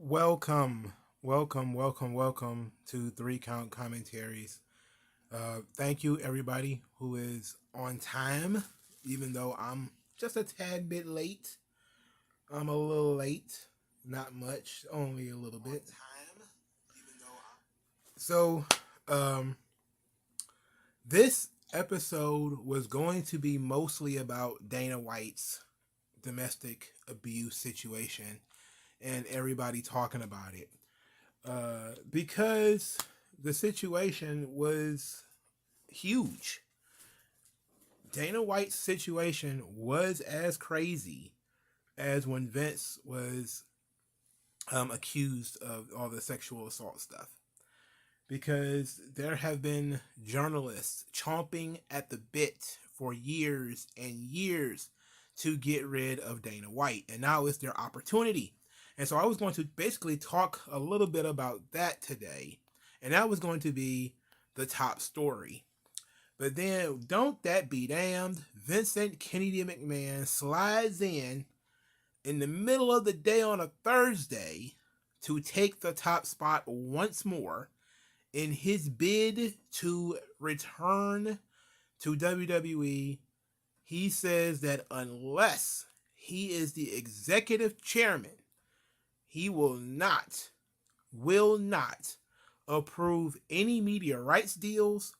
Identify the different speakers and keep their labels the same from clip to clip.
Speaker 1: Welcome to Three Count Commentaries. Thank you, everybody who is on time, even though I'm just a tad bit late. I'm a little late, not much, only a little bit. So, um, this episode was going to be mostly about Dana White's domestic abuse situation and everybody talking about it. Because the situation was huge. Dana White's situation was as crazy as when Vince was accused of all the sexual assault stuff. Because there have been journalists chomping at the bit for years and years to get rid of Dana White. And now it's their opportunity. And so I was going to basically talk a little bit about that today. And that was going to be the top story. But then, don't that be damned, Vincent Kennedy McMahon slides in the middle of the day on a Thursday to take the top spot once more in his bid to return to WWE. He says that unless he is the executive chairman, he will not approve any media rights deals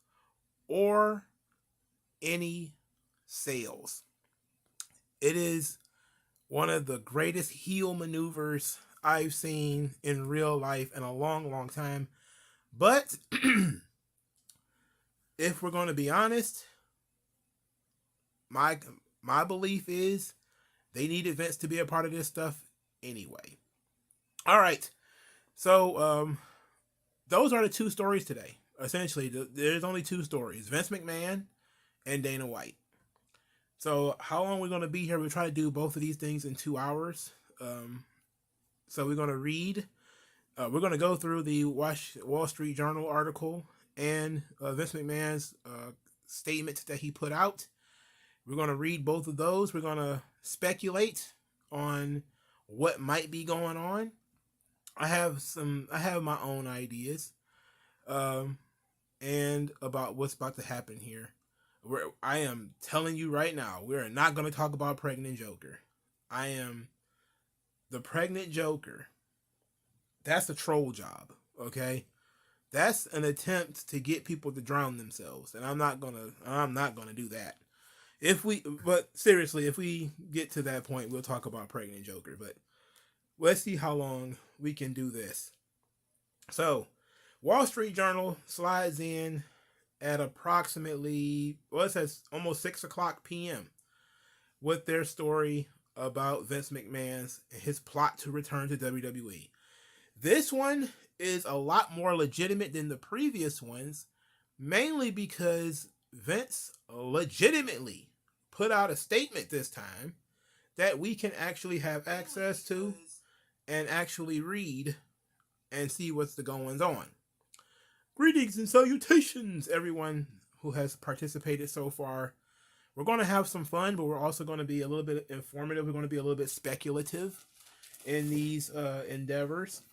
Speaker 1: or any sales. It is one of the greatest heel maneuvers I've seen in real life in a long, long time. But if we're going to be honest, my belief is they need events to be a part of this stuff anyway. All right. So those are the two stories today. Essentially, there's only two stories: Vince McMahon and Dana White. So how long we're going to be here? We try to do both of these things in 2 hours. So we're going to read. We're going to go through the Wall Street Journal article and Vince McMahon's statement that he put out. We're going to read both of those. We're going to speculate on what might be going on. I have my own ideas, and about what's about to happen here. I am telling you right now, we are not going to talk about Pregnant Joker. I am the Pregnant Joker. That's a troll job, okay? That's an attempt to get people to drown themselves, and I'm not gonna do that. But seriously, if we get to that point, we'll talk about Pregnant Joker. But let's see how long we can do this. So, Wall Street Journal slides in at approximately, it says almost 6:00 p.m. with their story about Vince McMahon's his plot to return to WWE. This one is a lot more legitimate than the previous ones, mainly because Vince legitimately put out a statement this time that we can actually have access to and actually read and see what's the goings on. Greetings and salutations, everyone who has participated so far. We're going to have some fun, but we're also going to be a little bit informative. We're going to be a little bit speculative in these endeavors.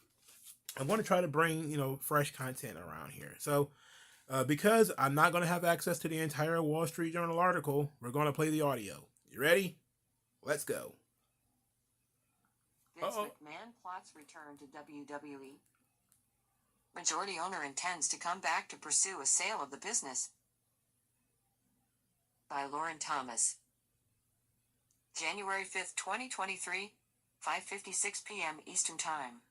Speaker 1: I'm going to try to bring, fresh content around here. So, because I'm not going to have access to the entire Wall Street Journal article, we're going to play the audio. You ready? Let's go.
Speaker 2: Vince McMahon plots return to WWE. Majority owner intends to come back to pursue a sale of the business. By Lauren Thomas. January 5th, 2023, 5:56 p.m. Eastern Time.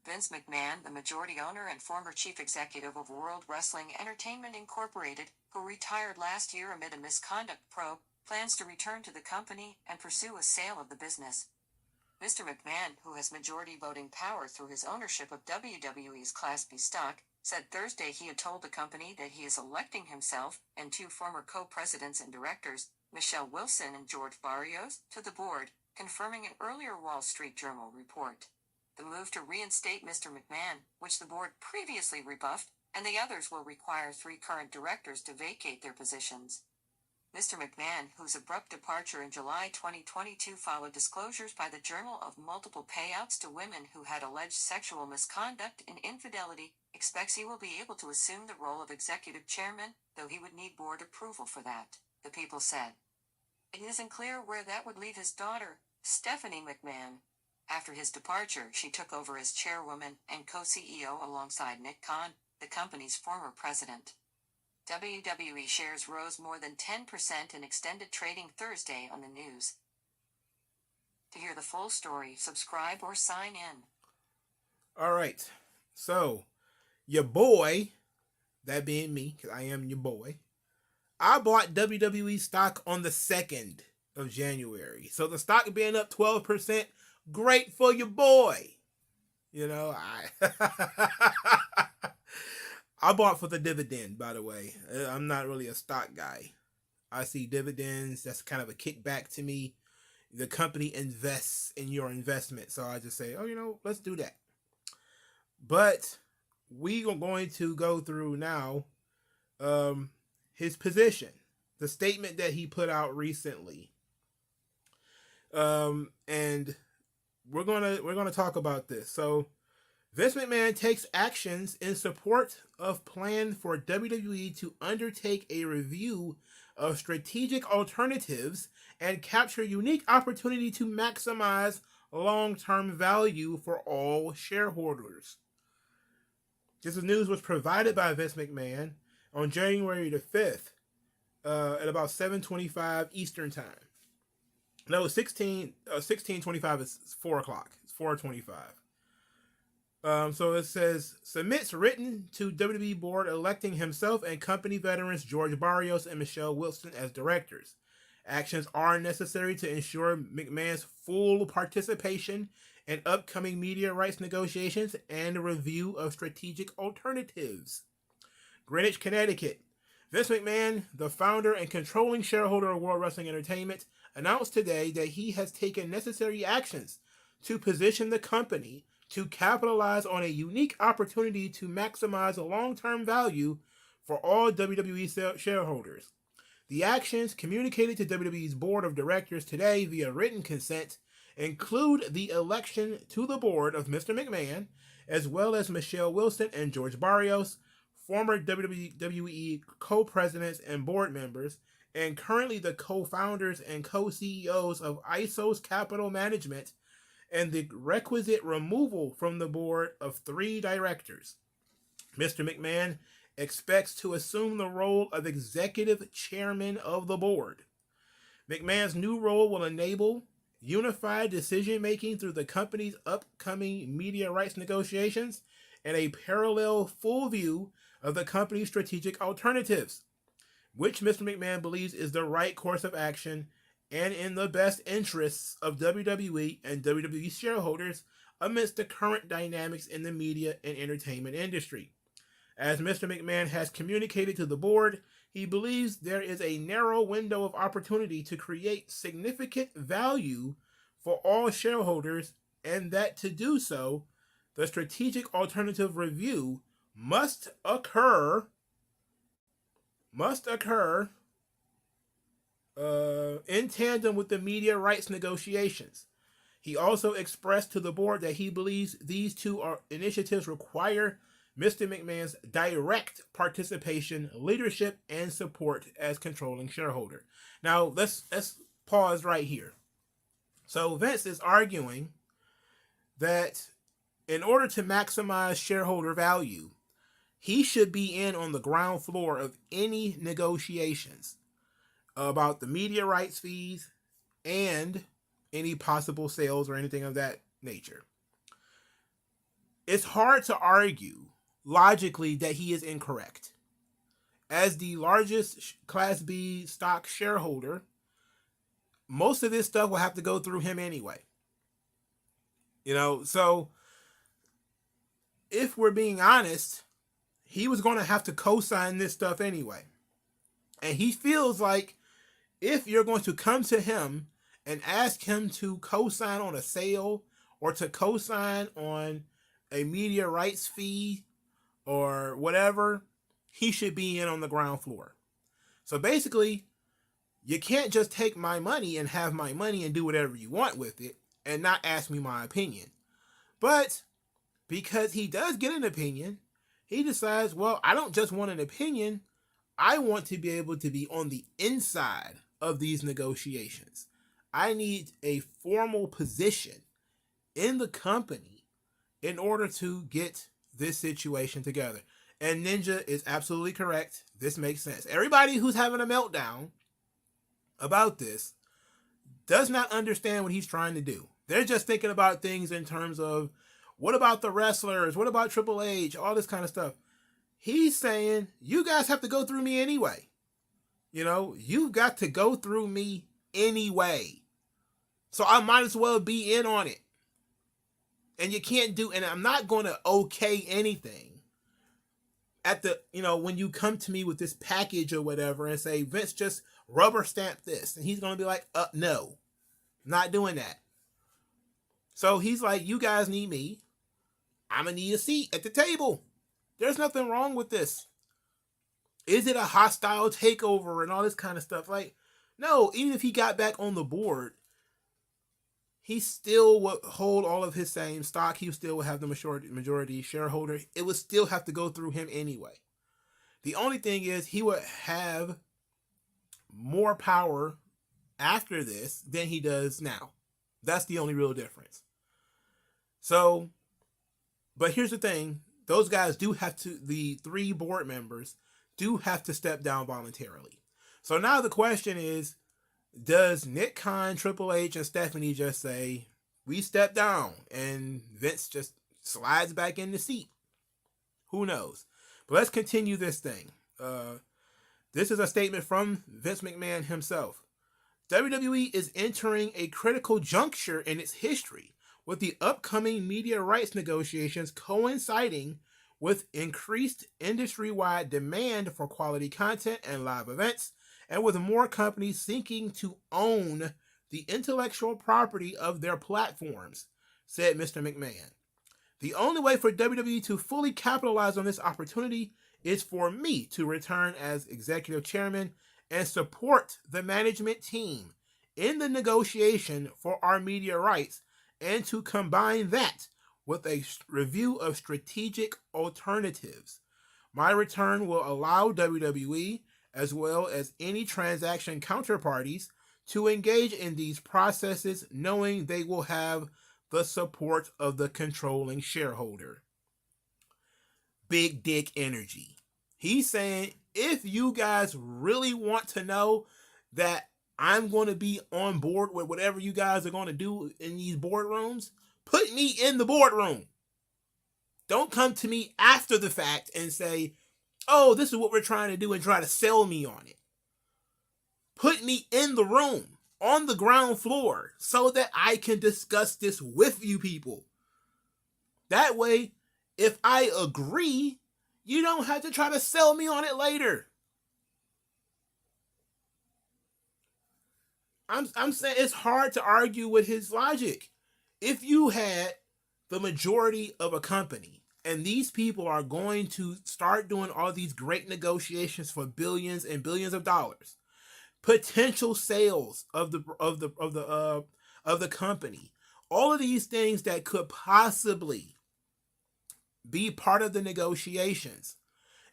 Speaker 2: Vince McMahon, the majority owner and former chief executive of World Wrestling Entertainment Incorporated, who retired last year amid a misconduct probe, plans to return to the company and pursue a sale of the business. Mr. McMahon, who has majority voting power through his ownership of WWE's Class B stock, said Thursday he had told the company that he is electing himself and two former co-presidents and directors, Michelle Wilson and George Barrios, to the board, confirming an earlier Wall Street Journal report. The move to reinstate Mr. McMahon, which the board previously rebuffed, and the others will require three current directors to vacate their positions. Mr. McMahon, whose abrupt departure in July 2022 followed disclosures by the Journal of multiple payouts to women who had alleged sexual misconduct and infidelity, expects he will be able to assume the role of executive chairman, though he would need board approval for that, the People said. It isn't clear where that would leave his daughter, Stephanie McMahon. After his departure, she took over as chairwoman and co-CEO alongside Nick Khan, the company's former president. WWE shares rose more than 10% in extended trading Thursday on the news. To hear the full story, subscribe or sign in.
Speaker 1: All right. So, your boy, that being me, because I am your boy, I bought WWE stock on the 2nd of January. So the stock being up 12%, great for your boy. You know, I bought for the dividend, by the way. I'm not really a stock guy. I see dividends. That's kind of a kickback to me. The company invests in your investment. So I just say, let's do that. But we are going to go through now his position, the statement that he put out recently. And we're gonna talk about this. So Vince McMahon takes actions in support of plan for WWE to undertake a review of strategic alternatives and capture unique opportunity to maximize long-term value for all shareholders. This news was provided by Vince McMahon on January the 5th at about 7:25 Eastern Time. No, 16:25 is 4 o'clock. It's 4:25. So it says, submits written to WWE board electing himself and company veterans George Barrios and Michelle Wilson as directors. Actions are necessary to ensure McMahon's full participation in upcoming media rights negotiations and a review of strategic alternatives. Greenwich, Connecticut. Vince McMahon, the founder and controlling shareholder of World Wrestling Entertainment, announced today that he has taken necessary actions to position the company to capitalize on a unique opportunity to maximize long-term value for all WWE shareholders. The actions communicated to WWE's board of directors today via written consent include the election to the board of Mr. McMahon, as well as Michelle Wilson and George Barrios, former WWE co-presidents and board members, and currently the co-founders and co-CEOs of ISOS Capital Management, and the requisite removal from the board of 3 directors. Mr. McMahon expects to assume the role of executive chairman of the board. McMahon's new role will enable unified decision-making through the company's upcoming media rights negotiations and a parallel full view of the company's strategic alternatives, which Mr. McMahon believes is the right course of action and in the best interests of WWE and WWE shareholders amidst the current dynamics in the media and entertainment industry. As Mr. McMahon has communicated to the board, he believes there is a narrow window of opportunity to create significant value for all shareholders, and that to do so, the strategic alternative review must occur in tandem with the media rights negotiations. He also expressed to the board that he believes these 2 initiatives require Mr. McMahon's direct participation, leadership, and support as controlling shareholder. Now, let's pause right here. So Vince is arguing that in order to maximize shareholder value, he should be in on the ground floor of any negotiations about the media rights fees and any possible sales or anything of that nature. It's hard to argue logically that he is incorrect. As the largest Class B stock shareholder, most of this stuff will have to go through him anyway. So if we're being honest, he was going to have to co-sign this stuff anyway. And he feels like if you're going to come to him and ask him to co-sign on a sale or to co-sign on a media rights fee or whatever, he should be in on the ground floor. So basically, You can't just take my money and have my money and do whatever you want with it and not ask me my opinion. But because he does get an opinion, he decides, well, I don't just want an opinion. I want to be able to be on the inside of these negotiations. I need a formal position in the company in order to get this situation together. And Ninja is absolutely correct. This makes sense. Everybody who's having a meltdown about this does not understand what he's trying to do. They're just thinking about things in terms of, what about the wrestlers? What about Triple H? All this kind of stuff. He's saying, you guys have to go through me anyway. You've got to go through me anyway. So I might as well be in on it. And you can't do, and I'm not going to okay anything at the, when you come to me with this package or whatever and say, Vince, just rubber stamp this. And he's going to be like, no, not doing that. So he's like, you guys need me. I'm going to need a seat at the table. There's nothing wrong with this. Is it a hostile takeover and all this kind of stuff? Like, no, even if he got back on the board, he still would hold all of his same stock. He still would have the majority shareholder. It would still have to go through him anyway. The only thing is he would have more power after this than he does now. That's the only real difference. So, but here's the thing. Those guys do have to, the 3 board members do have to step down voluntarily. So now the question is, does Nick Khan, Triple H, and Stephanie just say, we step down, and Vince just slides back in the seat? Who knows? But let's continue this thing. This is a statement from Vince McMahon himself. WWE is entering a critical juncture in its history, with the upcoming media rights negotiations coinciding with increased industry-wide demand for quality content and live events, and with more companies seeking to own the intellectual property of their platforms, said Mr. McMahon. The only way for WWE to fully capitalize on this opportunity is for me to return as executive chairman and support the management team in the negotiation for our media rights, and to combine that with a review of strategic alternatives. My return will allow WWE, as well as any transaction counterparties, to engage in these processes knowing they will have the support of the controlling shareholder. Big dick energy. He's saying, if you guys really want to know that I'm going to be on board with whatever you guys are going to do in these boardrooms, put me in the boardroom. Don't come to me after the fact and say, oh, this is what we're trying to do, and try to sell me on it. Put me in the room, on the ground floor, so that I can discuss this with you people. That way, if I agree, you don't have to try to sell me on it later. I'm saying it's hard to argue with his logic. If you had the majority of a company, and these people are going to start doing all these great negotiations for billions and billions of dollars, potential sales of the company, all of these things that could possibly be part of the negotiations,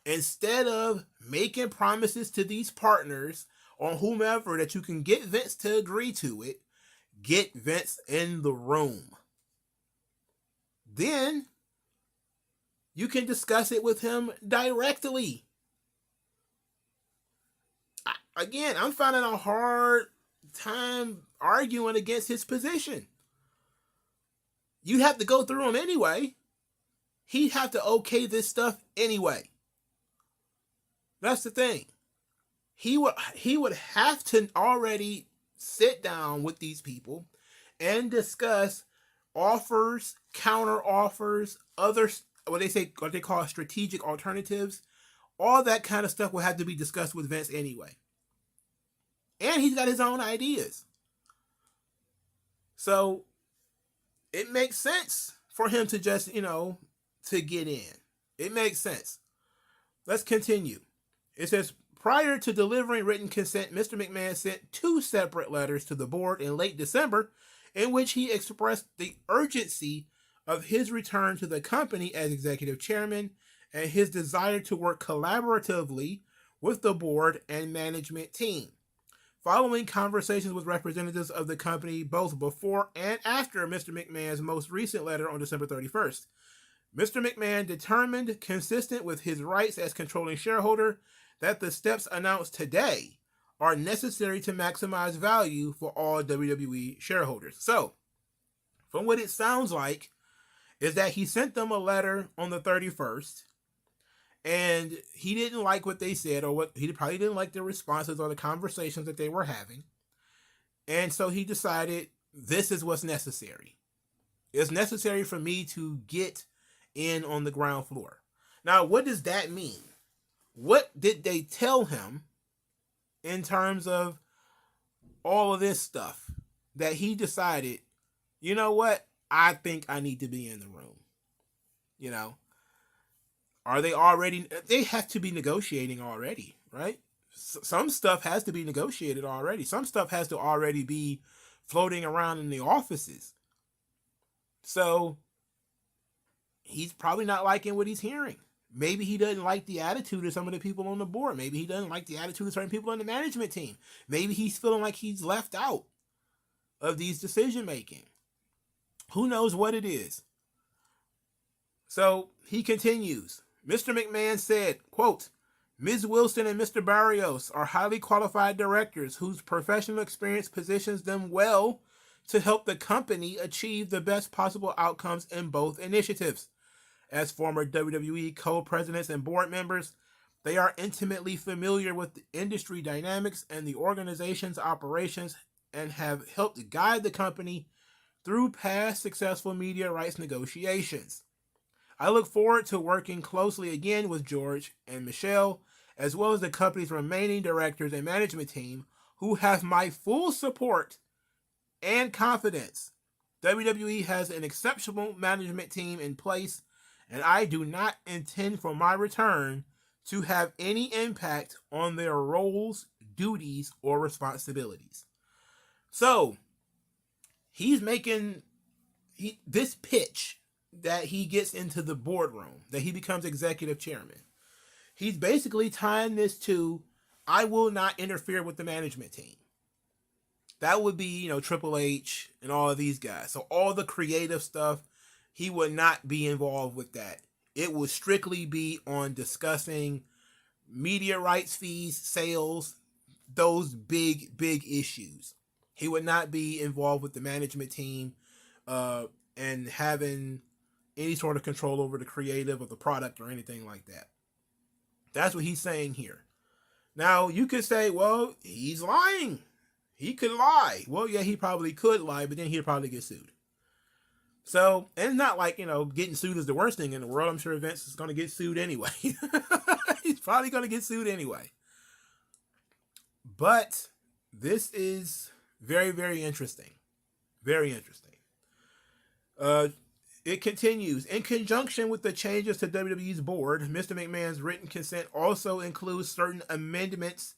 Speaker 1: instead of making promises to these partners or whomever that you can get Vince to agree to it, get Vince in the room. Then you can discuss it with him directly. Again, I'm finding a hard time arguing against his position. You have to go through him anyway. He'd have to okay this stuff anyway. That's the thing. He would have to already sit down with these people and discuss offers, counter offers, other what they call strategic alternatives. All that kind of stuff will have to be discussed with Vince anyway. And he's got his own ideas. So it makes sense for him to just, to get in. It makes sense. Let's continue. It says Prior to delivering written consent, Mr. McMahon sent 2 separate letters to the board in late December in which he expressed the urgency of his return to the company as executive chairman and his desire to work collaboratively with the board and management team. Following conversations with representatives of the company both before and after Mr. McMahon's most recent letter on December 31st, Mr. McMahon determined, consistent with his rights as controlling shareholder, that the steps announced today are necessary to maximize value for all WWE shareholders. So, from what it sounds like, is that he sent them a letter on the 31st, and he didn't like what they said, or what he probably didn't like the responses or the conversations that they were having. And so he decided, this is what's necessary. It's necessary for me to get in on the ground floor. Now, what does that mean? What did they tell him in terms of all of this stuff that he decided, you know what? I think I need to be in the room. You know, are they already, they have to be negotiating already, right? Some stuff has to be negotiated already. Some stuff has to already be floating around in the offices. So he's probably not liking what he's hearing. Maybe he doesn't like the attitude of some of the people on the board. Maybe he doesn't like the attitude of certain people on the management team. Maybe he's feeling like he's left out of these decision making. Who knows what it is? So he continues. Mr. McMahon said, quote, Ms. Wilson and Mr. Barrios are highly qualified directors whose professional experience positions them well to help the company achieve the best possible outcomes in both initiatives. As former WWE co-presidents and board members, they are intimately familiar with the industry dynamics and the organization's operations and have helped guide the company through past successful media rights negotiations. I look forward to working closely again with George and Michelle, as well as the company's remaining directors and management team, who have my full support and confidence. WWE has an exceptional management team in place, and I do not intend for my return to have any impact on their roles, duties, or responsibilities. So, he's making this pitch that he gets into the boardroom, that he becomes executive chairman. He's basically tying this to, I will not interfere with the management team. That would be, Triple H and all of these guys. So all the creative stuff, he would not be involved with that. It would strictly be on discussing media rights fees, sales, those big issues. He would not be involved with the management team and having any sort of control over the creative of the product or anything like that. That's what he's saying here. Now, you could say, well, he's lying. He could lie. Well, yeah, he probably could lie, but then he'd probably get sued. So, and it's not like, getting sued is the worst thing in the world. I'm sure Vince is going to get sued anyway. He's probably going to get sued anyway. But this is very, very interesting. Very interesting. It continues. In conjunction with the changes to WWE's board, Mr. McMahon's written consent also includes certain amendments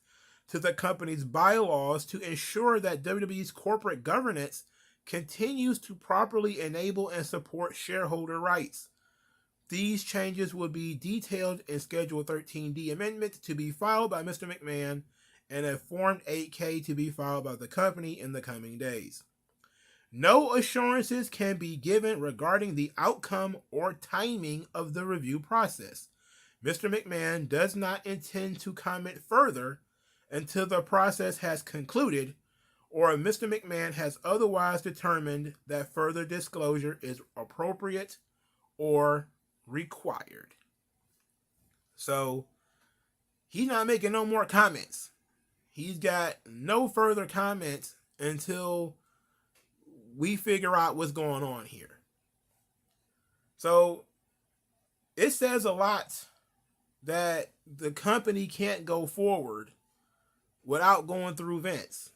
Speaker 1: to the company's bylaws to ensure that WWE's corporate governance continues to properly enable and support shareholder rights. These changes will be detailed in Schedule 13D amendment to be filed by Mr. McMahon and a Form 8K to be filed by the company in the coming days. No assurances can be given regarding the outcome or timing of the review process. Mr. McMahon does not intend to comment further until the process has concluded or Mr. McMahon has otherwise determined that further disclosure is appropriate or required. So, he's not making no more comments. He's got no further comments until we figure out what's going on here. So, it says a lot that the company can't go forward without going through Vince.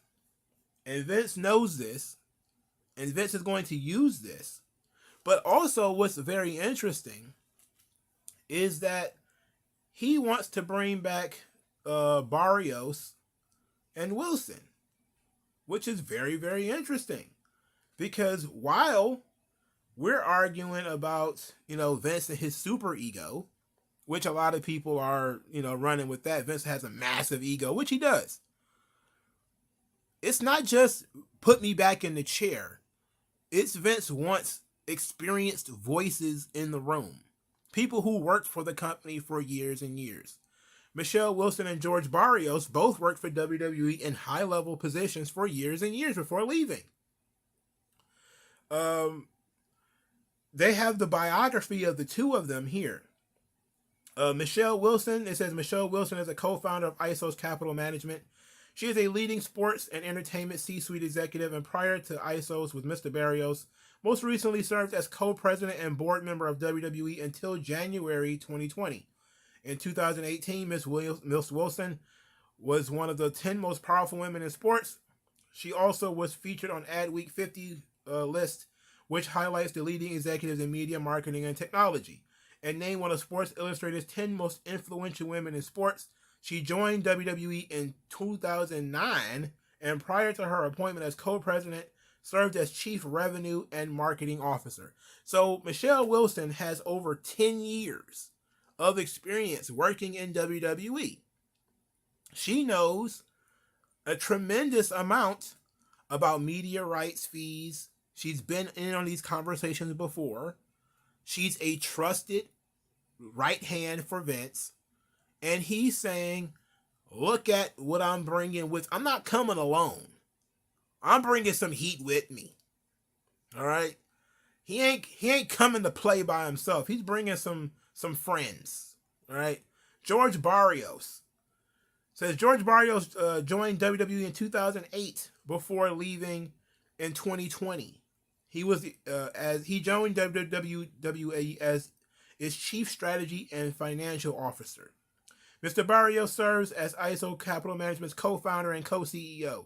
Speaker 1: And Vince knows this, and Vince is going to use this. But also what's very interesting is that he wants to bring back Barrios and Wilson, which is very, very interesting because while we're arguing about, Vince and his super ego, which a lot of people are, running with that. Vince has a massive ego, which he does. It's not just put me back in the chair. It's Vince wants experienced voices in the room. People who worked for the company for years and years. Michelle Wilson and George Barrios both worked for WWE in high-level positions for years and years before leaving. They have the biography of the two of them here. Michelle Wilson, it says Michelle Wilson is a co-founder of ISO's Capital Management. She is a leading sports and entertainment C-suite executive, and prior to ISO's with Mr. Barrios, most recently served as co-president and board member of WWE until January 2020. In 2018, Miss Wilson was one of the 10 most powerful women in sports. She also was featured on Adweek 50 list, which highlights the leading executives in media, marketing, and technology, and named one of Sports Illustrated's 10 most influential women in sports. She joined WWE in 2009, and prior to her appointment as co-president, served as chief revenue and marketing officer. So Michelle Wilson has over 10 years of experience working in WWE. She knows a tremendous amount about media rights fees. She's been in on these conversations before. She's a trusted right hand for Vince. And he's saying, look at what I'm bringing with. I'm not coming alone. I'm bringing some heat with me. All right. He ain't coming to play by himself. He's bringing some friends. All right. George Barrios says George Barrios joined WWE in 2008 before leaving in 2020. He was as he joined WWE as its chief strategy and financial officer. Mr. Barrios serves as ISO Capital Management's co-founder and co-CEO.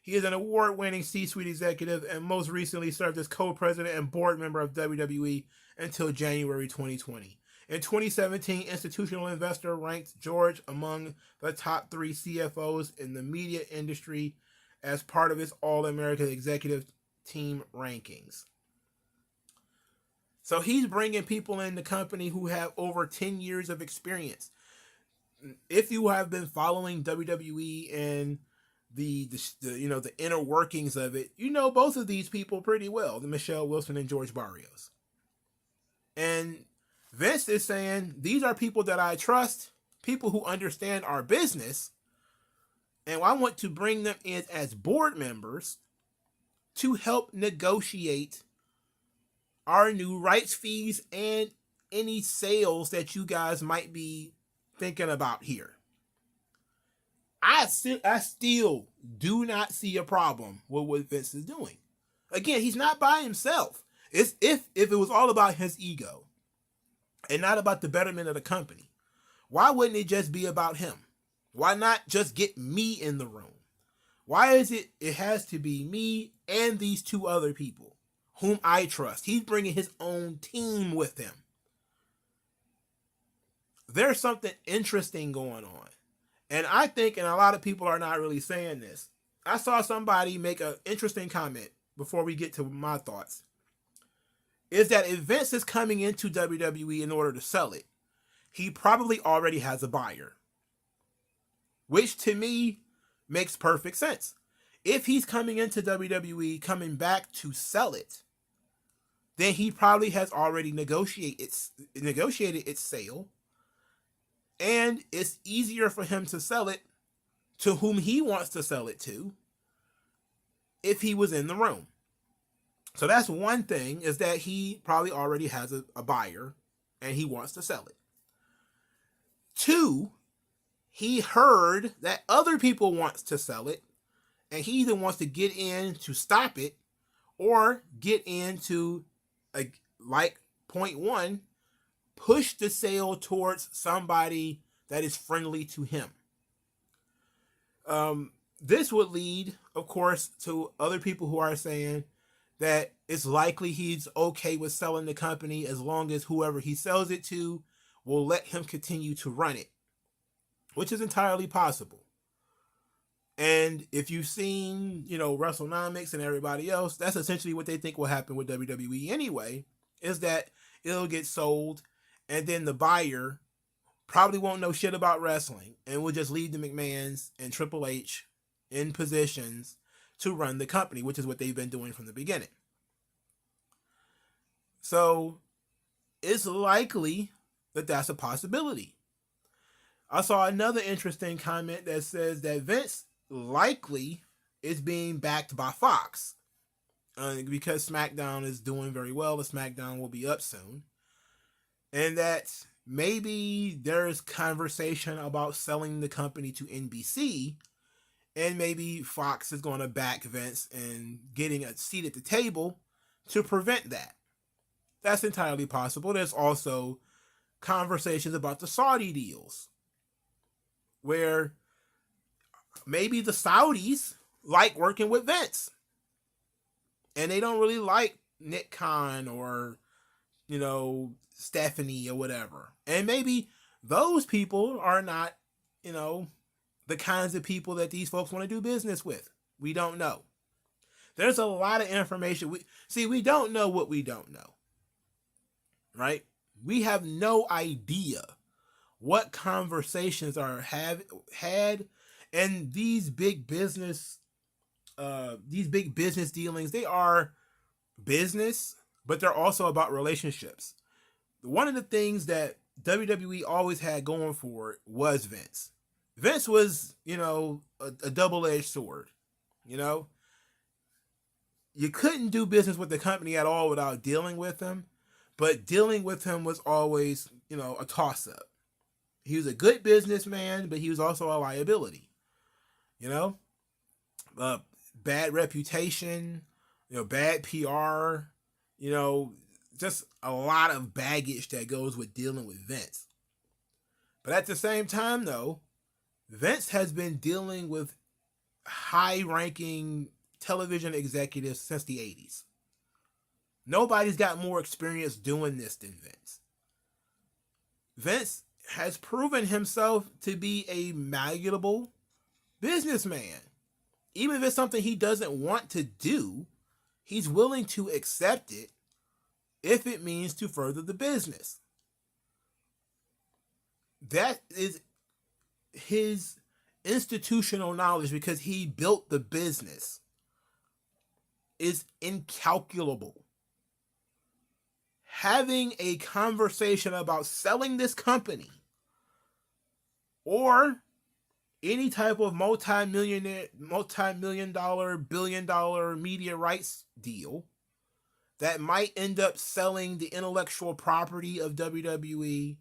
Speaker 1: He is an award-winning C-suite executive and most recently served as co-president and board member of WWE until January 2020. In 2017, Institutional Investor ranked George among the top 3 CFOs in the media industry as part of its All-American Executive Team rankings. So he's bringing people in the company who have over 10 years of experience. If you have been following WWE and the inner workings of it, you know both of these people pretty well, the Michelle Wilson and George Barrios. And Vince is saying, these are people that I trust, people who understand our business, and I want to bring them in as board members to help negotiate our new rights fees and any sales that you guys might be thinking about here. I still do not see a problem with what Vince is doing. Again, he's not by himself. It's if it was all about his ego and not about the betterment of the company, why wouldn't it just be about him? Why not just get me in the room? Why is it has to be me and these 2 other people whom I trust? He's bringing his own team with him. There's something interesting going on. And I think, and a lot of people are not really saying this, I saw somebody make an interesting comment before we get to my thoughts, is that if Vince is coming into WWE in order to sell it, he probably already has a buyer. Which to me makes perfect sense. If he's coming into WWE, coming back to sell it, then he probably has already negotiated its sale. And it's easier for him to sell it to whom he wants to sell it to if he was in the room. So that's one thing, is that he probably already has a buyer and he wants to sell it. 2, he heard that other people want to sell it, and he either wants to get in to stop it or get into, like point 1, push the sale towards somebody that is friendly to him. This would lead, of course, to other people who are saying that it's likely he's okay with selling the company as long as whoever he sells it to will let him continue to run it. which is entirely possible. And if you've seen, WrestleNomics and everybody else, that's essentially what they think will happen with WWE anyway, is that it'll get sold, and then the buyer probably won't know shit about wrestling and will just leave the McMahons and Triple H in positions to run the company, which is what they've been doing from the beginning. So it's likely that that's a possibility. I saw another interesting comment that says that Vince likely is being backed by Fox. Because SmackDown is doing very well, the SmackDown will be up soon. And that maybe there's conversation about selling the company to NBC, and maybe Fox is going to back Vince and getting a seat at the table to prevent that. That's entirely possible. There's also conversations about the Saudi deals, where maybe the Saudis like working with Vince, and they don't really like Nick Khan or, Stephanie or whatever. And maybe those people are not, the kinds of people that these folks want to do business with. We don't know. There's a lot of information. We don't know what we don't know. Right? We have no idea what conversations are had, and these big business dealings, they are business, but they're also about relationships. One of the things that WWE always had going for it was Vince. Vince was, a double-edged sword. You couldn't do business with the company at all without dealing with him, but dealing with him was always, a toss-up. He was a good businessman, but he was also a liability. Bad reputation, bad PR, just a lot of baggage that goes with dealing with Vince. But at the same time, though, Vince has been dealing with high-ranking television executives since the 80s. Nobody's got more experience doing this than Vince. Vince has proven himself to be a malleable businessman. Even if it's something he doesn't want to do, he's willing to accept it if it means to further the business. That is his institutional knowledge, because he built the business, is incalculable. Having a conversation about selling this company or any type of multi-million dollar, billion-dollar media rights deal that might end up selling the intellectual property of WWE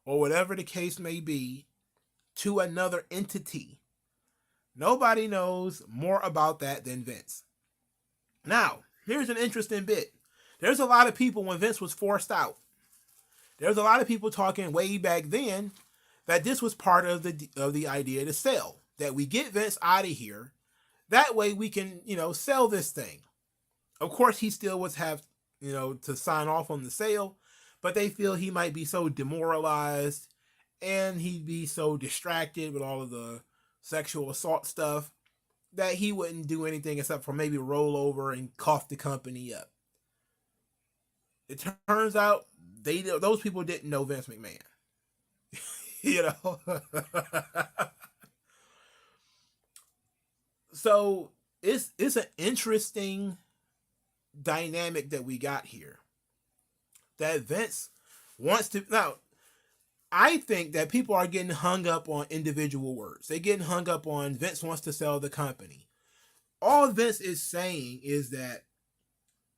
Speaker 1: or whatever the case may be to another entity. Nobody knows more about that than Vince. Now, here's an interesting bit. There's a lot of people, when Vince was forced out, there's a lot of people talking way back then that this was part of the idea to sell. That we get Vince out of here. That way we can, sell this thing. Of course, he still would have, to sign off on the sale, but they feel he might be so demoralized and he'd be so distracted with all of the sexual assault stuff that he wouldn't do anything except for maybe roll over and cough the company up. It turns out those people didn't know Vince McMahon. So it's an interesting dynamic that we got here. That Vince wants to. Now, I think that people are getting hung up on individual words. They're getting hung up on Vince wants to sell the company. All Vince is saying is that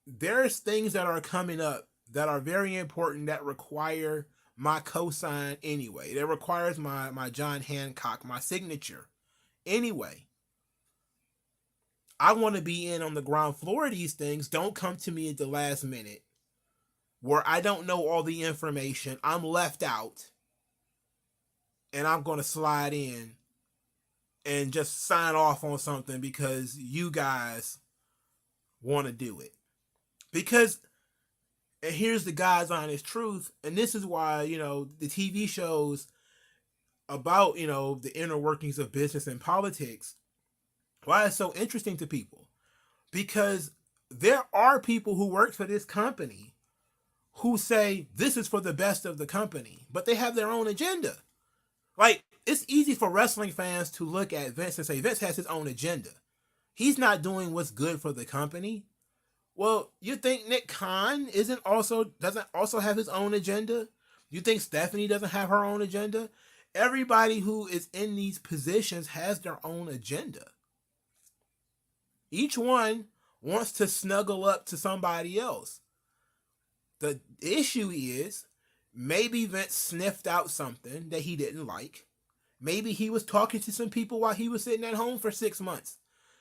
Speaker 1: there's things that are coming up that are very important that require my cosign anyway. That requires my John Hancock, my signature anyway. I want to be in on the ground floor of these things. Don't come to me at the last minute where I don't know all the information. I'm left out and I'm going to slide in and just sign off on something because you guys want to do it. Because, and here's the God's honest truth, and this is why, the TV shows about, the inner workings of business and politics, why it's so interesting to people. Because there are people who work for this company who say this is for the best of the company, but they have their own agenda. Like, it's easy for wrestling fans to look at Vince and say Vince has his own agenda. He's not doing what's good for the company. Well, you think Nick Khan doesn't also have his own agenda? You think Stephanie doesn't have her own agenda? Everybody who is in these positions has their own agenda. Each one wants to snuggle up to somebody else. The issue is, maybe Vince sniffed out something that he didn't like. Maybe he was talking to some people while he was sitting at home for 6 months,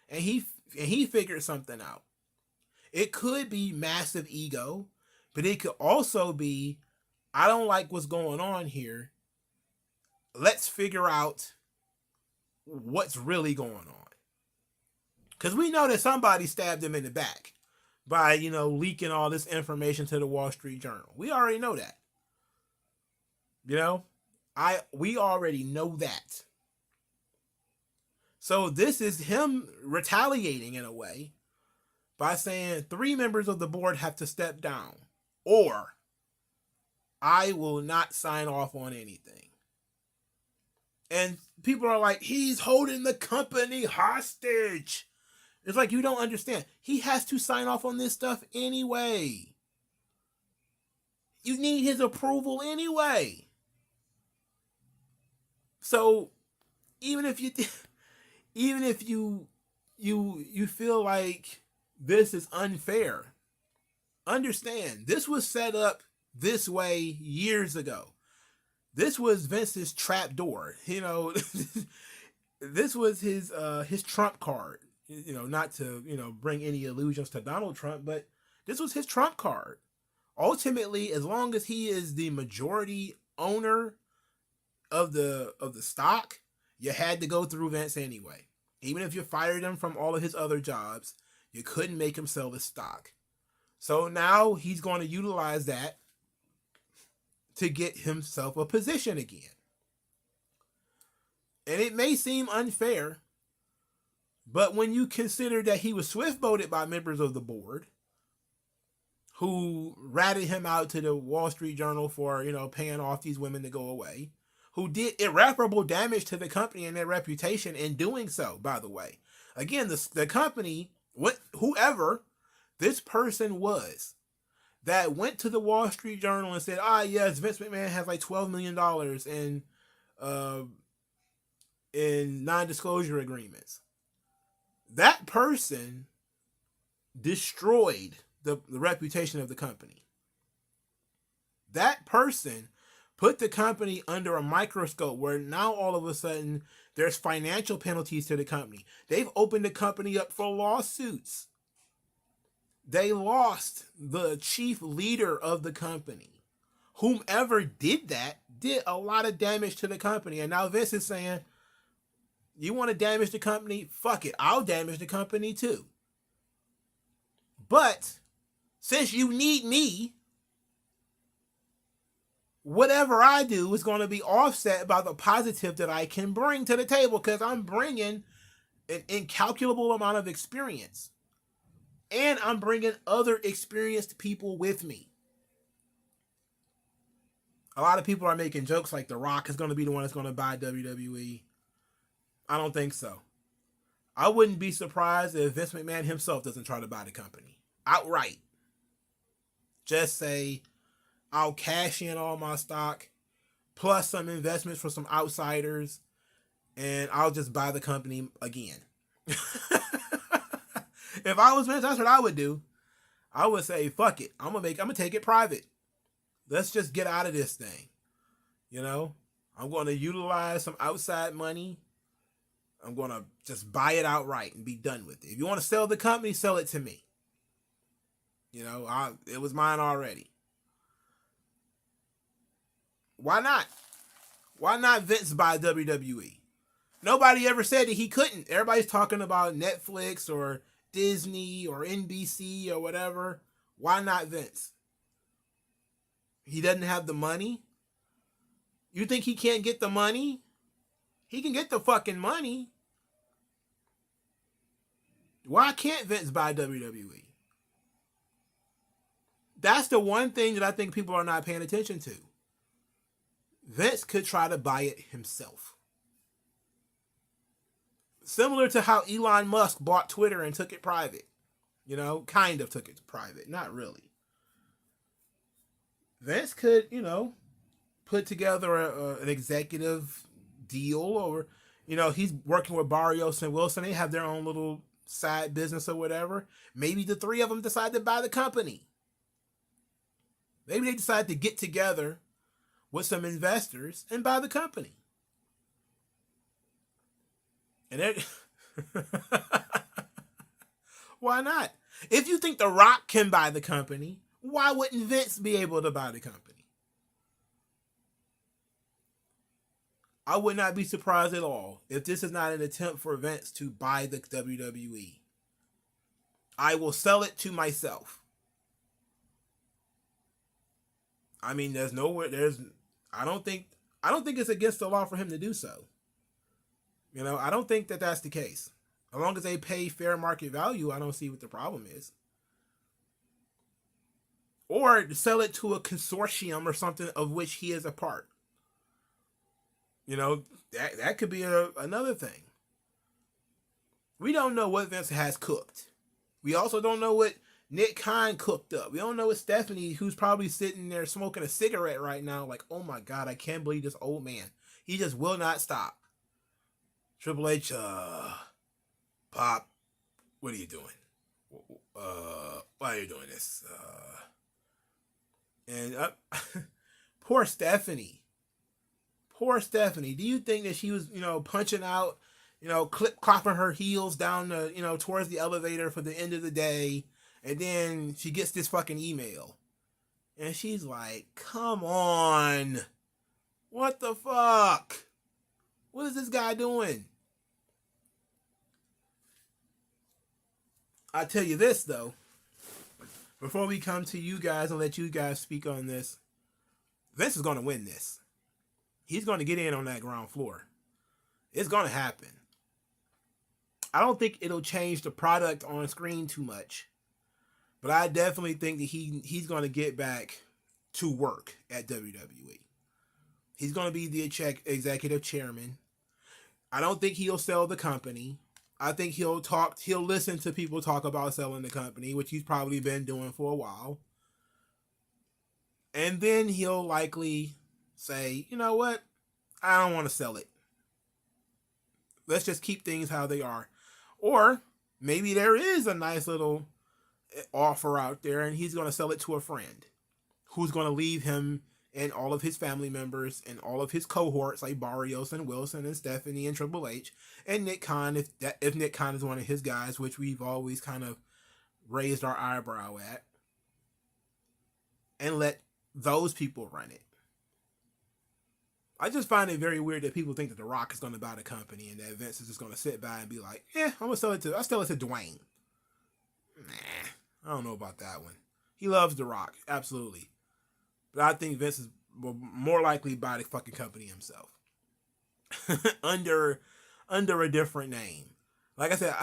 Speaker 1: and he figured something out. It could be massive ego, but it could also be, I don't like what's going on here. Let's figure out what's really going on. Because we know that somebody stabbed him in the back by, leaking all this information to the Wall Street Journal. We already know that. We already know that. So this is him retaliating in a way by saying 3 members of the board have to step down, or I will not sign off on anything. And people are like, he's holding the company hostage. It's like, you don't understand. He has to sign off on this stuff anyway. You need his approval anyway. So even if you feel like this is unfair, understand this was set up this way years ago. This was Vince's trap door. This was his trump card. Not to bring any allusions to Donald Trump, but this was his trump card. Ultimately, as long as he is the majority owner of the stock, you had to go through Vince anyway. Even if you fired him from all of his other jobs, you couldn't make him sell the stock. So now he's going to utilize that to get himself a position again. And it may seem unfair, but when you consider that he was swift-boated by members of the board who ratted him out to the Wall Street Journal for, paying off these women to go away, who did irreparable damage to the company and their reputation in doing so, by the way. Again, the company, whoever this person was, that went to the Wall Street Journal and said, yes, Vince McMahon has like $12 million in non-disclosure agreements. That person destroyed the reputation of the company. That person put the company under a microscope where now all of a sudden there's financial penalties to the company. They've opened the company up for lawsuits. They lost the chief leader of the company. Whomever did that did a lot of damage to the company. And now Vince is saying, you want to damage the company? Fuck it. I'll damage the company too. But since you need me, whatever I do is going to be offset by the positive that I can bring to the table, because I'm bringing an incalculable amount of experience. And I'm bringing other experienced people with me. A lot of people are making jokes like The Rock is going to be the one that's going to buy WWE. I don't think so. I wouldn't be surprised if Vince McMahon himself doesn't try to buy the company outright. Just say, I'll cash in all my stock, plus some investments for some outsiders, and I'll just buy the company again. If I was Vince, that's what I would do. I would say, fuck it. I'm gonna take it private. Let's just get out of this thing. I'm going to utilize some outside money. I'm going to just buy it outright and be done with it. If you want to sell the company, sell it to me. It was mine already. Why not? Why not Vince buy WWE? Nobody ever said that he couldn't. Everybody's talking about Netflix or Disney or NBC or whatever. Why not Vince? He doesn't have the money? You think he can't get the money He can get the fucking money. Why can't Vince buy WWE? That's the one thing that I think people are not paying attention to. Vince could try to buy it himself. Similar to how Elon Musk bought Twitter and took it private. You know, kind of took it private. Not really. Vince could, you know, put together an executive deal, or, you know, he's working with Barrios and Wilson. They have their own little side business or whatever. Maybe the three of them decide to buy the company. Maybe they decide to get together with some investors and buy the company. And it why not? If you think The Rock can buy the company, why wouldn't Vince be able to buy the company? I would not be surprised at all if this is not an attempt for Vince to buy the WWE. I will sell it to myself. I mean, I don't think it's against the law for him to do so. You know, I don't think that that's the case. As long as they pay fair market value, I don't see what the problem is. Or sell it to a consortium or something of which he is a part. You know, that could be another thing. We don't know what Vince has cooked. We also don't know what Nick Khan cooked up. We don't know what Stephanie, who's probably sitting there smoking a cigarette right now, like, oh my God, I can't believe this old man. He just will not stop. Triple H, Pop, what are you doing? Why are you doing this? And poor Stephanie. Poor Stephanie. Do you think that she was, you know, punching out, you know, clopping her heels down the, you know, towards the elevator for the end of the day, and then she gets this fucking email, and she's like, "Come on, what the fuck? What is this guy doing?" I tell you this though, before we come to you guys and let you guys speak on this, Vince is going to win this. He's going to get in on that ground floor. It's going to happen. I don't think it'll change the product on screen too much, but I definitely think that he's going to get back to work at WWE. He's going to be the executive chairman. I don't think he'll sell the company. I think he'll listen to people talk about selling the company, which he's probably been doing for a while. And then he'll likely say, you know what? I don't want to sell it. Let's just keep things how they are. Or maybe there is a nice little offer out there and he's going to sell it to a friend who's going to leave him and all of his family members and all of his cohorts like Barrios and Wilson and Stephanie and Triple H and Nick Khan, if Nick Khan is one of his guys, which we've always kind of raised our eyebrow at, and let those people run it. I just find it very weird that people think that The Rock is going to buy the company and that Vince is just going to sit by and be like, I'm going to sell it to Dwayne. Nah, I don't know about that one. He loves The Rock, absolutely. But I think Vince will more likely buy the fucking company himself. under a different name. Like I said,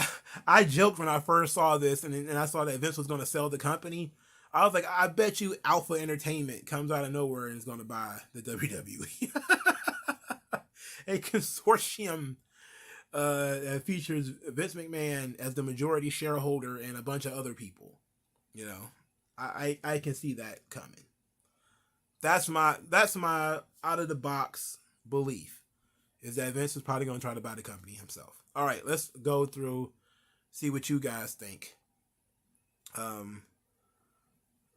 Speaker 1: I joked when I first saw this and I saw that Vince was going to sell the company. I was like, I bet you Alpha Entertainment comes out of nowhere and is going to buy the WWE. A consortium that features Vince McMahon as the majority shareholder and a bunch of other people. You know, I can see that coming. That's my out of the box belief, is that Vince is probably going to try to buy the company himself. All right, let's go through, see what you guys think.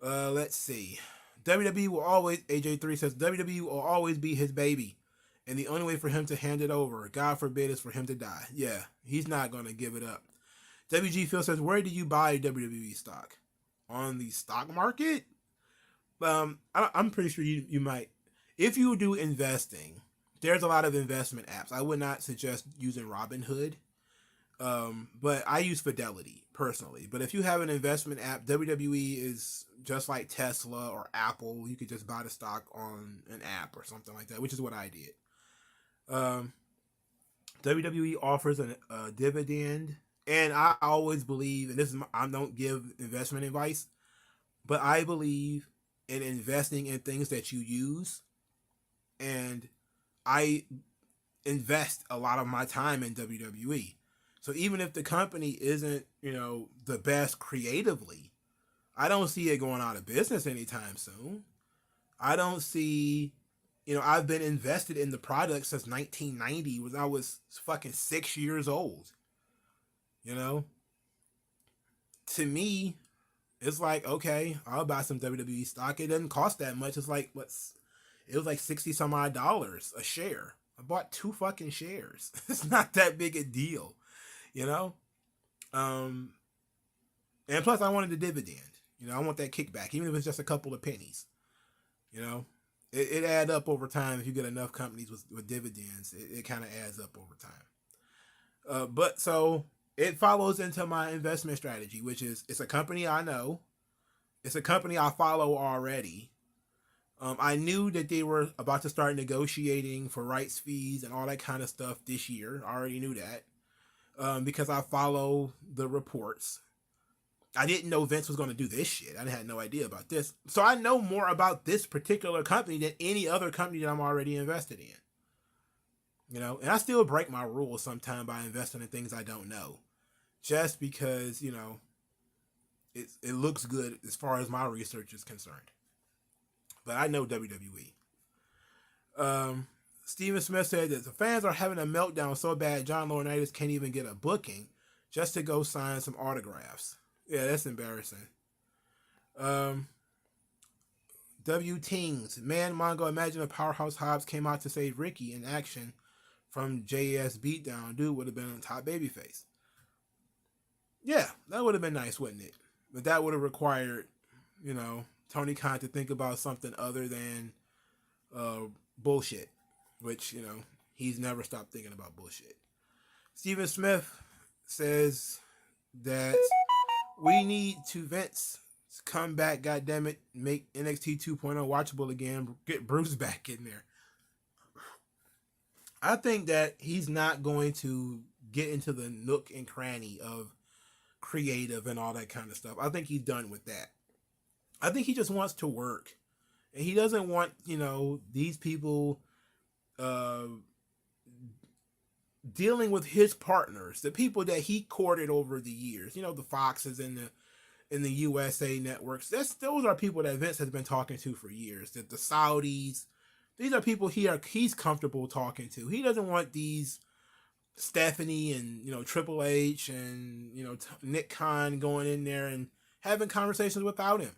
Speaker 1: Let's see. WWE will always, AJ3 says, WWE will always be his baby. And the only way for him to hand it over, God forbid, is for him to die. Yeah, he's not going to give it up. WG Phil says, where do you buy WWE stock? On the stock market? I'm pretty sure you might. If you do investing, there's a lot of investment apps. I would not suggest using Robinhood. But I use Fidelity personally. But if you have an investment app, WWE is just like Tesla or Apple. You could just buy the stock on an app or something like that, which is what I did. WWE offers a dividend, and I always believe, and this is I don't give investment advice, but I believe in investing in things that you use, and I invest a lot of my time in WWE. So even if the company isn't, the best creatively, I don't see it going out of business anytime soon. I don't see, I've been invested in the product since 1990 when I was fucking 6 years old. You know, to me, it's like, okay, I'll buy some WWE stock. It doesn't cost that much. It's like, it was like 60 some odd dollars a share. I bought 2 fucking shares. It's not that big a deal, you know? Um, and plus, I wanted a dividend. I want that kickback, even if it's just a couple of pennies. You know, it adds up over time if you get enough companies with dividends. It kind of adds up over time. But so it follows into my investment strategy, which is it's a company I know, it's a company I follow already. I knew that they were about to start negotiating for rights fees and all that kind of stuff this year. I already knew that because I follow the reports. I didn't know Vince was going to do this shit. I had no idea about this. So I know more about this particular company than any other company that I'm already invested in. And I still break my rules sometimes by investing in things I don't know. Just because, it looks good as far as my research is concerned. But I know WWE. Steven Smith said that the fans are having a meltdown so bad John Laurinaitis can't even get a booking just to go sign some autographs. Yeah, that's embarrassing. W Tings, man, Mongo, imagine if Powerhouse Hobbs came out to save Ricky in action from JS beatdown. Dude would have been on top babyface. Yeah, that would have been nice, wouldn't it? But that would have required, Tony Khan to think about something other than bullshit, which, he's never stopped thinking about bullshit. Steven Smith says that we need to Vince come back, goddammit, make NXT 2.0 watchable again, get Bruce back in there. I think that he's not going to get into the nook and cranny of creative and all that kind of stuff. I think he's done with that. I think he just wants to work. And he doesn't want, these people dealing with his partners, the people that he courted over the years, the Foxes and the USA networks. Those are people that Vince has been talking to for years. The Saudis, these are people he's comfortable talking to. He doesn't want these Stephanie and Triple H and Nick Khan going in there and having conversations without him,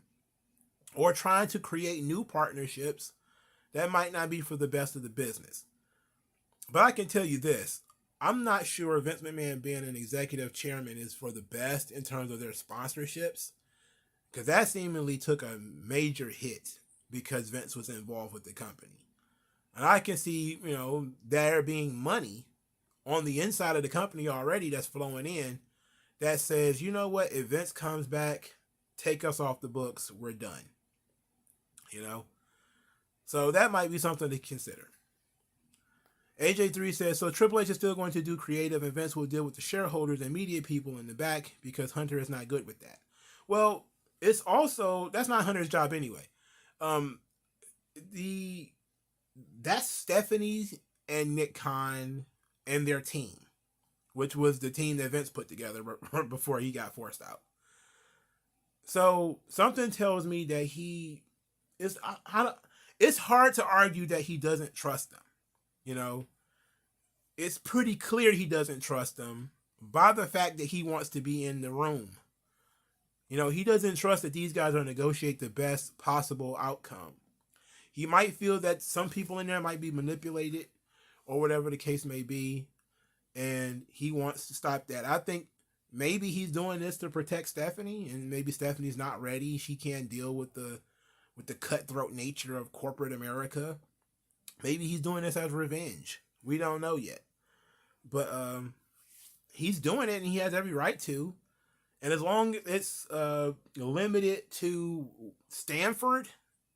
Speaker 1: or trying to create new partnerships that might not be for the best of the business. But I can tell you this. I'm not sure Vince McMahon being an executive chairman is for the best in terms of their sponsorships, because that seemingly took a major hit because Vince was involved with the company. And I can see, there being money on the inside of the company already that's flowing in that says, you know what, if Vince comes back, take us off the books, we're done. So that might be something to consider. AJ3 says, so Triple H is still going to do creative and Vince will deal with the shareholders and media people in the back because Hunter is not good with that. Well, it's also, that's not Hunter's job anyway. That's Stephanie and Nick Khan and their team, which was the team that Vince put together before he got forced out. So something tells me that he is, it's hard to argue that he doesn't trust them. It's pretty clear he doesn't trust them by the fact that he wants to be in the room. He doesn't trust that these guys are negotiate the best possible outcome. He might feel that some people in there might be manipulated or whatever the case may be, and he wants to stop that. I think maybe he's doing this to protect Stephanie, and maybe Stephanie's not ready. She can't deal with the cutthroat nature of corporate America. Maybe he's doing this as revenge. We don't know yet. But he's doing it and he has every right to. And as long as it's limited to Stanford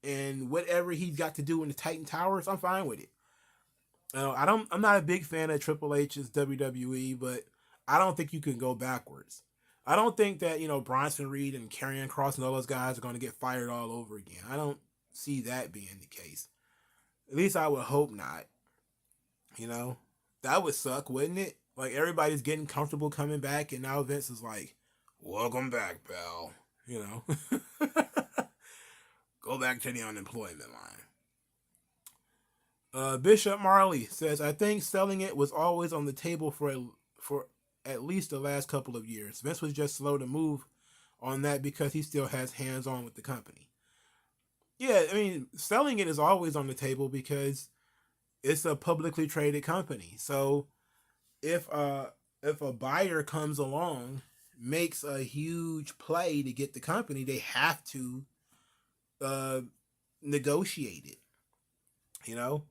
Speaker 1: and whatever he's got to do in the Titan Towers, I'm fine with it. I'm not a big fan of Triple H's WWE, but I don't think you can go backwards. I don't think that Bronson Reed and Karrion Kross and all those guys are going to get fired all over again. I don't see that being the case. At least I would hope not. You know, that would suck, wouldn't it? Like everybody's getting comfortable coming back, and now Vince is like, "Welcome back, pal." You know, go back to the unemployment line. Bishop Marley says, "I think selling it was always on the table for at least the last couple of years. Vince was just slow to move on that because he still has hands on with the company." Yeah, I mean, selling it is always on the table because it's a publicly traded company. So if a buyer comes along, makes a huge play to get the company, they have to uh, negotiate it. You know,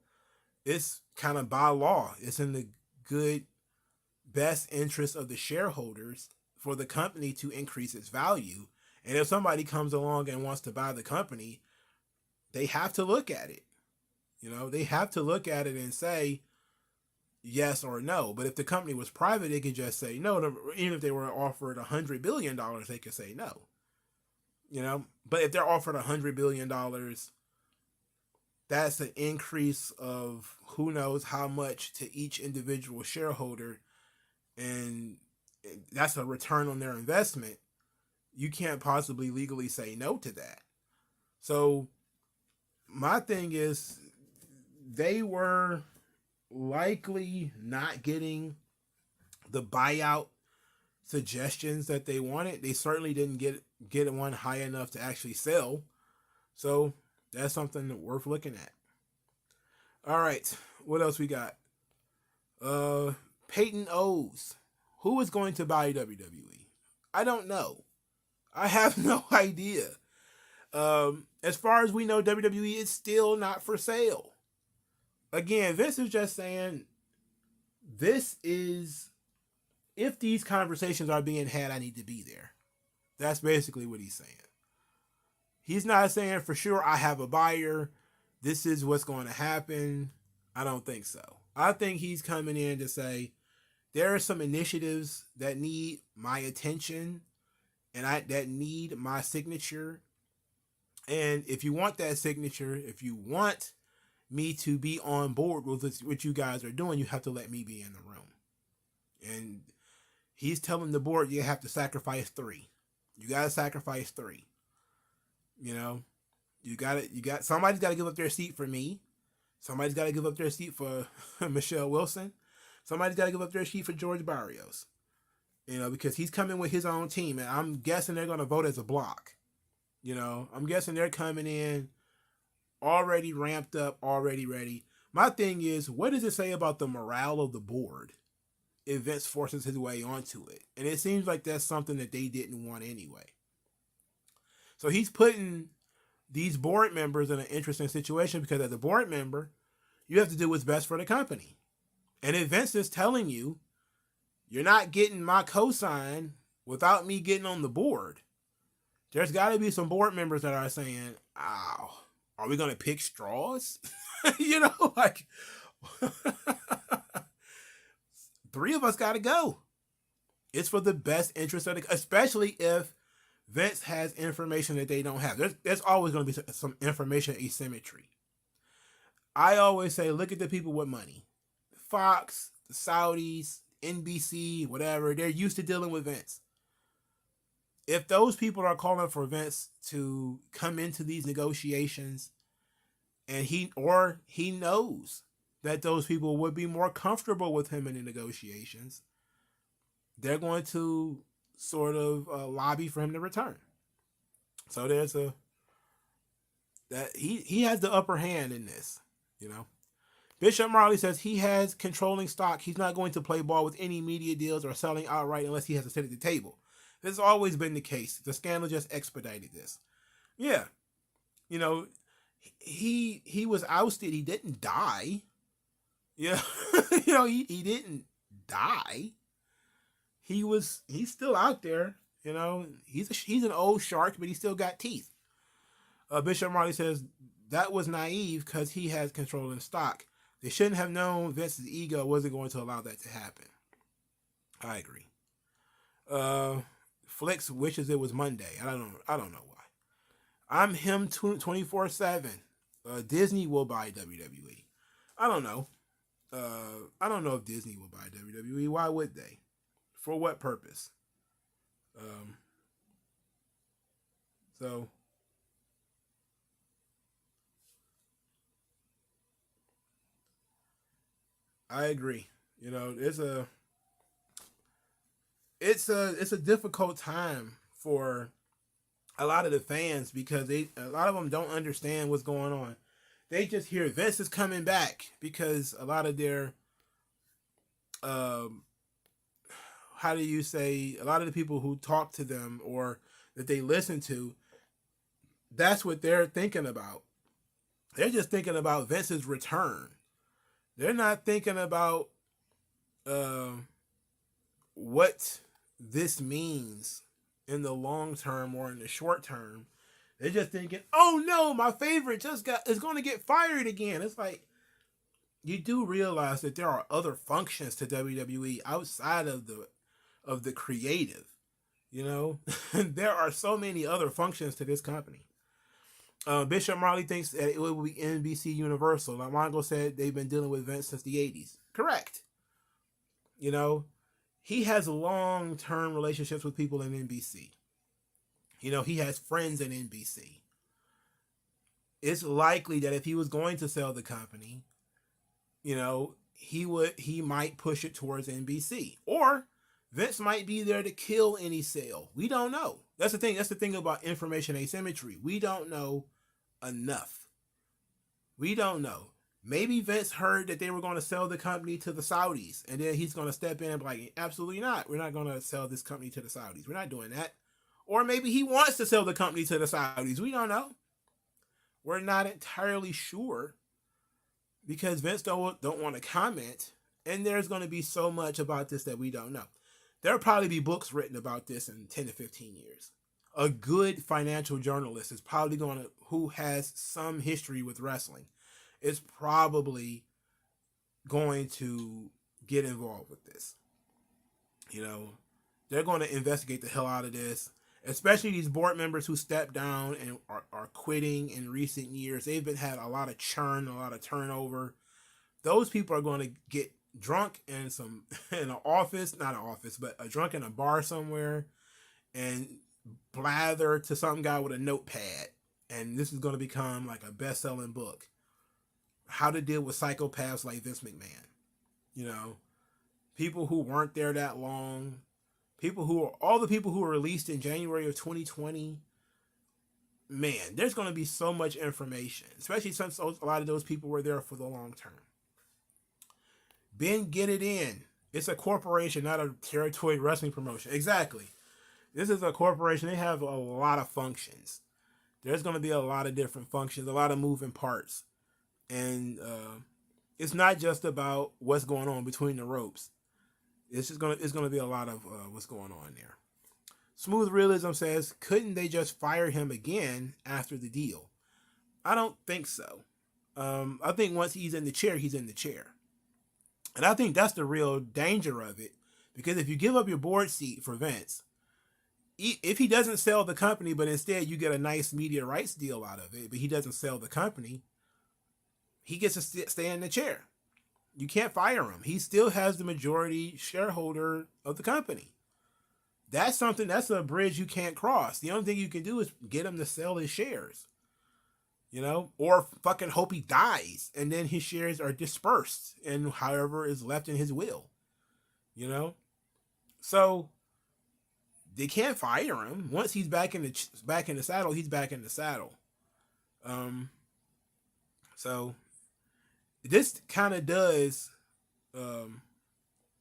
Speaker 1: it's kind of by law. It's in the good, best interest of the shareholders for the company to increase its value. And if somebody comes along and wants to buy the company, they have to look at it. They have to look at it and say yes or no. But if the company was private, they could just say no. Even if they were offered $100 billion, they could say no. But if they're offered $100 billion, that's an increase of who knows how much to each individual shareholder, and that's a return on their investment. You can't possibly legally say no to that. So my thing is, they were likely not getting the buyout suggestions that they wanted. They certainly didn't get one high enough to actually sell. So that's something worth looking at. All right, what else we got? Peyton O's. Who is going to buy WWE? I don't know. I have no idea. As far as we know, WWE is still not for sale. Again, Vince is just saying, this is, if these conversations are being had, I need to be there. That's basically what he's saying. He's not saying for sure I have a buyer, this is what's going to happen. I don't think so. I think he's coming in to say, there are some initiatives that need my attention and that need my signature. And if you want that signature, if you want me to be on board with what you guys are doing, you have to let me be in the room. And he's telling the board, you have to sacrifice 3. You got to sacrifice 3. Somebody's got to give up their seat for me. Somebody's got to give up their seat for Michelle Wilson. Somebody's got to give up their seat for George Barrios. Because he's coming with his own team, and I'm guessing they're going to vote as a block. I'm guessing they're coming in already ramped up, already ready. My thing is, what does it say about the morale of the board if Vince forces his way onto it? And it seems like that's something that they didn't want anyway. So he's putting these board members in an interesting situation because as a board member, you have to do what's best for the company. And if Vince is telling you, you're not getting my cosign without me getting on the board, there's got to be some board members that are saying, "Ow, are we going to pick straws?" Like 3 of us got to go. It's for the best interest of especially if Vince has information that they don't have. There's always going to be some information asymmetry. I always say, look at the people with money. Fox, the Saudis, NBC, whatever. They're used to dealing with Vince. If those people are calling for Vince to come into these negotiations, and he knows that those people would be more comfortable with him in the negotiations, they're going to sort of lobby for him to return. So there's that he has the upper hand in this. Bishop Marley says he has controlling stock. He's not going to play ball with any media deals or selling outright unless he has to sit at the table. This has always been the case. The scandal just expedited this. Yeah. He was ousted. He didn't die. Yeah. He didn't die. He's still out there. He's an old shark, but he still got teeth. Bishop Marley says that was naive because he has controlling stock. They shouldn't have known Vince's ego wasn't going to allow that to happen. I agree. Uh, Flicks wishes it was Monday. I don't know. I don't know why. I'm him 24/7. Disney will buy WWE. I don't know. I don't know if Disney will buy WWE. Why would they? For what purpose? Um, so I agree. You know, it's a difficult time for a lot of the fans because a lot of them don't understand what's going on. They just hear Vince is coming back because a lot of their um how do you say, a lot of the people who talk to them or that they listen to, that's what they're thinking about. They're just thinking about Vince's return. They're not thinking about uh, what this means in the long term or in the short term. They're just thinking, "Oh no, my favorite just got is going to get fired again." It's like you do realize that there are other functions to WWE outside of the creative. You know, there are so many other functions to this company. Bishop Marley thinks that it will be NBC Universal. Now, Mongo said they've been dealing with Vince since the 80s. Correct. You know, he has long term relationships with people in NBC. You know, he has friends in NBC. It's likely that if he was going to sell the company, you know, he might push it towards NBC. Or Vince might be there to kill any sale. We don't know. That's the thing. That's the thing about information asymmetry. We don't know enough. We don't know. Maybe Vince heard that they were going to sell the company to the Saudis, and then he's going to step in and be like, absolutely not. We're not going to sell this company to the Saudis. We're not doing that. Or maybe he wants to sell the company to the Saudis. We don't know. We're not entirely sure because Vince don't want to comment, and there's going to be so much about this that we don't know. There'll probably be books written about this in 10 to 15 years. A good financial journalist is probably going to, who has some history with wrestling, is probably going to get involved with this. You know, they're going to investigate the hell out of this, especially these board members who stepped down and are quitting in recent years. They've had a lot of churn, a lot of turnover. Those people are going to get drunk in in an office, not an office, but a drunk in a bar somewhere, and blather to some guy with a notepad. And this is going to become like a best-selling book. How to deal with psychopaths like Vince McMahon. You know, people who weren't there that long, all the people who were released in January of 2020. Man, there's going to be so much information, especially since a lot of those people were there for the long term. Ben, get it in. It's a corporation, not a territory wrestling promotion. Exactly. This is a corporation. They have a lot of functions. There's going to be a lot of different functions, a lot of moving parts. And it's not just about what's going on between the ropes. It's going to be a lot of what's going on there. Smooth Realism says, couldn't they just fire him again after the deal? I don't think so. I think once he's in the chair, he's in the chair. And I think that's the real danger of it. Because if you give up your board seat for Vince, if he doesn't sell the company, but instead you get a nice media rights deal out of it, but he doesn't sell the company, he gets to stay in the chair. You can't fire him. He still has the majority shareholder of the company. That's a bridge you can't cross. The only thing you can do is get him to sell his shares. You know, or fucking hope he dies and then his shares are dispersed and however is left in his will. You know? So they can't fire him. Once he's back in the saddle, he's back in the saddle. So this kind of does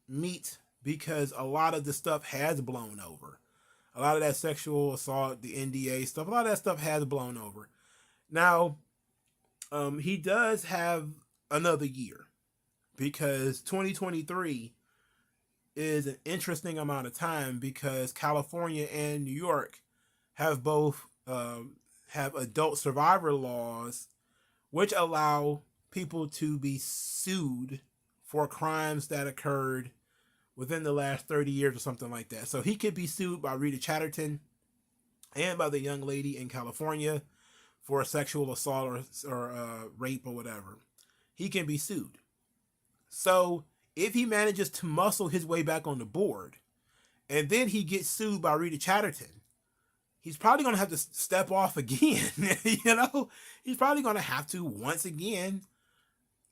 Speaker 1: meet because a lot of the stuff has blown over. A lot of that sexual assault, the NDA stuff, a lot of that stuff has blown over. Now, he does have another year because 2023 is an interesting amount of time because California and New York have both have adult survivor laws which allow people to be sued for crimes that occurred within the last 30 years or something like that. So he could be sued by Rita Chatterton and by the young lady in California for a sexual assault or rape or whatever. He can be sued. So if he manages to muscle his way back on the board and then he gets sued by Rita Chatterton, he's probably going to have to step off again. You know, he's probably going to have to once again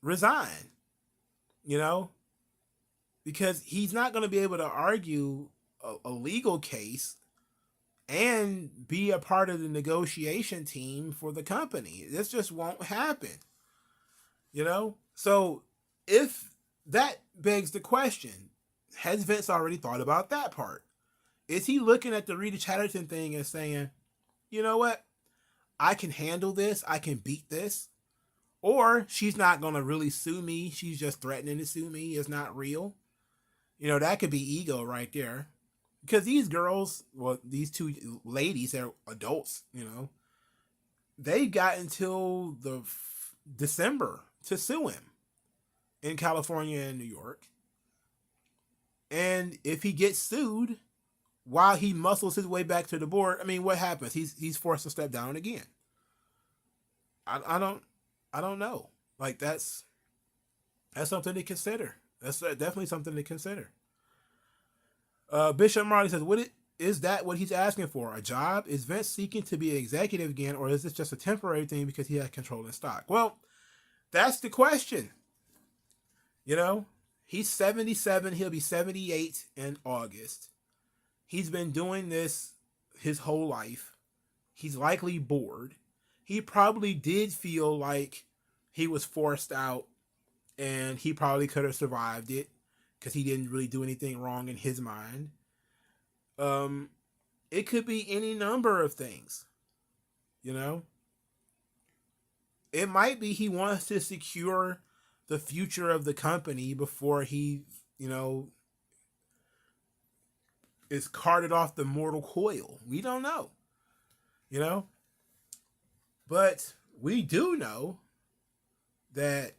Speaker 1: resign, you know, because he's not going to be able to argue a legal case and be a part of the negotiation team for the company. This just won't happen, you know? So if that begs the question, has Vince already thought about that part? Is he looking at the Rita Chatterton thing and saying, you know what? I can handle this. I can beat this. Or she's not going to really sue me. She's just threatening to sue me. It's not real. You know, that could be ego right there. Because these girls, well, these two ladies, they're adults, you know, they got until the December to sue him in California and New York. And if he gets sued while he muscles his way back to the board, I mean, what happens? He's forced to step down again. I don't know. Like that's something to consider. That's definitely something to consider. Bishop Marley says, is that what he's asking for? A job? Is Vince seeking to be an executive again, or is this just a temporary thing because he has control in stock? Well, that's the question. You know, he's 77. He'll be 78 in August. He's been doing this his whole life. He's likely bored. He probably did feel like he was forced out and he probably could have survived it because he didn't really do anything wrong in his mind. It could be any number of things, you know? It might be he wants to secure the future of the company before he, you know, is carted off the mortal coil. We don't know, you know? But we do know that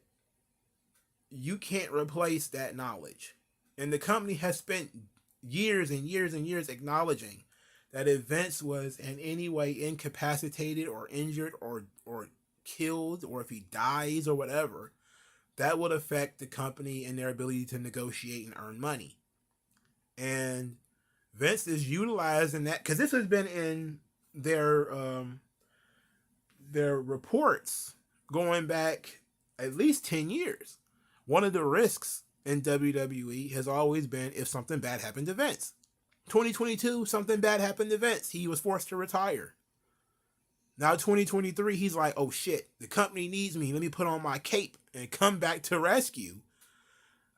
Speaker 1: you can't replace that knowledge. And the company has spent years and years and years acknowledging that if Vince was in any way incapacitated or injured or killed, or if he dies or whatever, that would affect the company and their ability to negotiate and earn money. And Vince is utilizing that because this has been in their reports going back at least 10 years. One of the risks in WWE has always been if something bad happened to Vince. 2022, something bad happened to Vince. He was forced to retire. Now 2023, he's like, oh shit, the company needs me. Let me put on my cape and come back to rescue.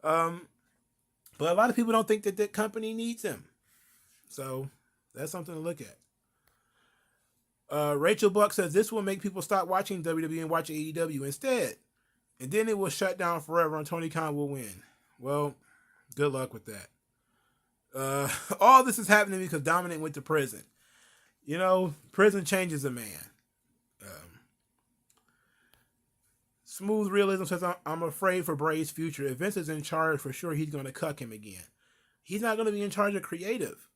Speaker 1: But a lot of people don't think that the company needs him. So that's something to look at. Rachel Buck says this will make people stop watching WWE and watch AEW instead. And then it will shut down forever and Tony Khan will win. Well, good luck with that. All this is happening because Dominic went to prison. You know, prison changes a man. Smooth Realism says, I'm afraid for Bray's future. If Vince is in charge, for sure he's going to cuck him again. He's not going to be in charge of creative.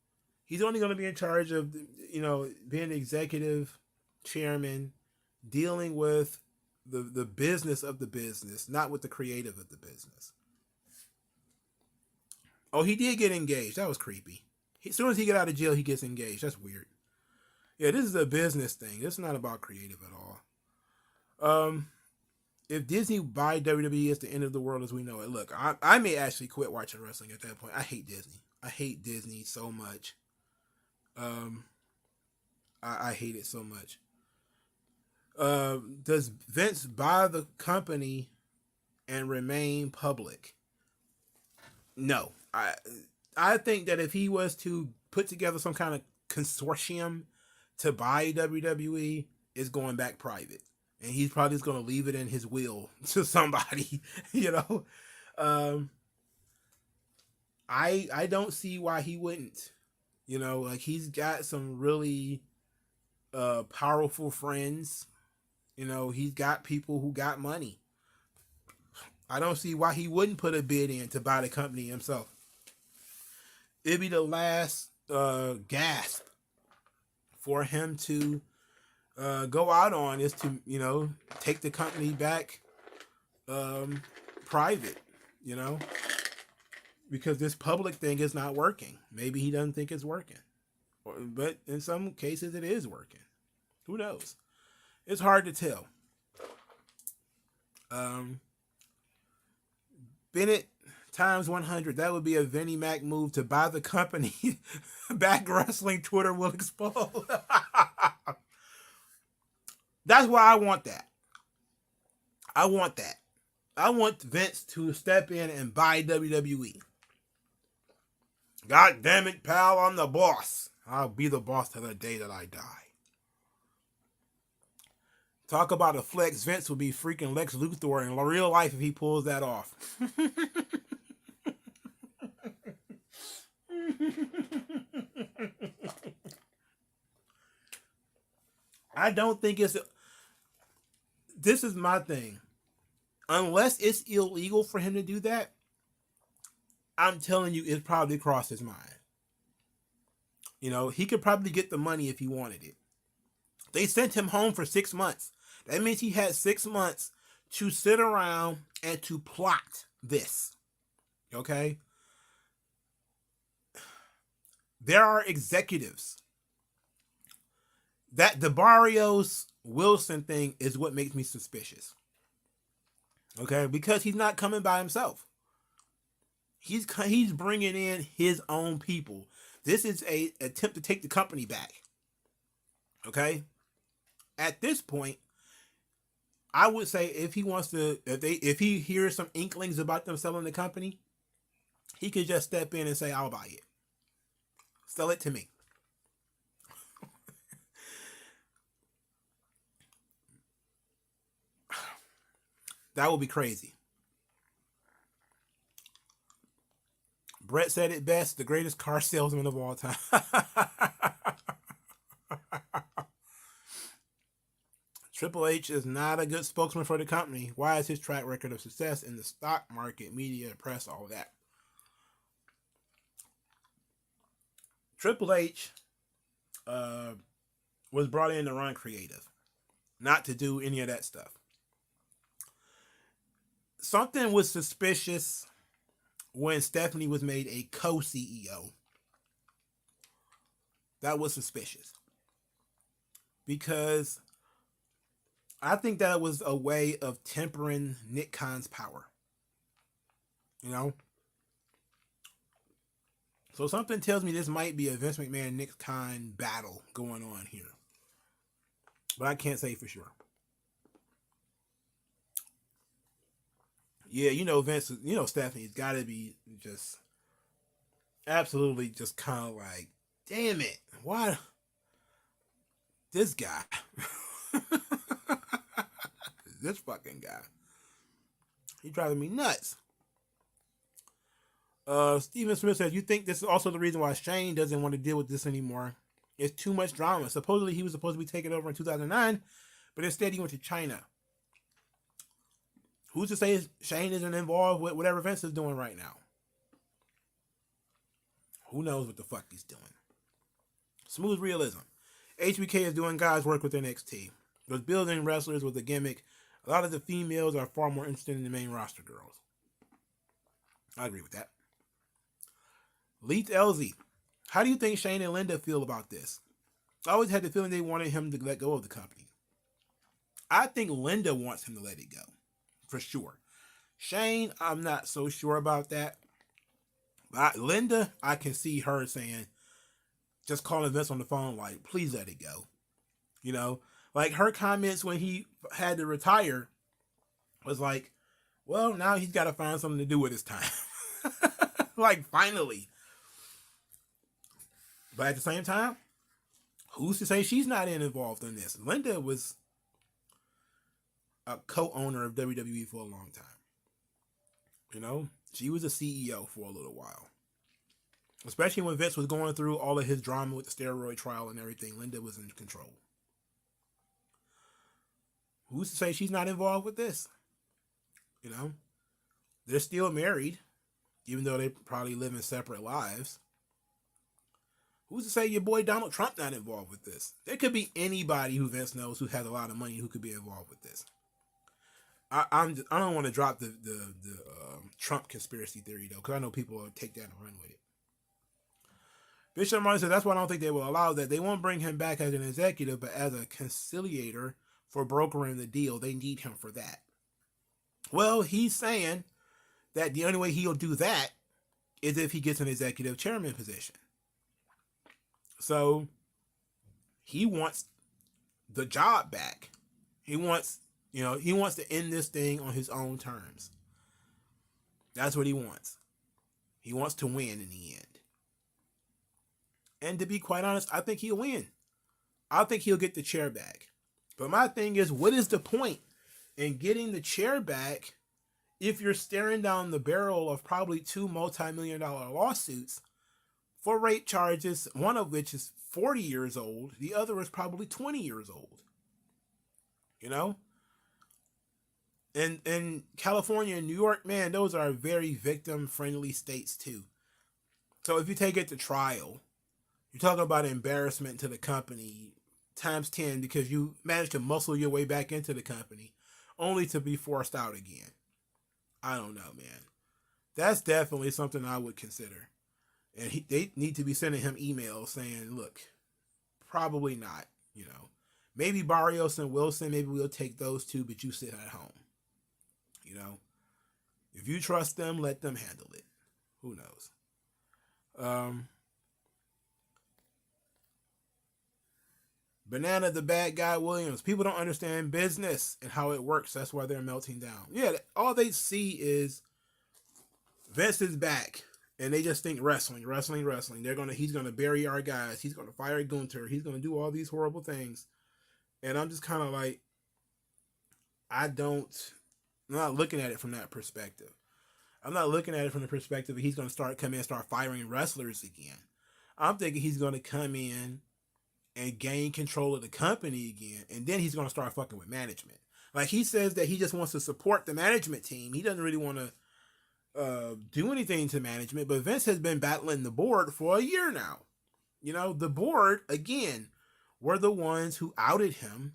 Speaker 1: He's only going to be in charge of, you know, being executive chairman, dealing with the business of the business, not with the creative of the business. Oh, he did get engaged. That was creepy. As soon as he get out of jail, he gets engaged. That's weird. Yeah, this is a business thing. This is not about creative at all. If Disney buy WWE, it's the end of the world as we know it. Look, I may actually quit watching wrestling at that point. I hate Disney. I hate Disney so much. I hate it so much. Does Vince buy the company and remain public? No. I think that if he was to put together some kind of consortium to buy WWE, it's going back private. And he's probably just going to leave it in his will to somebody, you know. I don't see why he wouldn't. You know, like he's got some really powerful friends. You know, he's got people who got money. I don't see why he wouldn't put a bid in to buy the company himself. It'd be the last gasp for him to go out on, is to, take the company back private, because this public thing is not working. Maybe he doesn't think it's working, but in some cases it is working. Who knows? It's hard to tell. Bennett times 100. That would be a Vinnie Mac move to buy the company. Back wrestling Twitter will explode. That's why I want that. I want that. I want Vince to step in and buy WWE. God damn it, pal, I'm the boss. I'll be the boss till the day that I die. Talk about a flex. Vince will be freaking Lex Luthor in real life if he pulls that off. I don't think it's... This is my thing. Unless it's illegal for him to do that, I'm telling you, it's probably crossed his mind. He could probably get the money if he wanted it. They sent him home for 6 months. That means he had 6 months to sit around and to plot this. Okay? There are executives. That the Barrios Wilson thing is what makes me suspicious. Okay? Because he's not coming by himself. He's bringing in his own people. This is a attempt to take the company back. Okay? At this point, I would say if he wants to, if he hears some inklings about them selling the company, he could just step in and say, I'll buy it. Sell it to me. That would be crazy. Brett said it best, the greatest car salesman of all time. Triple H is not a good spokesman for the company. Why is his track record of success in the stock market, media, press, all that? Triple H was brought in to run creative, not to do any of that stuff. Something was suspicious when Stephanie was made a co-CEO. That was suspicious. Because I think that was a way of tempering Nick Khan's power. So something tells me this might be a Vince McMahon Nick Khan battle going on here. But I can't say for sure. Yeah, Vince, Stephanie's got to be just absolutely just kind of like, damn it, why this guy? This fucking guy. He's driving me nuts. Steven Smith says, you think this is also the reason why Shane doesn't want to deal with this anymore? It's too much drama. Supposedly he was supposed to be taken over in 2009, but instead he went to China. Who's to say Shane isn't involved with whatever Vince is doing right now? Who knows what the fuck he's doing? Smooth realism. HBK is doing God's work with NXT. Was building wrestlers with a gimmick. A lot of the females are far more interested in the main roster girls. I agree with that. Leith LZ. How do you think Shane and Linda feel about this? I always had the feeling they wanted him to let go of the company. I think Linda wants him to let it go. For sure. Shane, I'm not so sure about that. But Linda, I can see her saying, just calling Vince on the phone like, please let it go. Like her comments when he had to retire was like, well, now he's got to find something to do with his time. Like, finally. But at the same time, who's to say she's not involved in this? Linda was a co-owner of WWE for a long time. She was a CEO for a little while. Especially when Vince was going through all of his drama with the steroid trial and everything, Linda was in control. Who's to say she's not involved with this? They're still married, even though they probably live in separate lives. Who's to say your boy Donald Trump not involved with this? There could be anybody who Vince knows who has a lot of money who could be involved with this. I don't want to drop the Trump conspiracy theory though, because I know people will take that and run with it. Bishop Martin said that's why I don't think they will allow that. They won't bring him back as an executive, but as a conciliator for brokering the deal. They need him for that. Well, he's saying that the only way he'll do that is if he gets an executive chairman position. So he wants the job back. He wants to end this thing on his own terms. That's what he wants. He wants to win in the end. And to be quite honest, I think he'll win. I think he'll get the chair back. But my thing is, what is the point in getting the chair back if you're staring down the barrel of probably 2 multi-million-dollar lawsuits for rape charges, one of which is 40 years old, the other is probably 20 years old? You know? And in California and New York, man, those are very victim-friendly states too. So if you take it to trial, you're talking about embarrassment to the company times 10 because you managed to muscle your way back into the company only to be forced out again. I don't know, man. That's definitely something I would consider. And they need to be sending him emails saying, look, probably not, Maybe Barrios and Wilson, maybe we'll take those two, but you sit at home. If you trust them, let them handle it. Who knows? Banana the bad guy Williams. People don't understand business and how it works. That's why they're melting down. Yeah, all they see is Vince is back, and they just think wrestling. He's gonna bury our guys. He's gonna fire Gunther. He's gonna do all these horrible things. And I'm just kind of like, I'm not looking at it from that perspective. I'm not looking at it from the perspective that he's gonna come in and start firing wrestlers again. I'm thinking he's gonna come in and gain control of the company again, and then he's going to start fucking with management. Like, he says that he just wants to support the management team. He doesn't really want to do anything to management, but Vince has been battling the board for a year now. The board, again, were the ones who outed him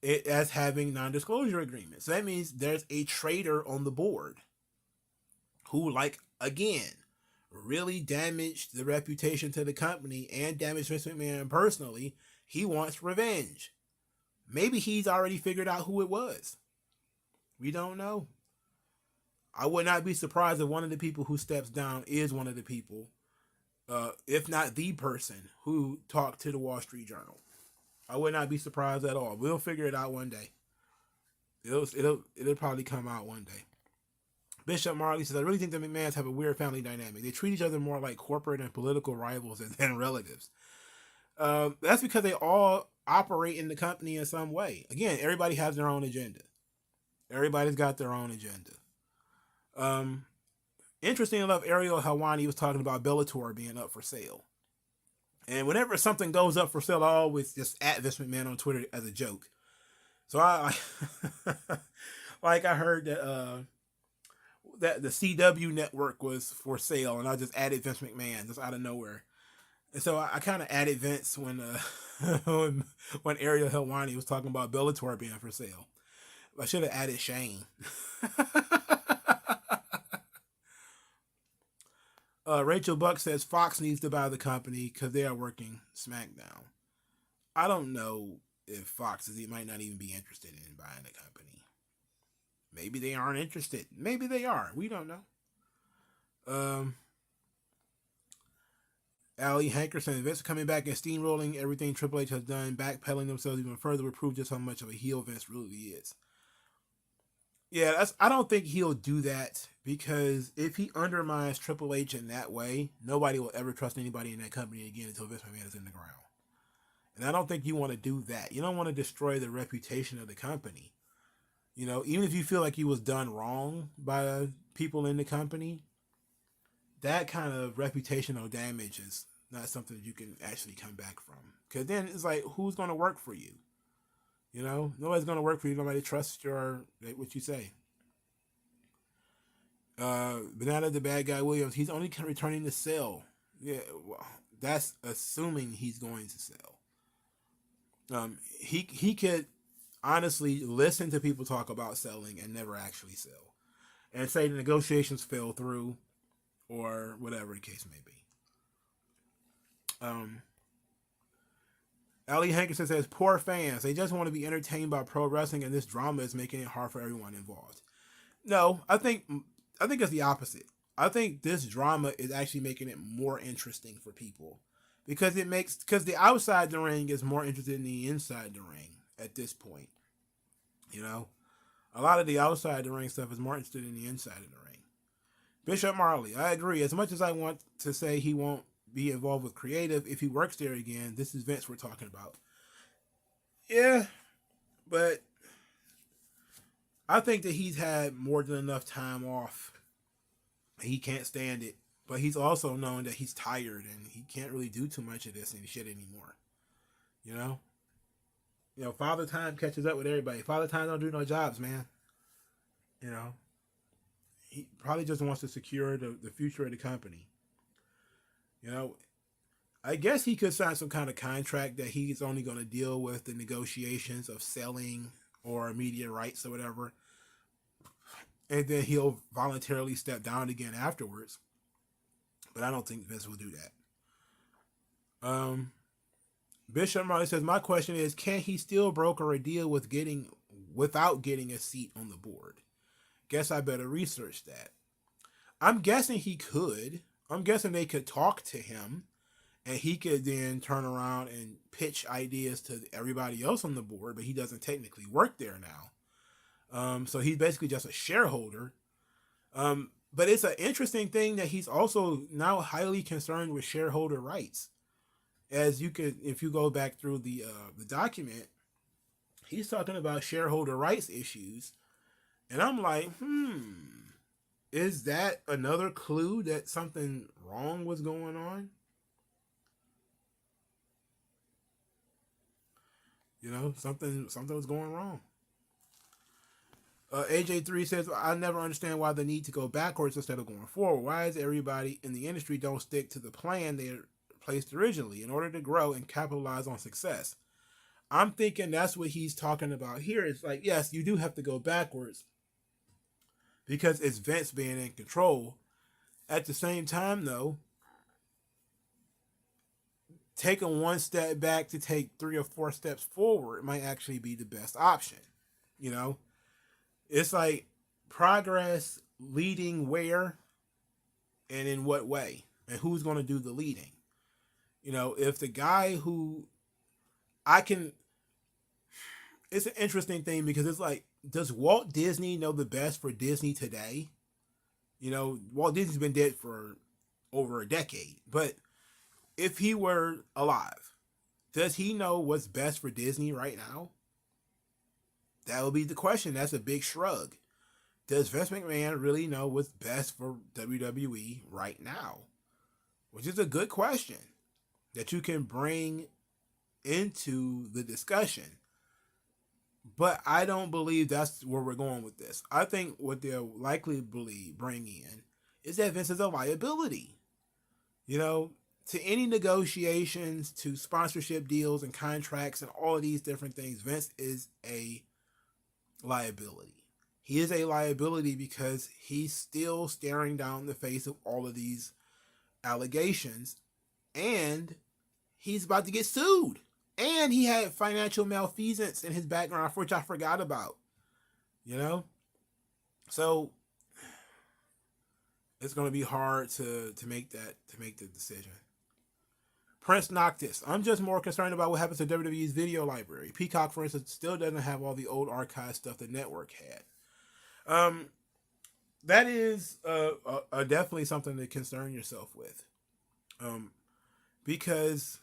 Speaker 1: as having non-disclosure agreements. So that means there's a traitor on the board who, again, really damaged the reputation to the company and damaged Vince McMahon personally. He wants revenge. Maybe he's already figured out who it was. We don't know. I would not be surprised if one of the people who steps down is one of the people, if not the person, who talked to the Wall Street Journal. I would not be surprised at all. We'll figure it out one day. It'll probably come out one day. Bishop Marley says, I really think the McMahons have a weird family dynamic. They treat each other more like corporate and political rivals than relatives. That's because they all operate in the company in some way. Again, everybody has their own agenda. Everybody's got their own agenda. Interesting enough, Ariel Helwani was talking about Bellator being up for sale. And whenever something goes up for sale, I always just at Vince McMahon on Twitter as a joke. So I heard that the CW network was for sale, and I just added Vince McMahon just out of nowhere. And so I kind of added Vince when Ariel Helwani was talking about Bellator being for sale. I should have added Shane. Rachel Buck says Fox needs to buy the company because they are working SmackDown. I don't know if Fox might not even be interested in buying the company. Maybe they aren't interested. Maybe they are. We don't know. Ali Hankerson, Vince coming back and steamrolling everything Triple H has done, backpedaling themselves even further would prove just how much of a heel Vince really is. Yeah, I don't think he'll do that, because if he undermines Triple H in that way, nobody will ever trust anybody in that company again until Vince McMahon is in the ground. And I don't think you want to do that. You don't want to destroy the reputation of the company. Even if you feel like he was done wrong by people in the company, that kind of reputational damage is not something that you can actually come back from. Because then it's like, who's going to work for you? Nobody's going to work for you. Nobody trusts what you say. Banana the Bad Guy Williams, he's only returning to sell. Yeah, well, that's assuming he's going to sell. He could honestly listen to people talk about selling and never actually sell, and say the negotiations fell through or whatever the case may be. Um, Ali Hankerson says, "Poor fans. They just want to be entertained by pro wrestling, and this drama is making it hard for everyone involved." No, I think it's the opposite. I think this drama is actually making it more interesting for people because the outside the ring is more interested in the inside the ring at this point. You know, a lot of the outside the ring stuff is more interested in the inside of the ring. Bishop Marley, I agree. As much as I want to say he won't be involved with creative if he works there again, this is Vince we're talking about. Yeah, but I think that he's had more than enough time off. He can't stand it, but he's also known that he's tired and he can't really do too much of this and shit anymore. You know, Father Time catches up with everybody. Father Time don't do no jobs, man. You know, he probably just wants to secure the future of the company. You know, I guess he could sign some kind of contract that he's only going to deal with the negotiations of selling or media rights or whatever, and then he'll voluntarily step down again afterwards. But I don't think Vince will do that. Bishop Marley says, "My question is, can he still broker a deal without getting a seat on the board? Guess I better research that." I'm guessing he could. I'm guessing they could talk to him, and he could then turn around and pitch ideas to everybody else on the board, but he doesn't technically work there now. So he's basically just a shareholder. But it's an interesting thing that he's also now highly concerned with shareholder rights. As you could, if you go back through the document, he's talking about shareholder rights issues, and I'm like, is that another clue that something wrong was going on? Something was going wrong. AJ3 says, "I never understand why the need to go backwards instead of going forward. Why is everybody in the industry don't stick to the plan they placed originally in order to grow and capitalize on success?" I'm thinking that's what he's talking about here. It's like, yes, you do have to go backwards because it's Vince being in control. At the same time, though, taking one step back to take 3 or 4 steps forward might actually be the best option. You know, it's like progress leading where and in what way, and who's going to do the leading. If the guy who I can, it's an interesting thing because it's like, does Walt Disney know the best for Disney today? Walt Disney's been dead for over a decade, but if he were alive, does he know what's best for Disney right now? That would be the question. That's a big shrug. Does Vince McMahon really know what's best for WWE right now? Which is a good question that you can bring into the discussion. But I don't believe that's where we're going with this. I think what they'll likely bring in is that Vince is a liability. To any negotiations, to sponsorship deals and contracts and all of these different things, Vince is a liability. He is a liability because he's still staring down the face of all of these allegations, and he's about to get sued. And he had financial malfeasance in his background, which I forgot about. So it's going to be hard to make the decision. Prince Noctis, "I'm just more concerned about what happens to WWE's video library. Peacock, for instance, still doesn't have all the old archive stuff the network had." That is definitely something to concern yourself with, because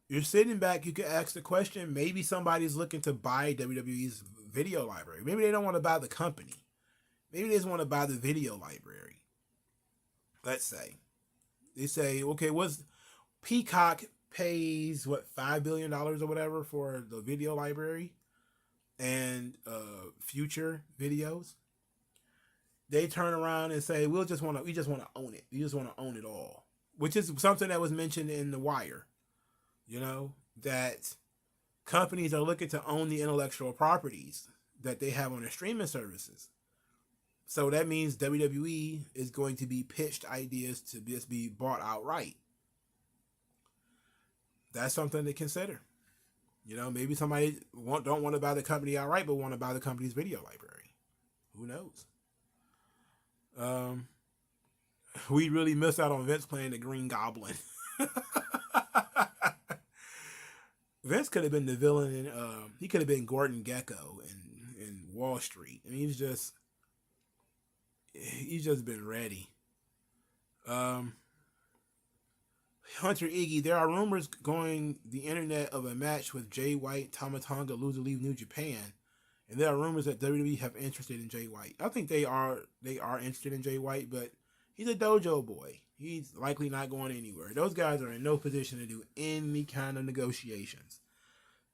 Speaker 1: you're sitting back. You could ask the question: maybe somebody's looking to buy WWE's video library. Maybe they don't want to buy the company. Maybe they just want to buy the video library. Let's say they say, okay, what's Peacock pays $5 billion or whatever for the video library and future videos. they turn around and say, we just want to own it. We just want to own it all," which is something that was mentioned in The Wire. You know, that companies are looking to own the intellectual properties that they have on their streaming services. So that means WWE is going to be pitched ideas to just be bought outright. That's something to consider. You know, maybe somebody don't want to buy the company outright, but want to buy the company's video library. Who knows? Um, we really missed out on Vince playing the Green Goblin. Vince could have been the villain in. He could have been Gordon Gekko in Wall Street. I mean, he's just been ready. Um, Hunter Iggy, there are rumors going the internet of a match with Jay White, Tama Tonga, lose to leave New Japan, and there are rumors that WWE have interested in Jay White. I think they are interested in Jay White, but he's a dojo boy. He's likely not going anywhere. Those guys are in no position to do any kind of negotiations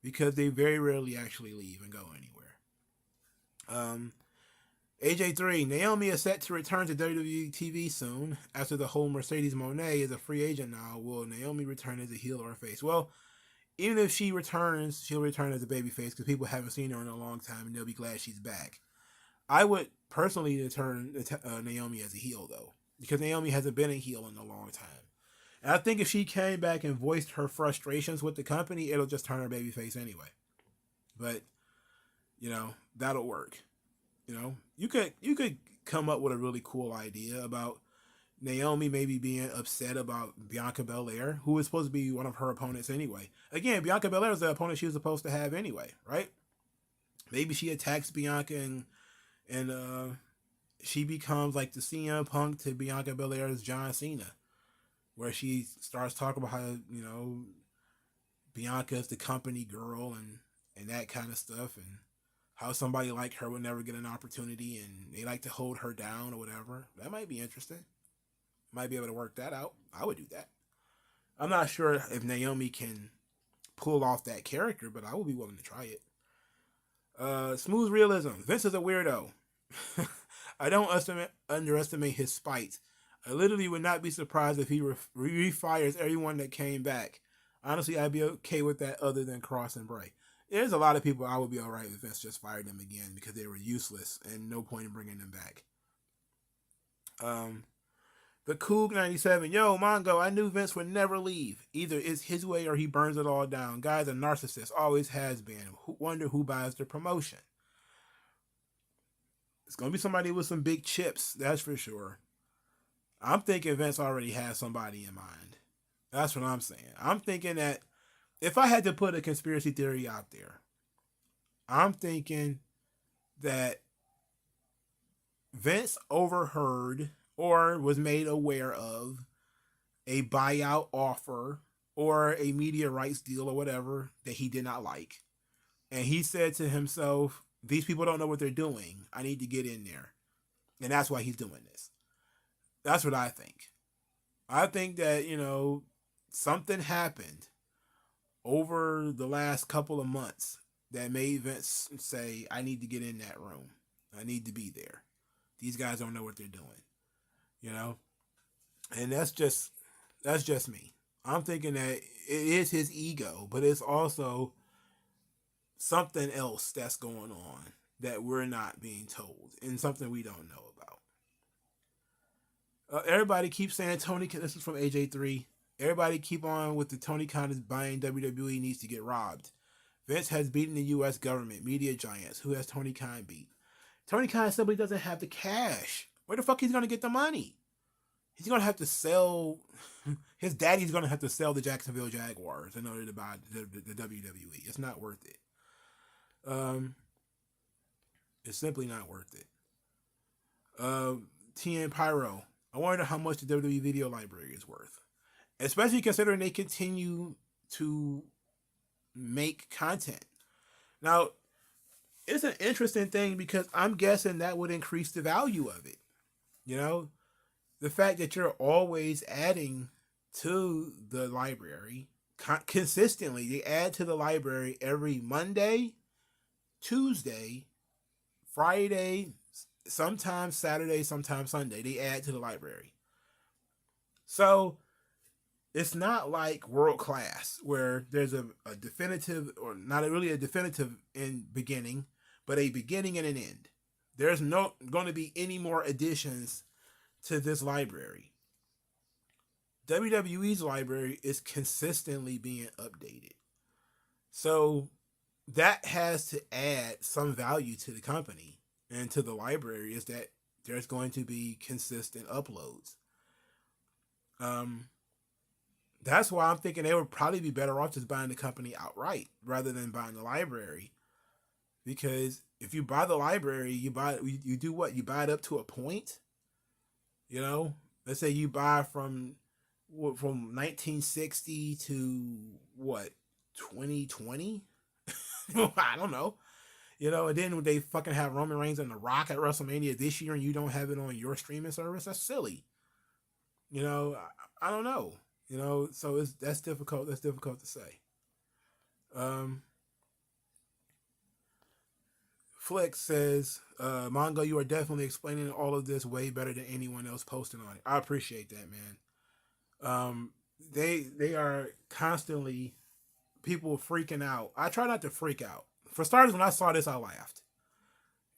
Speaker 1: because they very rarely actually leave and go anywhere. AJ3, Naomi is set to return to WWE TV soon. After the whole Mercedes Moné is a free agent now, will Naomi return as a heel or a face? Well, even if she returns, she'll return as a babyface because people haven't seen her in a long time and they'll be glad she's back. I would personally return Naomi as a heel, though, because Naomi hasn't been a heel in a long time. And I think if she came back and voiced her frustrations with the company, it'll just turn her babyface anyway. But, you know, that'll work. You know, you could come up with a really cool idea about Naomi maybe being upset about Bianca Belair, who is supposed to be one of her opponents anyway. Again, Bianca Belair is the opponent she was supposed to have anyway, right? Maybe she attacks Bianca and she becomes like the CM Punk to Bianca Belair's John Cena, where she starts talking about how, you know, Bianca is the company girl and that kind of stuff, and how somebody like her would never get an opportunity and they like to hold her down or whatever. That might be interesting. Might be able to work that out. I would do that. I'm not sure if Naomi can pull off that character, but I would be willing to try it. Smooth realism. Vince is a weirdo. I don't underestimate his spite. I literally would not be surprised if he refires everyone that came back. Honestly, I'd be okay with that other than Cross and Bray. There's a lot of people I would be alright with Vince just fired them again because they were useless and no point in bringing them back. The Coog 97, yo, Mongo, I knew Vince would never leave. Either it's his way or he burns it all down. Guy's a narcissist, always has been. Wonder who buys the promotion. It's going to be somebody with some big chips, that's for sure. I'm thinking Vince already has somebody in mind. That's what I'm saying. I'm thinking that if I had to put a conspiracy theory out there, I'm thinking that Vince overheard or was made aware of a buyout offer or a media rights deal or whatever that he did not like. And he said to himself, these people don't know what they're doing. I need to get in there. And that's why he's doing this. That's what I think. I think that, you know, something happened over the last couple of months that made Vince say, I need to get in that room. I need to be there. These guys don't know what they're doing. You know? And that's just me. I'm thinking that it is his ego, but it's also something else that's going on that we're not being told and something we don't know about. Everybody keeps saying Tony, this is from AJ3. Everybody keep on with the Tony Khan is buying WWE needs to get robbed. Vince has beaten the U.S. government, media giants. Who has Tony Khan beat? Tony Khan simply doesn't have the cash. Where the fuck he's going to get the money? He's going to have to sell... His daddy's going to have to sell the Jacksonville Jaguars in order to buy the WWE. It's not worth it. It's simply not worth it. TN Pyro. I wonder how much the WWE video library is worth. Especially considering they continue to make content. Now, it's an interesting thing because I'm guessing that would increase the value of it. You know, the fact that you're always adding to the library consistently. They add to the library every Monday, Tuesday, Friday, sometimes Saturday, sometimes Sunday. They add to the library. So it's not like world class where there's a definitive, or not really a definitive in beginning, but a beginning and an end. There's no going to be any more additions to this library. WWE's library is consistently being updated. So that has to add some value to the company and to the library, is that there's going to be consistent uploads. Um, that's why I'm thinking they would probably be better off just buying the company outright rather than buying the library. Because if you buy the library, you do what? You buy it up to a point. You know, let's say you buy from 1960 to what, 2020. I don't know. And then they fucking have Roman Reigns and The Rock at WrestleMania this year, and you don't have it on your streaming service. That's silly. I don't know. So that's difficult. That's difficult to say. Um, Flex says, Mongo, you are definitely explaining all of this way better than anyone else posting on it. I appreciate that, man. They are constantly, people freaking out. I try not to freak out. For starters, when I saw this, I laughed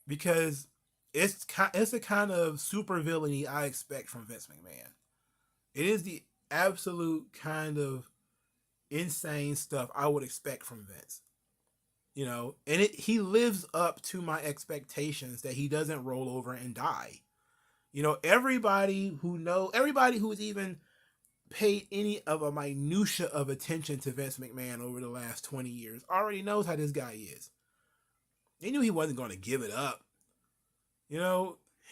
Speaker 1: because it's the kind of super villainy I expect from Vince McMahon. It is the absolute kind of insane stuff I would expect from Vince. And he lives up to my expectations that he doesn't roll over and die. Everybody who's even paid any of a minutia of attention to Vince McMahon over the last 20 years already knows how this guy is. They knew he wasn't going to give it up.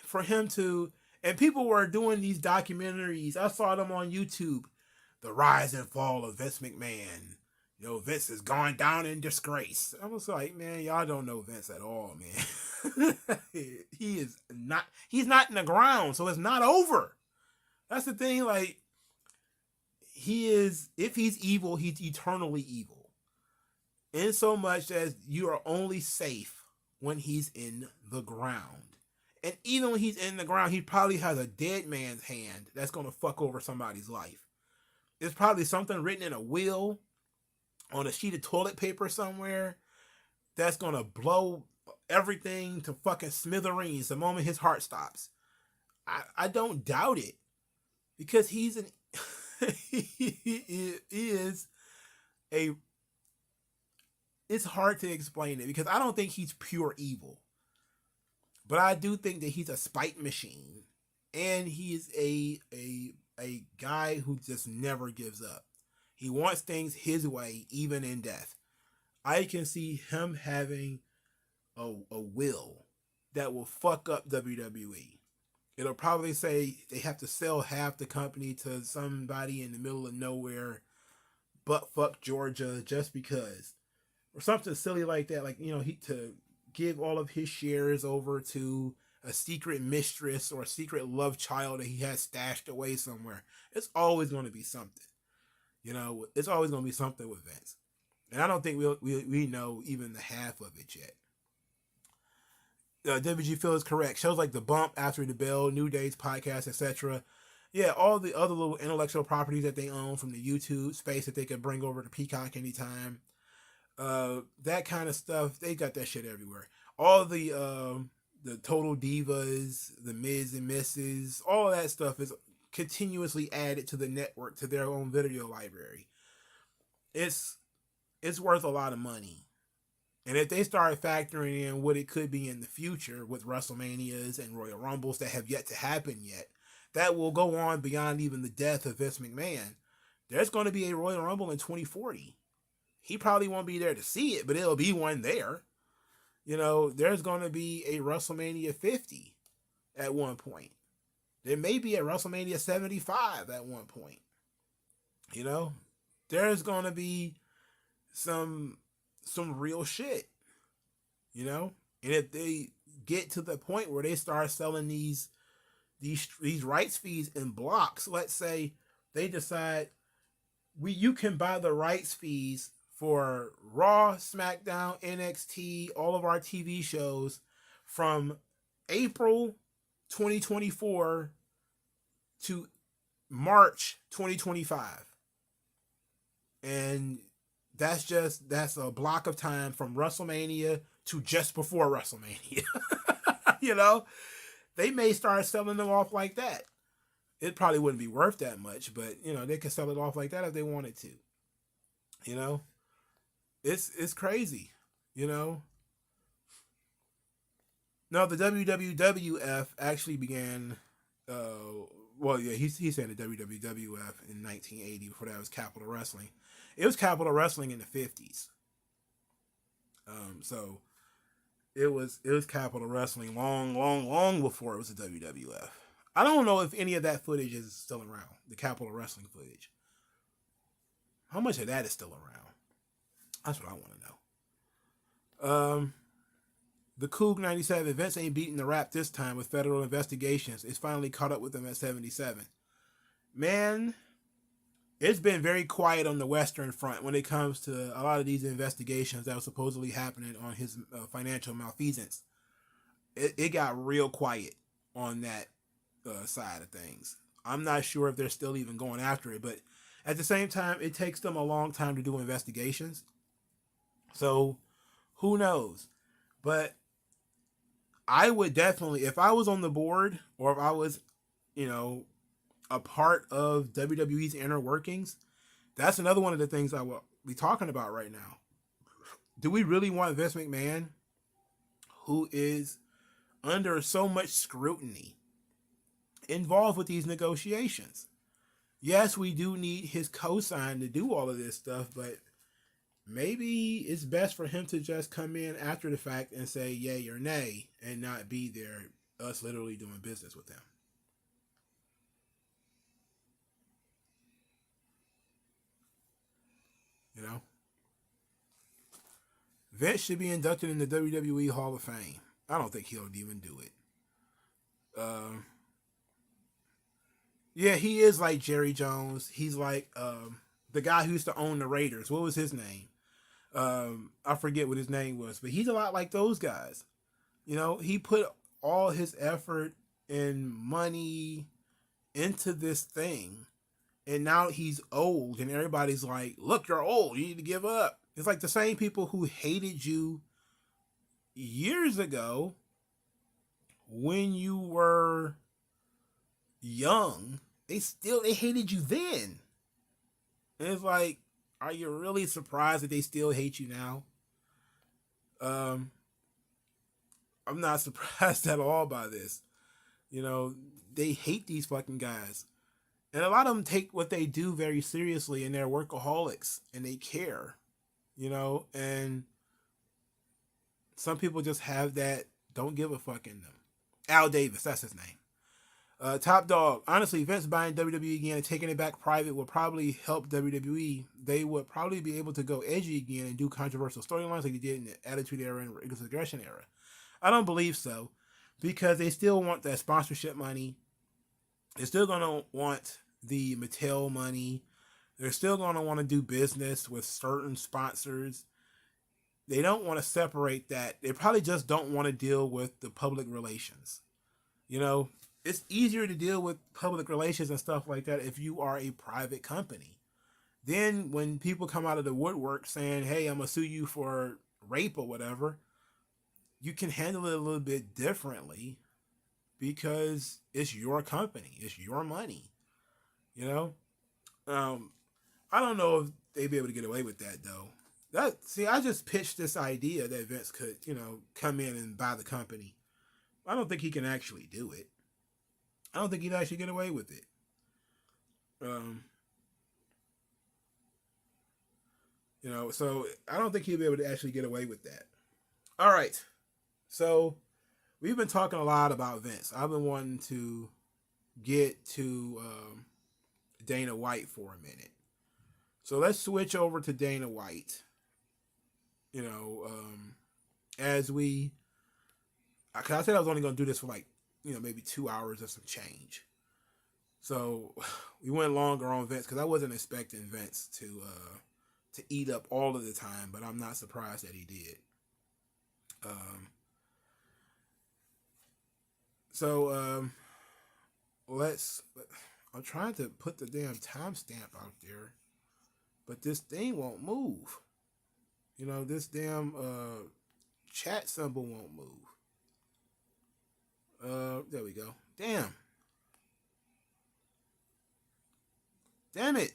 Speaker 1: For him to, and people were doing these documentaries. I saw them on YouTube. The rise and fall of Vince McMahon. Vince is going down in disgrace. I was like, man, y'all don't know Vince at all, man. He's not in the ground, so it's not over. That's the thing, like, if he's evil, he's eternally evil. In so much as you are only safe when he's in the ground. And even when he's in the ground, he probably has a dead man's hand that's going to fuck over somebody's life. It's probably something written in a will on a sheet of toilet paper somewhere that's going to blow everything to fucking smithereens the moment his heart stops. I don't doubt it, because he is a, it's hard to explain it because I don't think he's pure evil, but I do think that he's a spite machine, and he is a guy who just never gives up. He wants things his way, even in death. I can see him having a will that will fuck up WWE. It'll probably say they have to sell half the company to somebody in the middle of nowhere, but fuck Georgia, just because. Or something silly like that. Like, to give all of his shares over to a secret mistress or a secret love child that he has stashed away somewhere. It's always going to be something. It's always going to be something with Vince. And I don't think we know even the half of it yet. WG Phil is correct. Shows like The Bump, After the Bell, New Days podcast, etc. Yeah, all the other little intellectual properties that they own from the YouTube space that they could bring over to Peacock anytime. That kind of stuff, they got that shit everywhere. All the Total Divas, the Miz and Misses, all of that stuff is continuously added to the network, to their own video library. It's worth a lot of money. And if they start factoring in what it could be in the future with WrestleManias and Royal Rumbles that have yet to happen yet, that will go on beyond even the death of Vince McMahon. There's going to be a Royal Rumble in 2040. He probably won't be there to see it, but it'll be one there. There's going to be a WrestleMania 50 at one point. There may be a WrestleMania 75 at one point. There's going to be some real shit. And if they get to the point where they start selling these rights fees in blocks, let's say they decide you can buy the rights fees for Raw, SmackDown, NXT, all of our TV shows from April 2024 to March 2025. And that's a block of time from WrestleMania to just before WrestleMania. You know, they may start selling them off like that. It probably wouldn't be worth that much, but they could sell it off like that if they wanted to. You know, it's crazy. You know, no, the WWF actually began. Well, yeah, he's saying the WWF in 1980. Before that was Capital Wrestling. It was Capital Wrestling in the 50s. So it was Capital Wrestling long before it was the WWF. I don't know if any of that footage is still around. The Capital Wrestling footage. How much of that is still around? That's what I want to know. The Coug 97, Vince ain't beating the rap this time with federal investigations. It's finally caught up with him at 77. Man, it's been very quiet on the Western Front when it comes to a lot of these investigations that were supposedly happening on his financial malfeasance. It got real quiet on that side of things. I'm not sure if they're still even going after it, but at the same time, it takes them a long time to do investigations. So, who knows? But I would definitely, if I was on the board or if I was, a part of WWE's inner workings, that's another one of the things I will be talking about right now. Do we really want Vince McMahon, who is under so much scrutiny, involved with these negotiations? Yes, we do need his cosign to do all of this stuff, but maybe it's best for him to just come in after the fact and say yay or nay and not be there, us literally doing business with him. You know? Vince should be inducted in the WWE Hall of Fame. I don't think he'll even do it. Yeah, he is like Jerry Jones. He's like the guy who used to own the Raiders. What was his name? I forget what his name was, but he's a lot like those guys. He put all his effort and money into this thing, and now he's old, and everybody's like, "Look, you're old. You need to give up." It's like the same people who hated you years ago when you were young. They hated you then, and it's like, are you really surprised that they still hate you now? I'm not surprised at all by this. They hate these fucking guys. And a lot of them take what they do very seriously, and they're workaholics and they care, and some people just have that don't give a fuck in them. Al Davis, that's his name. Top Dog. Honestly, Vince buying WWE again and taking it back private will probably help WWE. They would probably be able to go edgy again and do controversial storylines like they did in the Attitude Era and Ruthless Aggression Era. I don't believe so, because they still want that sponsorship money. They're still going to want the Mattel money. They're still going to want to do business with certain sponsors. They don't want to separate that. They probably just don't want to deal with the public relations. It's easier to deal with public relations and stuff like that if you are a private company. Then when people come out of the woodwork saying, hey, I'm going to sue you for rape or whatever, you can handle it a little bit differently because it's your company. It's your money. I don't know if they'd be able to get away with that, though. I just pitched this idea that Vince could, come in and buy the company. I don't think he can actually do it. I don't think he'd actually get away with it. So I don't think he'd be able to actually get away with that. All right. So we've been talking a lot about Vince. I've been wanting to get to Dana White for a minute. So let's switch over to Dana White. As we, cause I said I was only going to do this for maybe 2 hours or some change. So we went longer on Vince because I wasn't expecting Vince to eat up all of the time, but I'm not surprised that he did. So let's. I'm trying to put the damn timestamp out there, but this thing won't move. You know, this damn chat symbol won't move. There we go. Damn. Damn it.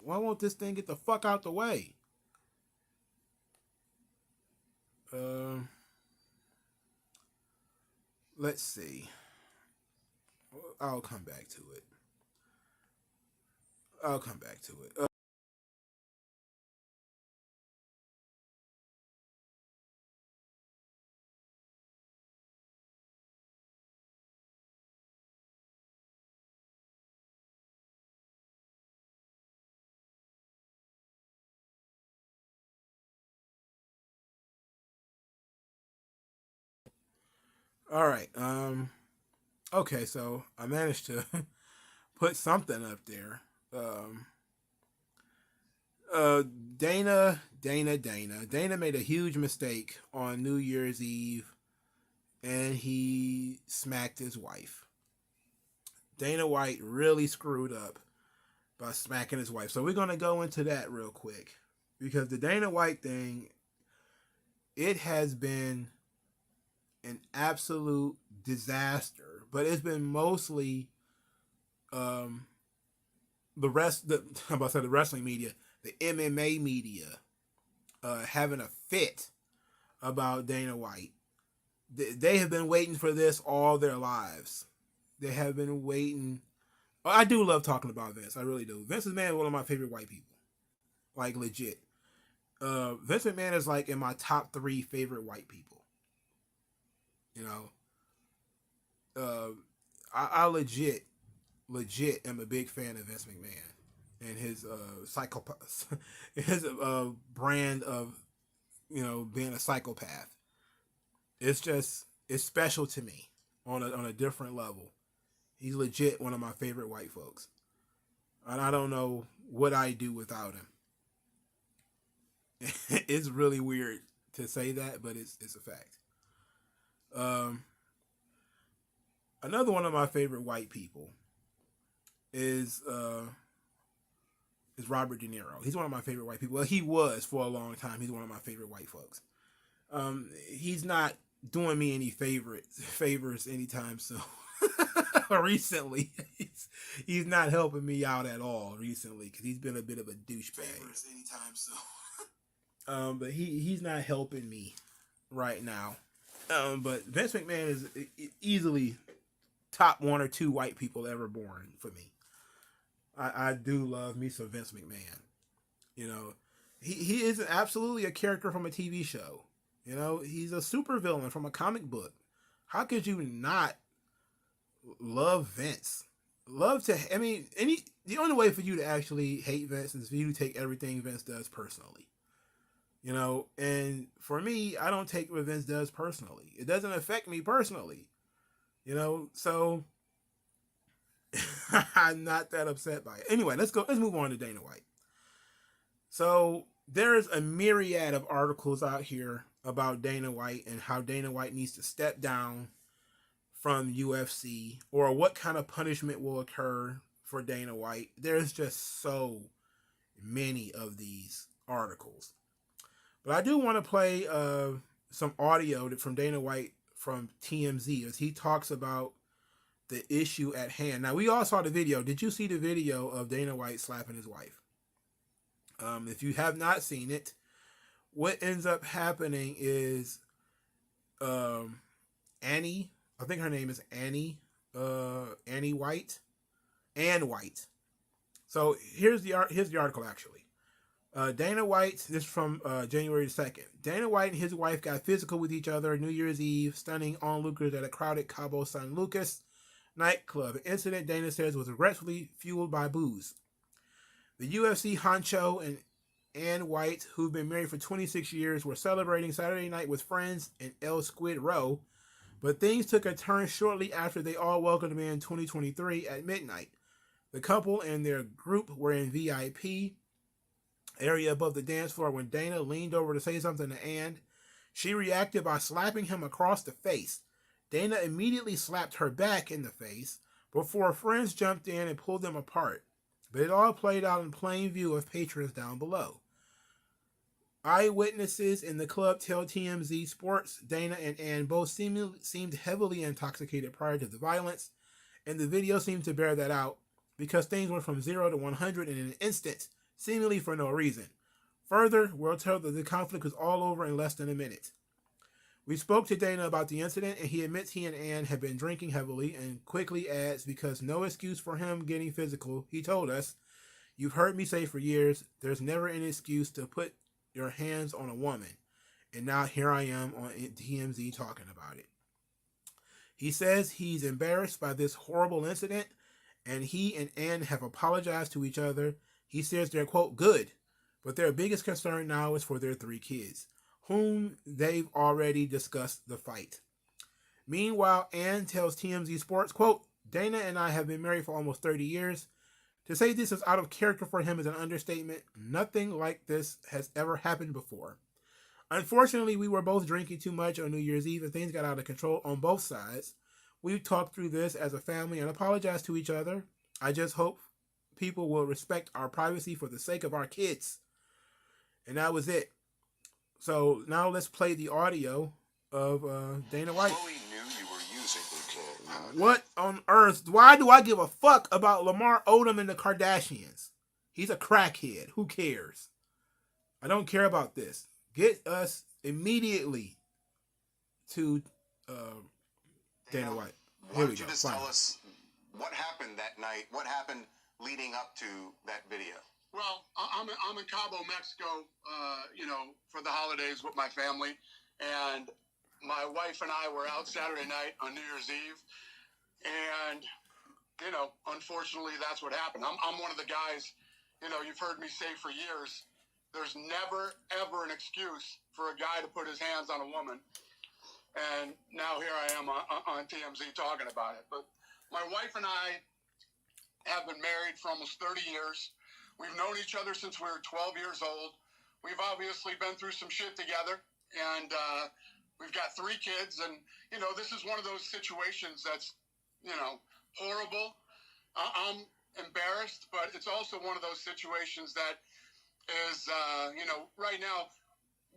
Speaker 1: Why won't this thing get the fuck out the way? Let's see. I'll come back to it. I'll come back to it. All right. Okay, so I managed to put something up there. Um, uh, Dana made a huge mistake on New Year's Eve, and he smacked his wife. Dana White really screwed up by smacking his wife. So we're gonna go into that real quick because the Dana White thing, it has been an absolute disaster, but it's been mostly um, I'm about to say the wrestling media, the MMA media, having a fit about Dana White. They have been waiting for this all their lives. They have been waiting. I do love talking about Vince. I really do. Vince McMahon is one of my favorite white people. Like, legit. Vince McMahon is like in my top 3 favorite white people. You know, I legit am a big fan of Vince McMahon and his psychopath, his brand of, you know, being a psychopath. It's special to me on a different level. He's legit one of my favorite white folks, and I don't know what I do without him. It's really weird to say that, but it's a fact. Um, Another one of my favorite white people is Robert De Niro. He's one of my favorite white people. Well, he was for a long time. He's one of my favorite white folks. He's not doing me any favors anytime soon. Recently, he's not helping me out at all recently because he's been a bit of a douchebag. Favors anytime soon. But he's not helping me right now. But Vince McMahon is easily top 1 or 2 white people ever born for me. I do love me some Vince McMahon. You know, he is absolutely a character from a TV show. You know, he's a supervillain from a comic book. How could you not love Vince? I mean, the only way for you to actually hate Vince is for you to take everything Vince does personally. You know, and for me, I don't take what Vince does personally. It doesn't affect me personally. You know, so I'm not that upset by it. Anyway, let's move on to Dana White. So there's a myriad of articles out here about Dana White and how Dana White needs to step down from UFC or what kind of punishment will occur for Dana White. There's just so many of these articles. But I do want to play some audio from Dana White from TMZ as he talks about the issue at hand. Now, we all saw the video. Did you see the video of Dana White slapping his wife? If you have not seen it, what ends up happening is Annie, I think her name is Annie White, Ann White. So here's the article actually. Dana White, this is from January 2nd. Dana White and his wife got physical with each other New Year's Eve, stunning onlookers at a crowded Cabo San Lucas nightclub. An incident Dana says was aggressively fueled by booze. The UFC honcho and Ann White, who've been married for 26 years, were celebrating Saturday night with friends in El Squid Row, but things took a turn shortly after they all welcomed him in 2023 at midnight. The couple and their group were in VIP area above the dance floor when Dana leaned over to say something to Ann. She reacted by slapping him across the face. Dana immediately slapped her back in the face before friends jumped in and pulled them apart. But it all played out in plain view of patrons down below. Eyewitnesses in the club tell TMZ Sports Dana and Ann both seemed heavily intoxicated prior to the violence, and the video seemed to bear that out because things went from 0 to 100 in an instant, seemingly for no reason. Further, we're told that the conflict was all over in less than a minute. We spoke to Dana about the incident, and he admits he and Ann have been drinking heavily and quickly adds, because no excuse for him getting physical, he told us, "You've heard me say for years, there's never an excuse to put your hands on a woman. And now here I am on TMZ talking about it." He says he's embarrassed by this horrible incident, and he and Ann have apologized to each other. He says they're, quote, good, but their biggest concern now is for their 3 kids, whom they've already discussed the fight. Meanwhile, Ann tells TMZ Sports, quote, "Dana and I have been married for almost 30 years. To say this is out of character for him is an understatement. Nothing like this has ever happened before. Unfortunately, we were both drinking too much on New Year's Eve and things got out of control on both sides. We've talked through this as a family and apologized to each other. I just hope people will respect our privacy for the sake of our kids." And that was it. So now let's play the audio of Dana White.
Speaker 3: Chloe knew you were using cocaine.
Speaker 1: What on earth? Why do I give a fuck about Lamar Odom and the Kardashians? He's a crackhead. Who cares? I don't care about this. Get us immediately to Dana White.
Speaker 3: Why don't you just tell us what happened that night? What happened leading up to that video?
Speaker 4: Well, I'm in Cabo, Mexico, for the holidays with my family. And my wife and I were out Saturday night on New Year's Eve. And, unfortunately, that's what happened. I'm one of the guys, you've heard me say for years, there's never, ever an excuse for a guy to put his hands on a woman. And now here I am on TMZ talking about it. But my wife and I have been married for almost 30 years. We've known each other since we were 12 years old. We've obviously been through some shit together. And we've got 3 kids. And, this is one of those situations that's, horrible. I'm embarrassed, but it's also one of those situations that is, right now,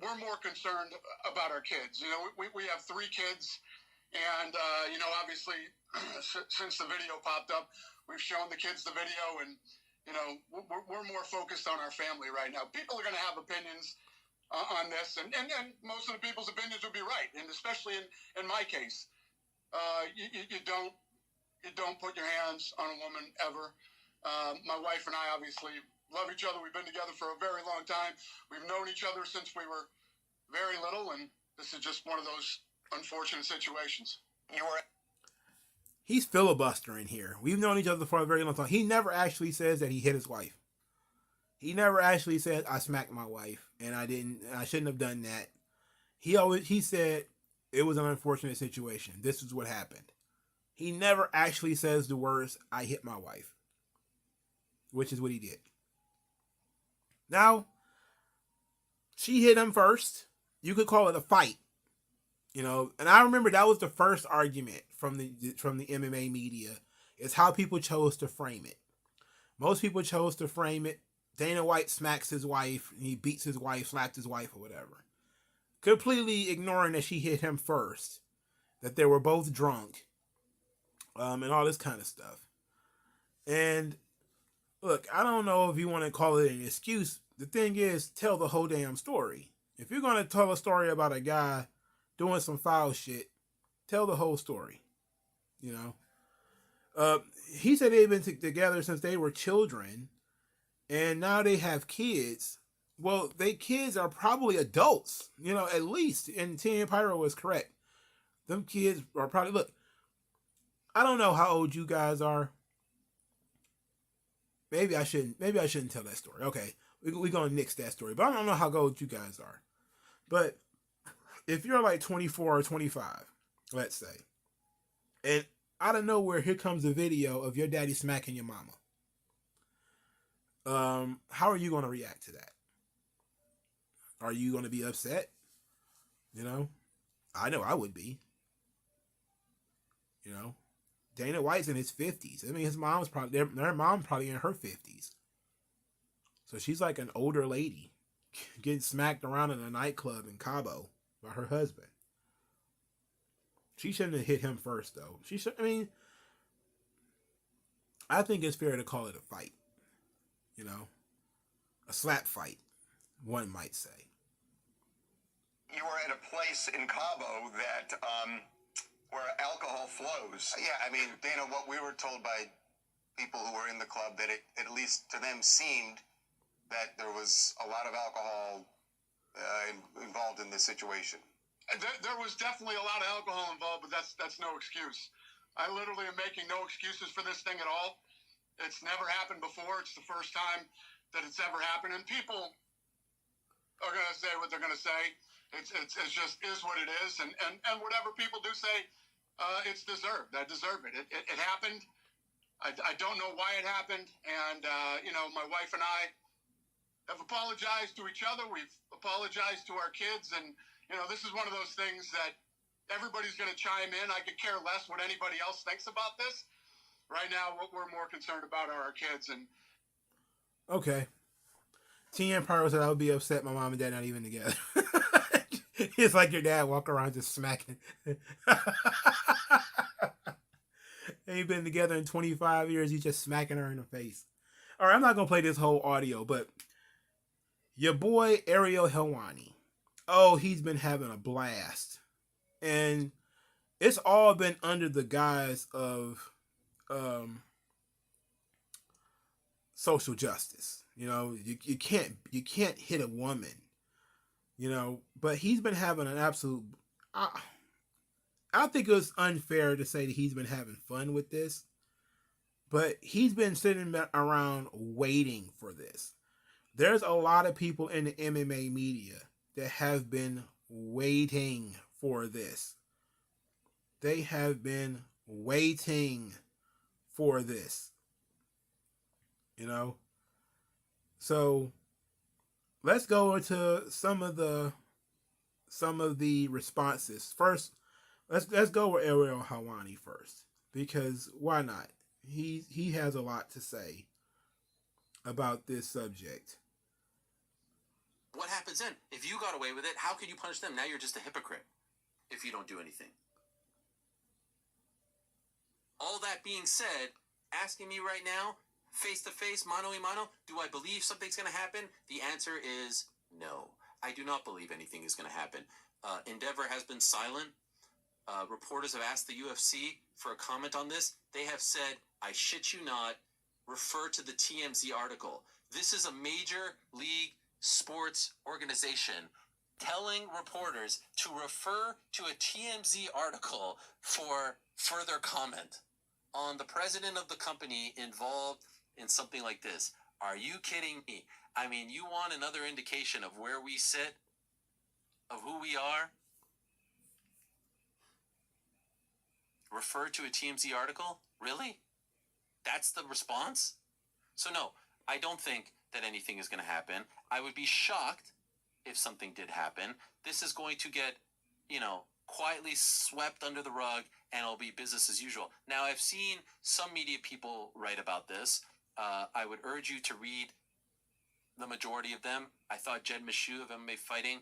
Speaker 4: we're more concerned about our kids. We have 3 kids, and, obviously, since the video popped up, we've shown the kids the video, and, we're more focused on our family right now. People are going to have opinions on this, and most of the people's opinions would be right, and especially in my case. You don't put your hands on a woman ever. My wife and I obviously love each other. We've been together for a very long time. We've known each other since we were very little, and this is just one of those unfortunate situations.
Speaker 1: He's filibustering here. We've known each other for a very long time. He never actually says that he hit his wife. He never actually said, "I smacked my wife and I shouldn't have done that." He said it was an unfortunate situation. This is what happened. He never actually says the words, "I hit my wife," which is what he did. Now, she hit him first. You could call it a fight, and I remember that was the first argument from the MMA media, is how people chose to frame it. Most people chose to frame it, Dana White smacks his wife, he beats his wife, slapped his wife, or whatever, completely ignoring that she hit him first, that they were both drunk, and all this kind of stuff. And look, I don't know if you want to call it an excuse. The thing is, tell the whole damn story. If you're going to tell a story about a guy doing some foul shit, tell the whole story. He said they've been together since they were children, and now they have kids. Well, they kids are probably adults, at least. And Team Pyro was correct. Them kids are probably, look, I don't know how old you guys are. Maybe I shouldn't tell that story. Okay, we're going to nix that story. But I don't know how old you guys are. But if you're like 24 or 25, let's say, and out of nowhere, here comes a video of your daddy smacking your mama. How are you going to react to that? Are you going to be upset? I know I would be. Dana White's in his 50s. I mean, his mom's probably their mom's probably in her 50s. So she's like an older lady getting smacked around in a nightclub in Cabo by her husband. She shouldn't have hit him first, though. She should. I mean, I think it's fair to call it a fight. You know, a slap fight, one might say.
Speaker 3: You were at a place in Cabo that where alcohol flows. Yeah, I mean, Dana, what we were told by people who were in the club that it, at least to them, seemed that there was a lot of alcohol involved in this situation.
Speaker 4: There was definitely a lot of alcohol involved, but that's no excuse. I literally am making no excuses for this thing at all. It's never happened before. It's the first time that it's ever happened, and people are going to say what they're going to say. It's just is what it is, and whatever people do say, it's deserved. I deserve it. It happened. I don't know why it happened, and you know, my wife and I have apologized to each other. We've apologized to our kids, and you know, this is one of those things that everybody's going to chime in. I could care less what anybody else thinks about this. Right now, what we're more concerned about are our kids. And
Speaker 1: okay, T Empire said I would be upset my mom and dad not even together. It's like your dad walk around just smacking. Ain't been together in 25 years. He's just smacking her in the face. All right, I'm not gonna play this whole audio, but your boy Ariel Helwani. Oh, he's been having a blast, and it's all been under the guise of social justice. You know, you can't hit a woman. You know, but he's been having an absolute. I think it was unfair to say that he's been having fun with this, but he's been sitting around waiting for this. There's a lot of people in the MMA media that have been waiting for this. They have been waiting for this. You know? So let's go into some of the responses. First, let's go with Ariel Helwani first, because why not? He has a lot to say about this subject.
Speaker 5: What happens then? If you got away with it, how can you punish them? Now you're just a hypocrite if you don't do anything. All that being said, asking me right now, face to face, mano a mano, do I believe something's going to happen? The answer is no. I do not believe anything is going to happen. Endeavor has been silent. Reporters have asked the UFC for a comment on this. They have said, I shit you not, refer to the TMZ article. This is a major league sports organization telling reporters to refer to a TMZ article for further comment on the president of the company involved in something like this. Are you kidding me? I mean, you want another indication of where we sit, of who we are? Refer to a TMZ article? Really? That's the response? So no, I don't think that anything is going to happen. I would be shocked if something did happen. This is going to get, quietly swept under the rug, and it'll be business as usual. Now, I've seen some media people write about this. I would urge you to read the majority of them. I thought Jed Meshew of MMA Fighting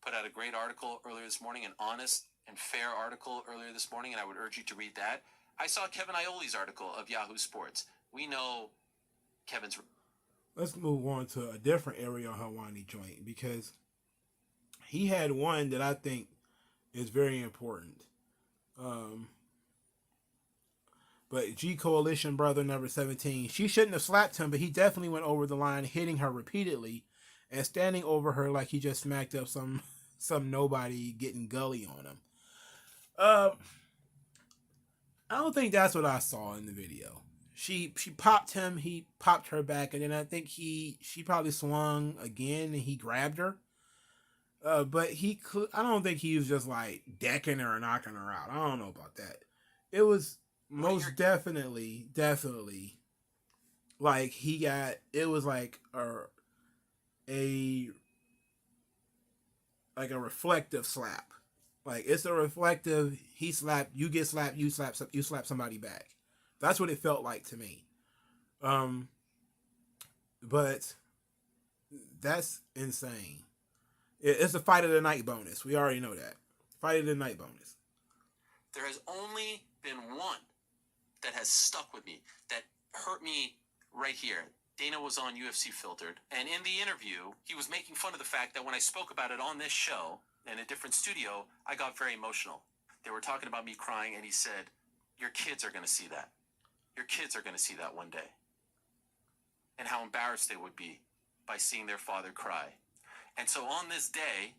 Speaker 5: put out a great article earlier this morning, an honest and fair article earlier this morning, and I would urge you to read that. I saw Kevin Ioli's article of Yahoo Sports. We know Kevin's...
Speaker 1: Let's move on to a different Ariel Helwani joint, because he had one that I think is very important. But G Coalition brother number 17, she shouldn't have slapped him, but he definitely went over the line, hitting her repeatedly and standing over her like he just smacked up some nobody getting gully on him. I don't think that's what I saw in the video. She popped him, he popped her back, and then I think she probably swung again and he grabbed her. But I don't think he was just like decking her or knocking her out. I don't know about that. It was most definitely like it was like a reflective slap. Like, it's a reflective, he slapped, you get slapped, you slap somebody back. That's what it felt like to me. But that's insane. It's a fight of the night bonus. We already know that. Fight of the night bonus.
Speaker 5: There has only been one that has stuck with me, that hurt me right here. Dana was on UFC Filtered, and in the interview, he was making fun of the fact that when I spoke about it on this show, in a different studio, I got very emotional. They were talking about me crying, and he said, your kids are going to see that. Your kids are going to see that one day. And how embarrassed they would be by seeing their father cry. And so on this day,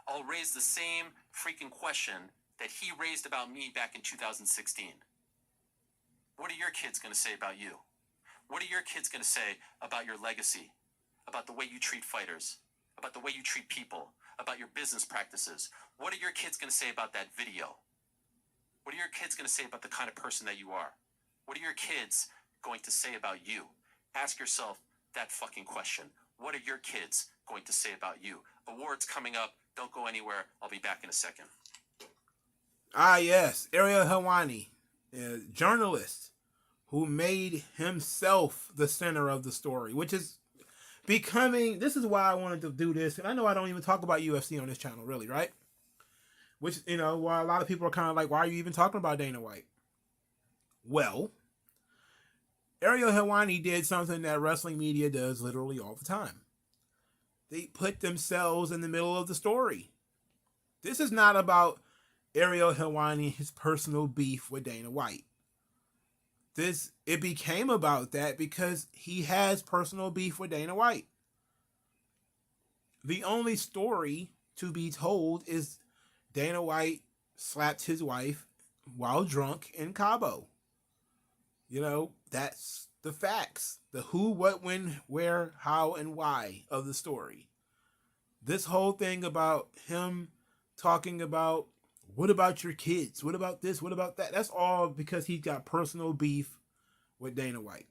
Speaker 5: I'll raise the same freaking question that he raised about me back in 2016. What are your kids going to say about you? What are your kids going to say about your legacy? About the way you treat fighters? About the way you treat people? About your business practices? What are your kids going to say about that video? What are your kids going to say about the kind of person that you are? What are your kids going to say about you? Ask yourself that fucking question. What are your kids going to say about you? Awards coming up. Don't go anywhere. I'll be back in a second.
Speaker 1: Ah, yes. Ariel Helwani, a journalist who made himself the center of the story, which is becoming... This is why I wanted to do this. And I know I don't even talk about UFC on this channel, really, right? Which, you know, why a lot of people are kind of like, why are you even talking about Dana White? Well, Ariel Helwani did something that wrestling media does literally all the time. They put themselves in the middle of the story. This is not about Ariel Helwani and his personal beef with Dana White. It became about that because he has personal beef with Dana White. The only story to be told is Dana White slapped his wife while drunk in Cabo. You know, that's the facts. The who, what, when, where, how, and why of the story. This whole thing about him talking about, what about your kids? What about this? What about that? That's all because he's got personal beef with Dana White.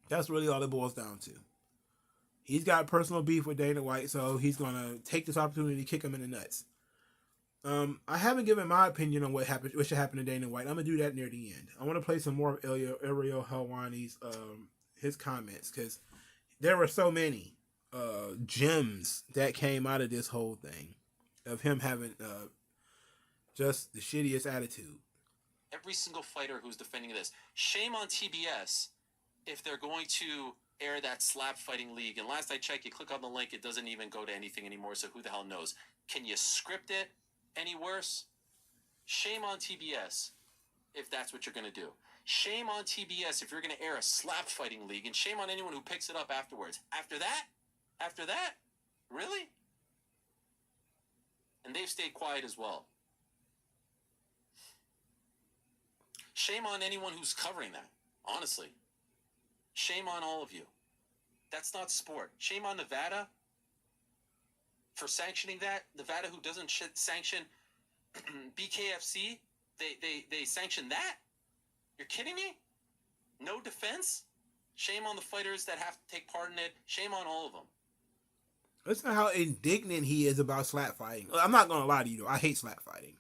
Speaker 1: That's really all it boils down to. He's got personal beef with Dana White, so he's going to take this opportunity to kick him in the nuts. I haven't given my opinion on what should happen to Dana White. I'm going to do that near the end. I want to play some more of Ariel Helwani's his comments, because there were so many gems that came out of this whole thing of him having just the shittiest attitude.
Speaker 5: Every single fighter who's defending this, shame on TBS if they're going to air that slap fighting league. And last I checked, you click on the link, it doesn't even go to anything anymore, so who the hell knows? Can you script it any worse? Shame on TBS if that's what you're going to do. Shame on TBS if you're going to air a slap fighting league, and shame on anyone who picks it up afterwards. After that, really? And they've stayed quiet as well. Shame on anyone who's covering that, honestly. Shame on all of you. That's not sport. Shame on Nevada for sanctioning that. Nevada, who doesn't sanction BKFC, they sanction that? You're kidding me? No defense? Shame on the fighters that have to take part in it. Shame on all of them.
Speaker 1: Listen to how indignant he is about slap fighting. I'm not going to lie to you, though. I hate slap fighting.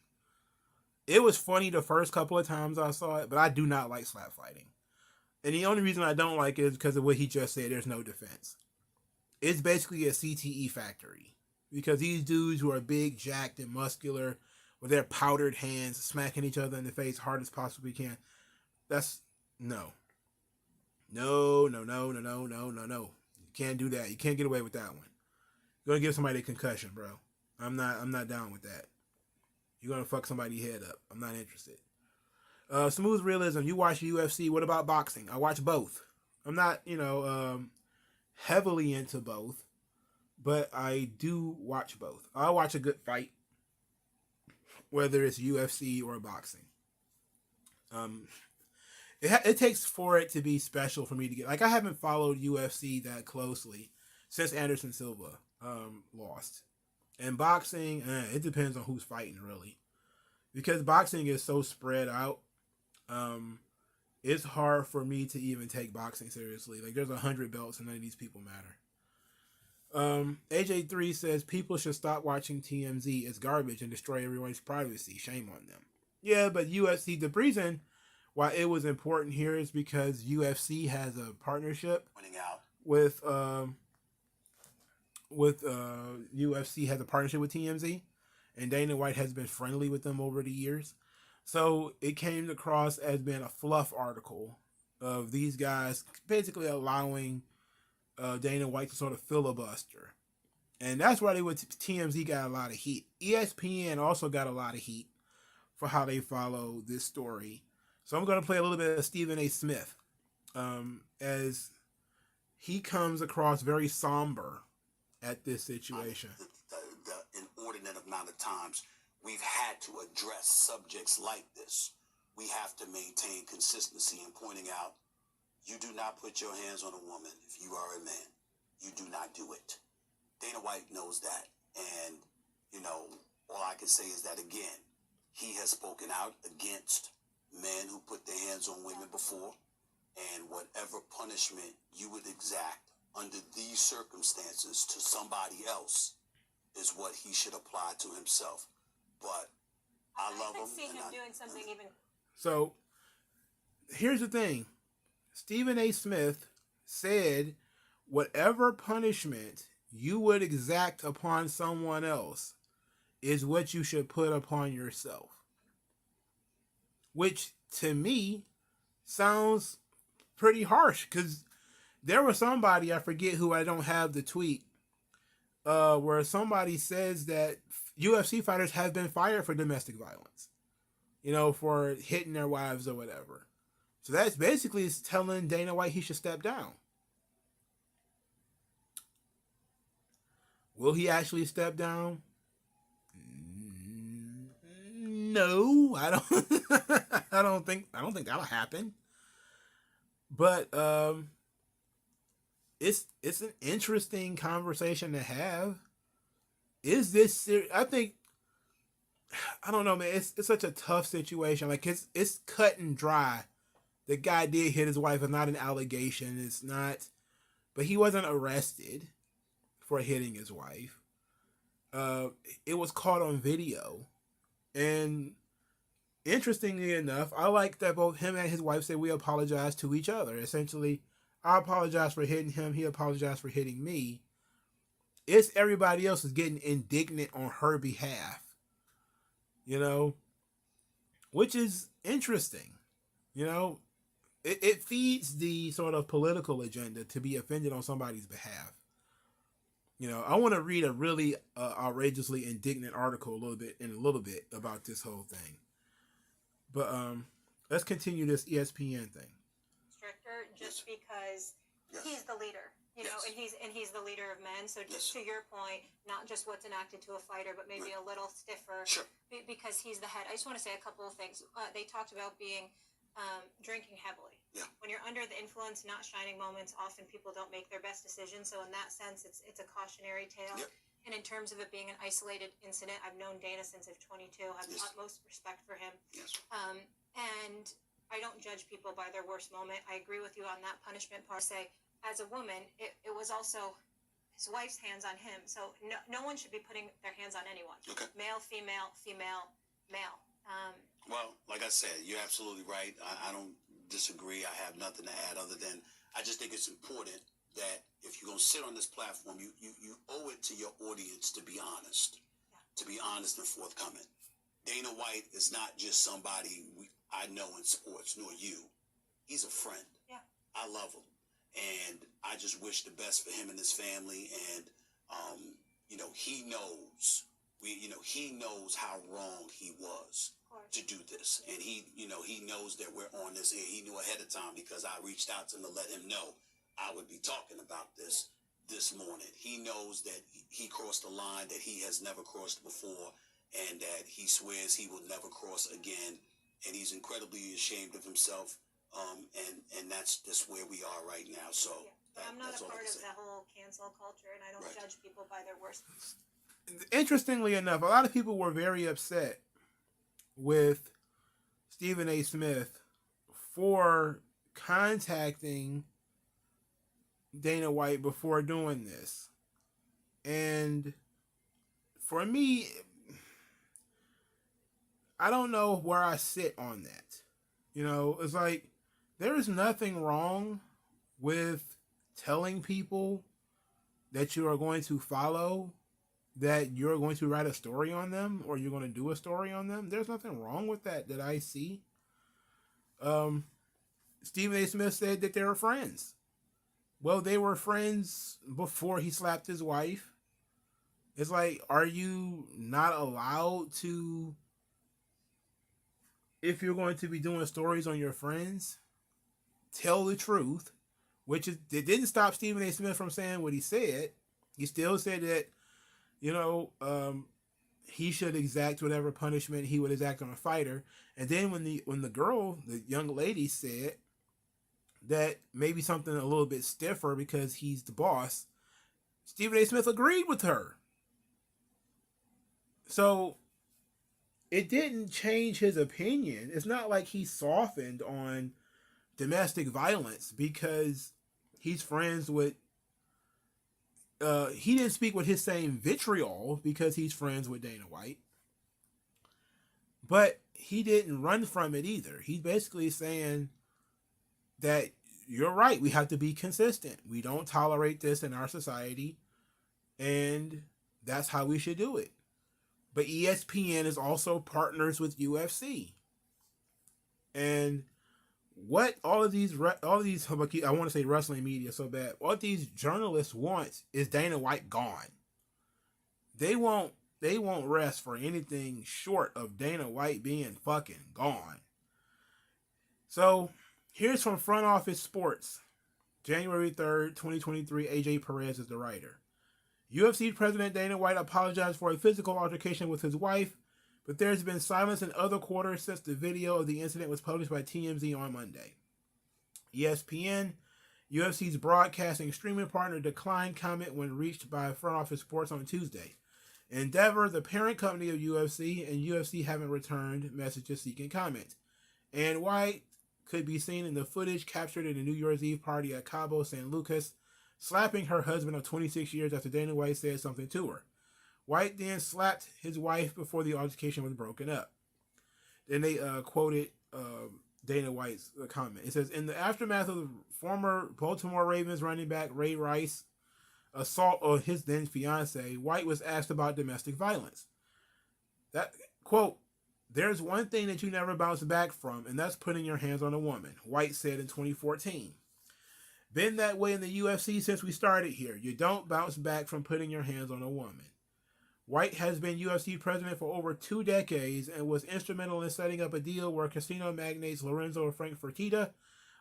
Speaker 1: It was funny the first couple of times I saw it, but I do not like slap fighting. And the only reason I don't like it is because of what he just said. There's no defense. It's basically a CTE factory. Because these dudes who are big, jacked, and muscular, with their powdered hands, smacking each other in the face hard as possibly can. That's, no. No. You can't do that. You can't get away with that one. You're going to give somebody a concussion, bro. I'm not down with that. You're going to fuck somebody's head up. I'm not interested. Smooth realism. You watch UFC. What about boxing? I watch both. I'm not, heavily into both, but I do watch both. I watch a good fight, whether it's UFC or boxing. It takes for it to be special for me to get, like, I haven't followed UFC that closely since Anderson Silva lost. And boxing, it depends on who's fighting, really. Because boxing is so spread out, it's hard for me to even take boxing seriously. Like, there's 100 belts and none of these people matter. AJ3 says, people should stop watching TMZ. It's garbage and destroy everyone's privacy. Shame on them. Yeah, but UFC, the reason why it was important here is because UFC has a partnership
Speaker 6: Pointing out.
Speaker 1: with UFC has a partnership with TMZ, and Dana White has been friendly with them over the years. So it came across as being a fluff article of these guys basically allowing Dana White to sort of filibuster. And that's why TMZ got a lot of heat. ESPN also got a lot of heat for how they follow this story. So I'm going to play a little bit of Stephen A. Smith as he comes across very somber at this situation.
Speaker 6: The inordinate amount of times we've had to address subjects like this. We have to maintain consistency in pointing out, you do not put your hands on a woman if you are a man. You do not do it. Dana White knows that. And, all I can say is that, again, he has spoken out against men who put their hands on women before. And whatever punishment you would exact under these circumstances to somebody else is what he should apply to himself. But I love him.
Speaker 7: I could see him doing something even.
Speaker 1: So here's the thing. Stephen A. Smith said whatever punishment you would exact upon someone else is what you should put upon yourself. Which, to me, sounds pretty harsh, because there was somebody, I forget who, I don't have the tweet, where somebody says that UFC fighters have been fired for domestic violence, for hitting their wives or whatever. So that's basically telling Dana White he should step down. Will he actually step down? No, I don't. I don't think that'll happen. But it's an interesting conversation to have. Is this serious? I don't know, man. It's such a tough situation. Like it's cut and dry. The guy did hit his wife. It's not an allegation. It's not, but he wasn't arrested for hitting his wife. It was caught on video, and interestingly enough, I like that both him and his wife said we apologize to each other. Essentially, I apologize for hitting him. He apologized for hitting me. It's everybody else is getting indignant on her behalf, which is interesting. It feeds the sort of political agenda to be offended on somebody's behalf. I want to read a really outrageously indignant article a little bit about this whole thing. But let's continue this ESPN thing.
Speaker 7: Stricter, just because he's the leader, and he's the leader of men. So just to your point, not just what's enacted to a fighter, but maybe a little stiffer, because he's the head. I just want to say a couple of things. They talked about being drinking heavily.
Speaker 6: Yeah.
Speaker 7: When you're under the influence, not shining moments, often people don't make their best decisions. So in that sense, it's a cautionary tale.
Speaker 6: Yep.
Speaker 7: And in terms of it being an isolated incident, I've known Dana since I was 22. I have the utmost respect for him.
Speaker 6: Yes.
Speaker 7: And I don't judge people by their worst moment. I agree with you on that punishment part. Say, as a woman, it was also his wife's hands on him. So no one should be putting their hands on anyone.
Speaker 6: Okay.
Speaker 7: Male, female, female, male.
Speaker 6: Well, like I said, you're absolutely right. I don't disagree. I have nothing to add other than I just think it's important that if you're going to sit on this platform, you owe it to your audience to be honest, to be honest and forthcoming. Dana White is not just somebody I know in sports, nor you. He's a friend.
Speaker 7: Yeah.
Speaker 6: I love him. And I just wish the best for him and his family. And, he knows, he knows how wrong he was to do this. And he knows that we're on this air. He knew ahead of time because I reached out to him to let him know I would be talking about this morning. He knows that he crossed a line that he has never crossed before, and that he swears he will never cross again. And he's incredibly ashamed of himself. And that's just where we are right now. So
Speaker 7: I'm not a part of the whole cancel culture, and I don't judge people by their worst.
Speaker 1: Interestingly enough, a lot of people were very upset with Stephen A. Smith for contacting Dana White before doing this. And for me, I don't know where I sit on that. You know, it's like there is nothing wrong with telling people that you are going to follow, that you're going to write a story on them, or you're going to do a story on them. There's nothing wrong with that I see. Stephen A. Smith said that they were friends. Well, they were friends before he slapped his wife. It's like, are you not allowed to, if you're going to be doing stories on your friends, tell the truth? Which is, it didn't stop Stephen A. Smith from saying what he said. He still said that, you know, he should exact whatever punishment he would exact on a fighter. And then when the girl, the young lady, said that maybe something a little bit stiffer because he's the boss, Stephen A. Smith agreed with her. So it didn't change his opinion. It's not like he softened on domestic violence because he's friends with, he didn't speak with his same vitriol because he's friends with Dana White. But he didn't run from it either. He's basically saying that you're right, we have to be consistent. We don't tolerate this in our society, and that's how we should do it. But ESPN is also partners with UFC. And what all of these, I want to say wrestling media so bad, what these journalists want is Dana White gone. They won't rest for anything short of Dana White being fucking gone. So here's from Front Office Sports, January 3rd, 2023. AJ Perez is the writer. UFC President Dana White apologized for a physical altercation with his wife, but there's been silence in other quarters since the video of the incident was published by TMZ on Monday. ESPN, UFC's broadcasting streaming partner, declined comment when reached by Front Office Sports on Tuesday. Endeavor, the parent company of UFC, and UFC haven't returned messages seeking comment. And White could be seen in the footage captured in a New Year's Eve party at Cabo San Lucas, slapping her husband of 26 years after Dana White said something to her. White then slapped his wife before the altercation was broken up. Then they quoted Dana White's comment. It says, in the aftermath of the former Baltimore Ravens running back Ray Rice assault on his then fiance, White was asked about domestic violence. That quote, there's one thing that you never bounce back from, and that's putting your hands on a woman, White said in 2014. Been that way in the UFC since we started here. You don't bounce back from putting your hands on a woman. White has been UFC president for over 2 decades and was instrumental in setting up a deal where casino magnates Lorenzo and Frank Fertitta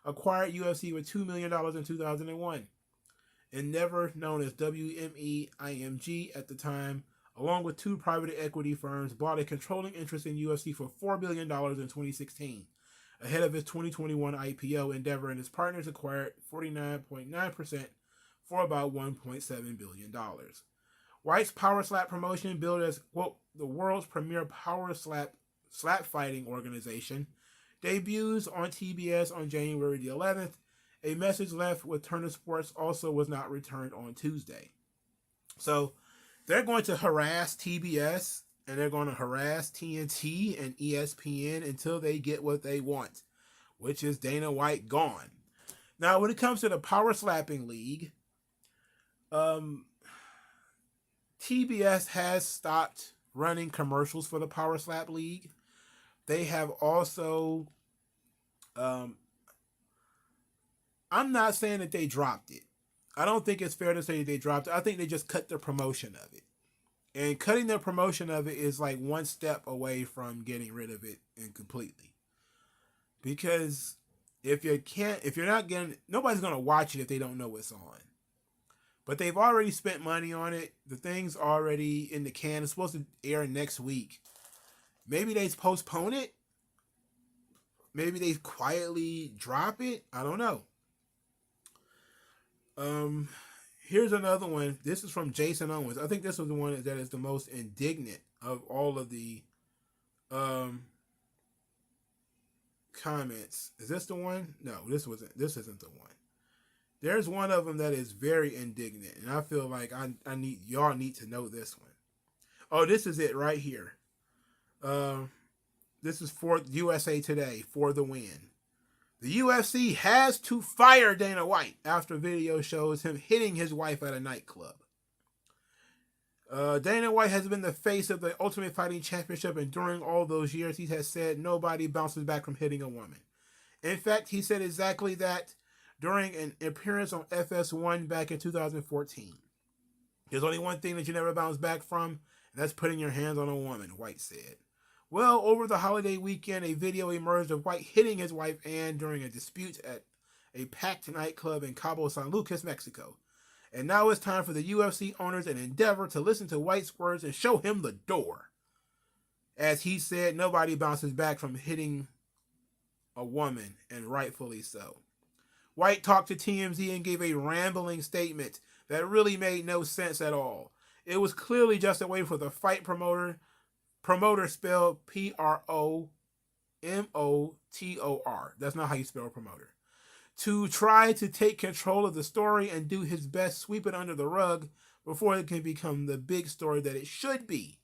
Speaker 1: acquired UFC with $2 million in 2001. Endeavor, known as WME-IMG at the time, along with 2 private equity firms, bought a controlling interest in UFC for $4 billion in 2016. Ahead of its 2021 IPO, Endeavor and its partners acquired 49.9% for about $1.7 billion. White's Power Slap promotion, billed as, quote, the world's premier power slap fighting organization, debuts on TBS on January the 11th. A message left with Turner Sports also was not returned on Tuesday. So they're going to harass TBS and they're going to harass TNT and ESPN until they get what they want, which is Dana White gone. Now, when it comes to the Power Slapping League, TBS has stopped running commercials for the Power Slap League. They have also, I'm not saying that they dropped it. I don't think it's fair to say they dropped it. I think they just cut the promotion of it. And cutting the promotion of it is like one step away from getting rid of it and completely. Because if you're not getting, nobody's going to watch it if they don't know what's on. But they've already spent money on it. The thing's already in the can. It's supposed to air next week. Maybe they postpone it. Maybe they quietly drop it. I don't know. Here's another one. This is from Jason Owens. I think this was the one that is the most indignant of all of the comments. Is this the one? No, this isn't the one. There's one of them that is very indignant, and I feel like y'all need to know this one. Oh, this is it right here. This is for USA Today for the win. The UFC has to fire Dana White after video shows him hitting his wife at a nightclub. Dana White has been the face of the Ultimate Fighting Championship, and during all those years, he has said nobody bounces back from hitting a woman. In fact, he said exactly that during an appearance on FS1 back in 2014. There's only one thing that you never bounce back from, and that's putting your hands on a woman, White said. Well, over the holiday weekend, a video emerged of White hitting his wife Ann during a dispute at a packed nightclub in Cabo San Lucas, Mexico. And now it's time for the UFC owners and Endeavor to listen to White's words and show him the door. As he said, nobody bounces back from hitting a woman, and rightfully so. White talked to TMZ and gave a rambling statement that really made no sense at all. It was clearly just a way for the fight promoter spelled Promotor, that's not how you spell promoter, to try to take control of the story and do his best sweep it under the rug before it can become the big story that it should be.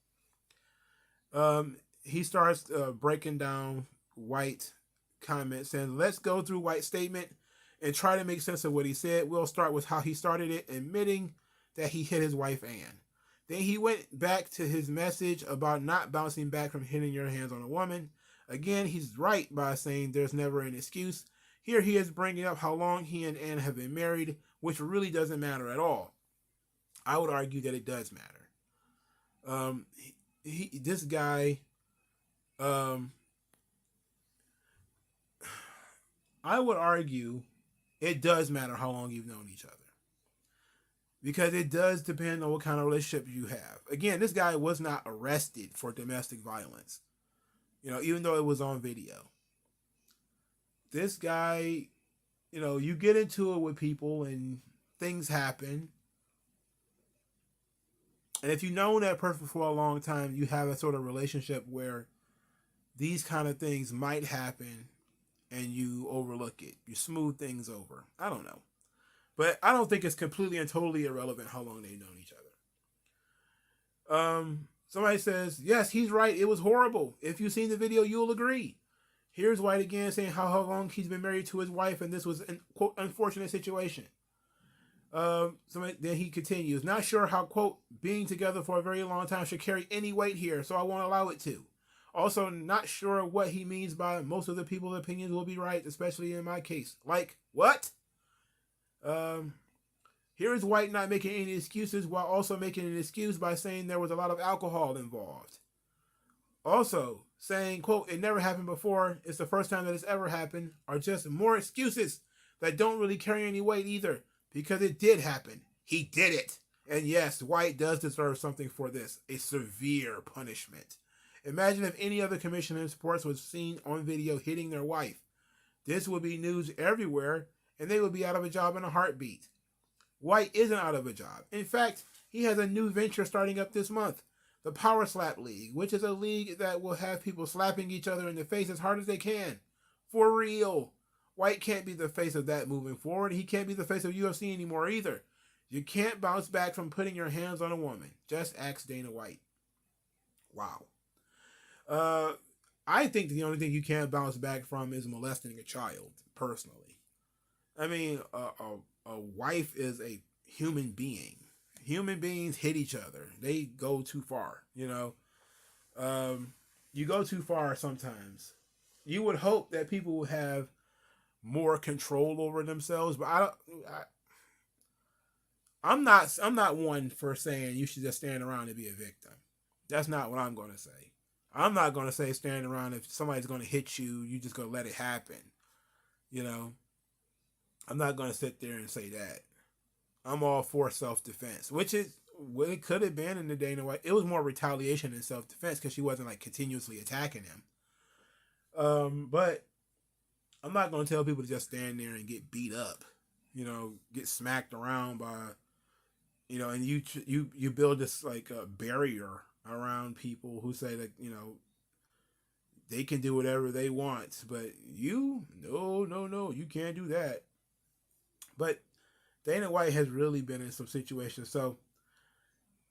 Speaker 1: He starts breaking down White comments, saying, let's go through White's statement and try to make sense of what he said. We'll start with how he started it, admitting that he hit his wife Ann. Then he went back to his message about not bouncing back from hitting your hands on a woman. Again, he's right by saying there's never an excuse. Here he is bringing up how long he and Ann have been married, which really doesn't matter at all. I would argue that it does matter. This guy, I would argue it does matter how long you've known each other. Because it does depend on what kind of relationship you have. Again, this guy was not arrested for domestic violence. Even though it was on video. This guy, you get into it with people and things happen. And if you've known that person for a long time, you have a sort of relationship where these kind of things might happen and you overlook it. You smooth things over. I don't know. But I don't think it's completely and totally irrelevant how long they've known each other. Somebody says, yes, he's right. It was horrible. If you've seen the video, you'll agree. Here's White again saying how long he's been married to his wife, and this was an, quote, unfortunate situation. Then he continues, not sure how, quote, being together for a very long time should carry any weight here, so I won't allow it to. Also, not sure what he means by most of the people's opinions will be right, especially in my case. Like, what? Here is White not making any excuses while also making an excuse by saying there was a lot of alcohol involved. Also saying, quote, it never happened before, it's the first time that it's ever happened, are just more excuses that don't really carry any weight either, because it did happen. He did it. And yes, White does deserve something for this, a severe punishment. Imagine if any other commissioner in sports was seen on video hitting their wife. This would be news everywhere, and they would be out of a job in a heartbeat. White isn't out of a job. In fact, he has a new venture starting up this month, the Power Slap League, which is a league that will have people slapping each other in the face as hard as they can. For real. White can't be the face of that moving forward. He can't be the face of UFC anymore either. You can't bounce back from putting your hands on a woman. Just ask Dana White. Wow. I think the only thing you can't bounce back from is molesting a child, personally. I mean, a wife is a human being. Human beings hit each other. They go too far, You go too far sometimes. You would hope that people will have more control over themselves, but I'm not one for saying you should just stand around and be a victim. That's not what I'm going to say. I'm not going to say stand around if somebody's going to hit you, you just going to let it happen. I'm not going to sit there and say that. I'm all for self-defense, which is what it could have been in the Dana White. It was more retaliation than self-defense because she wasn't like continuously attacking him. But I'm not going to tell people to just stand there and get beat up, get smacked around by, and you build this like a barrier around people who say that, they can do whatever they want, but no, you can't do that. But Dana White has really been in some situations. So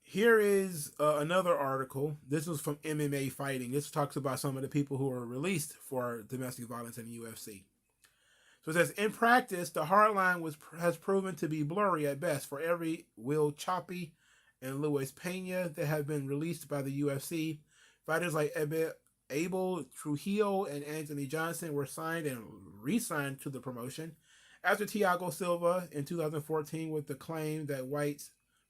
Speaker 1: Here is another article. This was from MMA Fighting. This talks about some of the people who were released for domestic violence in the UFC. So it says, in practice, the hard line has proven to be blurry at best for every Will Choppy and Luis Pena that have been released by the UFC. Fighters like Abel Trujillo and Anthony Johnson were signed and re-signed to the promotion after Thiago Silva in 2014 with the claim that White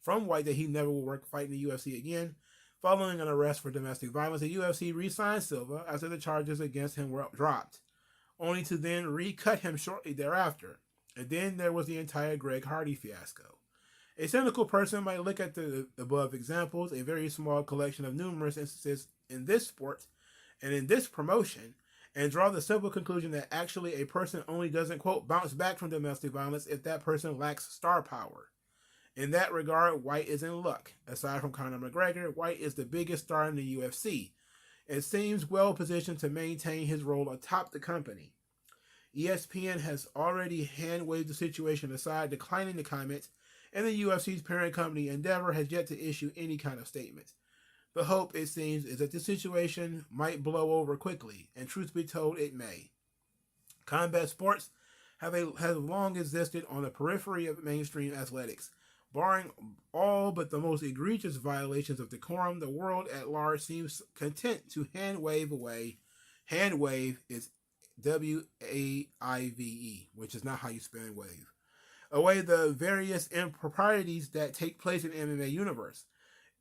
Speaker 1: that he never will work fighting the UFC again. Following an arrest for domestic violence, the UFC re-signed Silva after the charges against him were dropped, only to then recut him shortly thereafter. And then there was the entire Greg Hardy fiasco. A cynical person might look at the above examples, a very small collection of numerous instances in this sport and in this promotion, and draw the simple conclusion that actually a person only doesn't, quote, bounce back from domestic violence if that person lacks star power. In that regard, White is in luck. Aside from Conor McGregor, White is the biggest star in the UFC and seems well positioned to maintain his role atop the company. ESPN has already hand-waved the situation aside, declining to comment, and the UFC's parent company Endeavor has yet to issue any kind of statement. The hope, it seems, is that the situation might blow over quickly, and truth be told, it may. Combat sports have long existed on the periphery of mainstream athletics. Barring all but the most egregious violations of decorum, the world at large seems content to hand wave is W-A-I-V-E, which is not how you spell wave, away the various improprieties that take place in the MMA universe.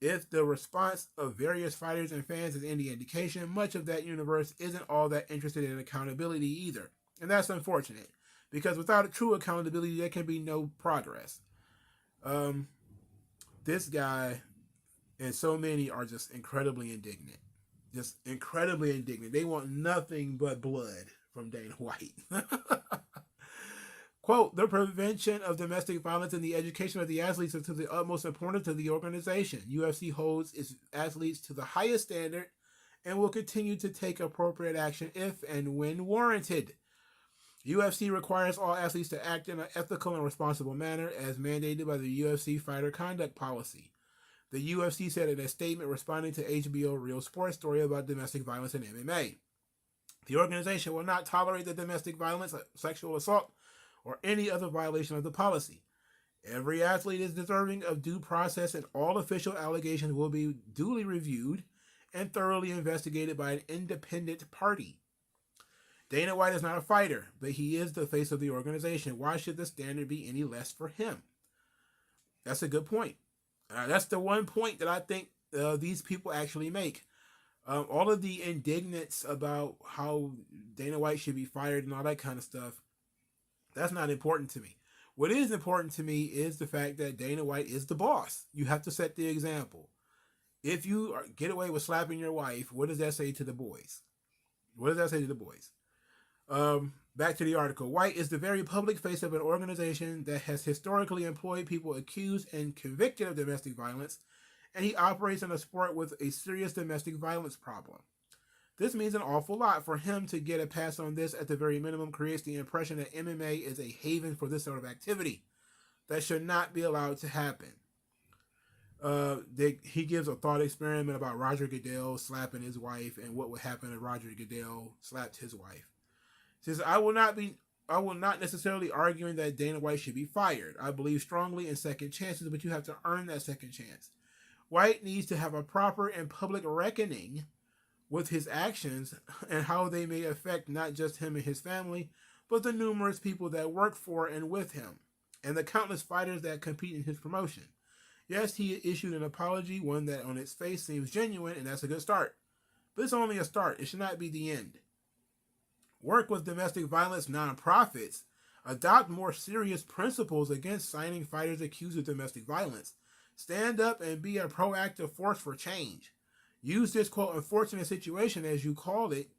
Speaker 1: If the response of various fighters and fans is any indication, much of that universe isn't all that interested in accountability either. And that's unfortunate, because without true accountability, there can be no progress. This guy and so many are just incredibly indignant. Just incredibly indignant. They want nothing but blood from Dana White. Quote, the prevention of domestic violence and the education of the athletes is to the utmost importance to the organization. UFC holds its athletes to the highest standard and will continue to take appropriate action if and when warranted. UFC requires all athletes to act in an ethical and responsible manner as mandated by the UFC Fighter Conduct Policy. The UFC said in a statement responding to HBO Real Sports story about domestic violence in MMA. The organization will not tolerate the domestic violence, sexual assault, or any other violation of the policy. Every athlete is deserving of due process, and all official allegations will be duly reviewed and thoroughly investigated by an independent party. Dana White is not a fighter, but he is the face of the organization. Why should the standard be any less for him? That's a good point. That's the one point that I think these people actually make. All of the indignance about how Dana White should be fired and all that kind of stuff, that's not important to me. What is important to me is the fact that Dana White is the boss. You have to set the example. If you get away with slapping your wife, what does that say to the boys? What does that say to the boys? Back to the article. White is the very public face of an organization that has historically employed people accused and convicted of domestic violence, and he operates in a sport with a serious domestic violence problem. This means an awful lot. For him to get a pass on this, at the very minimum, creates the impression that MMA is a haven for this sort of activity that should not be allowed to happen. He gives a thought experiment about Roger Goodell slapping his wife and what would happen if Roger Goodell slapped his wife. Says, I will not necessarily arguing that Dana White should be fired. I believe strongly in second chances, but you have to earn that second chance. White needs to have a proper and public reckoning with his actions and how they may affect not just him and his family, but the numerous people that work for and with him, and the countless fighters that compete in his promotion. Yes, he issued an apology, one that on its face seems genuine, and that's a good start. But it's only a start. It should not be the end. Work with domestic violence nonprofits. Adopt more serious principles against signing fighters accused of domestic violence. Stand up and be a proactive force for change. Use this, quote, unfortunate situation, as you called it,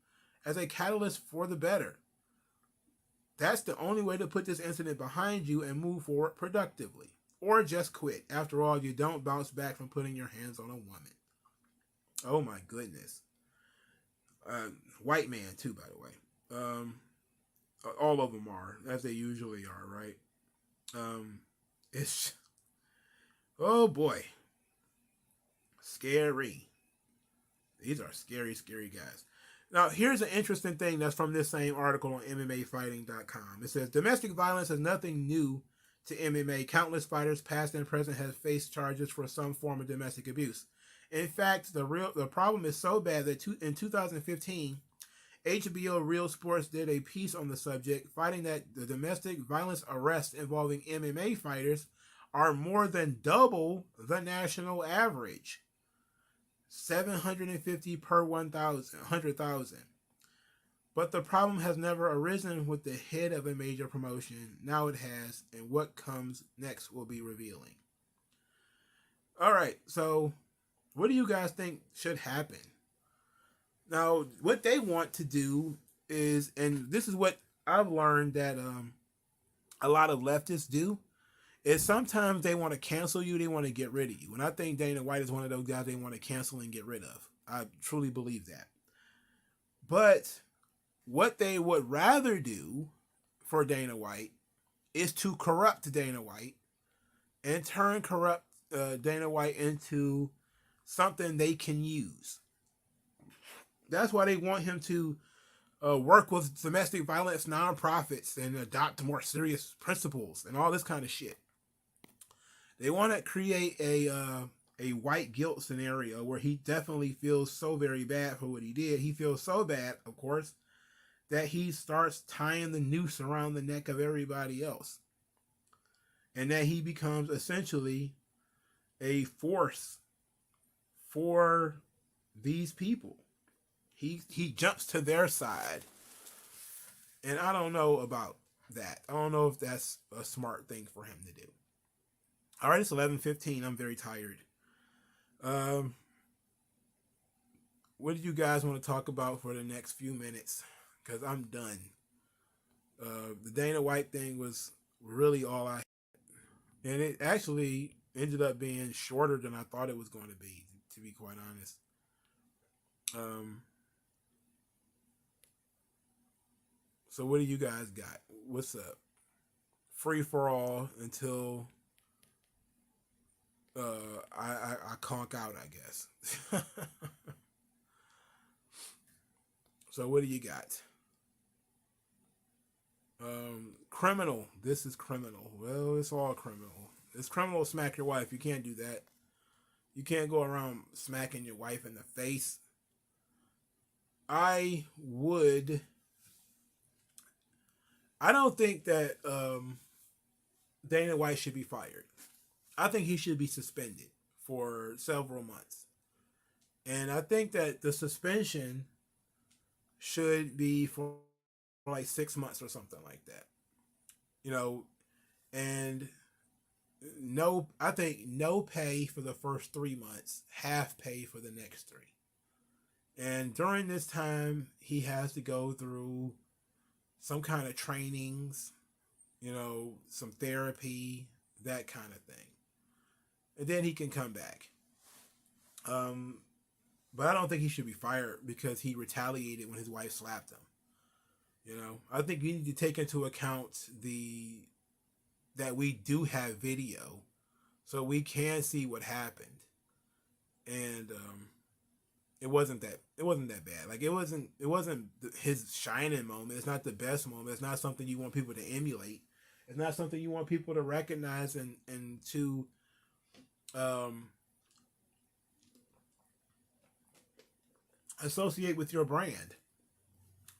Speaker 1: as a catalyst for the better. That's the only way to put this incident behind you and move forward productively. Or just quit. After all, you don't bounce back from putting your hands on a woman. Oh my goodness. White man too, by the way. All of them are, as they usually are, right? It's, oh boy. Scary. These are scary, scary guys. Now, here's an interesting thing that's from this same article on MMAfighting.com. It says domestic violence is nothing new to MMA. Countless fighters, past and present, have faced charges for some form of domestic abuse. In fact, the problem is so bad that in 2015, HBO Real Sports did a piece on the subject, finding that the domestic violence arrests involving MMA fighters are more than double the national average. 750 per 100,000. But the problem has never arisen with the head of a major promotion. Now it has, and what comes next will be revealing. All right, so what do you guys think should happen? Now, what they want to do is, and this is what I've learned that a lot of leftists do, is sometimes they want to cancel you, they want to get rid of you. And I think Dana White is one of those guys they want to cancel and get rid of. I truly believe that. But what they would rather do for Dana White is to corrupt Dana White and turn corrupt Dana White into something they can use. That's why they want him to work with domestic violence nonprofits and adopt more serious principles and all this kind of shit. They want to create a white guilt scenario where he definitely feels so very bad for what he did. He feels so bad, of course, that he starts tying the noose around the neck of everybody else. And that he becomes essentially a force for these people. He jumps to their side. And I don't know about that. I don't know if that's a smart thing for him to do. All right, it's 11:15. I'm very tired. What do you guys want to talk about for the next few minutes? Because I'm done. The Dana White thing was really all I had. And it actually ended up being shorter than I thought it was going to be quite honest. So what do you guys got? What's up? Free for all until I conk out, I guess. So what do you got? Criminal. This is criminal. Well, it's all criminal. It's criminal to smack your wife. You can't do that. You can't go around smacking your wife in the face. I don't think that Dana White should be fired. I think he should be suspended for several months. And I think that the suspension should be for like 6 months or something like that. You know, and I think no pay for the first 3 months, half pay for the next 3. And during this time, he has to go through some kind of trainings, you know, some therapy, that kind of thing. And then he can come back. But I don't think he should be fired because he retaliated when his wife slapped him. You know, I think you need to take into account that we do have video, so we can see what happened. And it wasn't that bad. Like it wasn't his shining moment. It's not the best moment. It's not something you want people to emulate. It's not something you want people to recognize and to associate with your brand.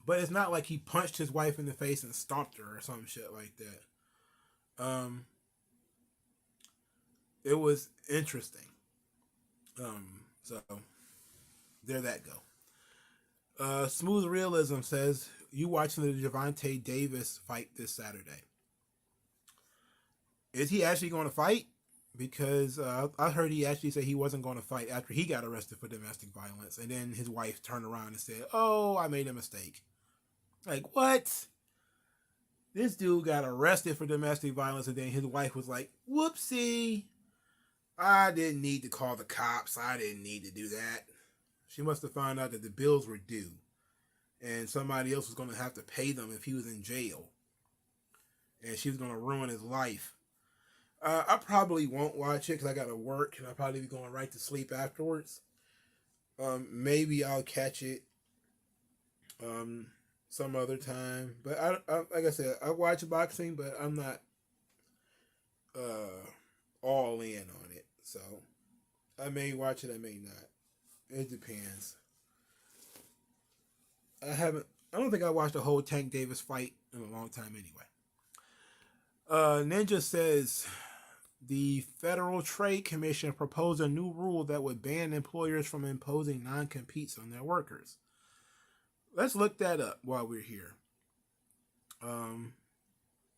Speaker 1: But it's not like he punched his wife in the face and stomped her or some shit like that. It was interesting. So there that go. Smooth Realism says, you watching the Gervonta Davis fight this Saturday. Is he actually going to fight? Because I heard he actually said he wasn't going to fight after he got arrested for domestic violence. And then his wife turned around and said, oh, I made a mistake. Like, what? This dude got arrested for domestic violence, and then his wife was like, whoopsie. I didn't need to call the cops. I didn't need to do that. She must have found out that the bills were due, and somebody else was going to have to pay them if he was in jail. And she was going to ruin his life. I probably won't watch it because I got to work and I'll probably be going right to sleep afterwards. Maybe I'll catch it some other time. But I like I said, I watch boxing, but I'm not all in on it. So I may watch it, I may not. It depends. I don't think I watched a whole Tank Davis fight in a long time anyway. Ninja says the Federal Trade Commission proposed a new rule that would ban employers from imposing non-competes on their workers. Let's look that up while we're here.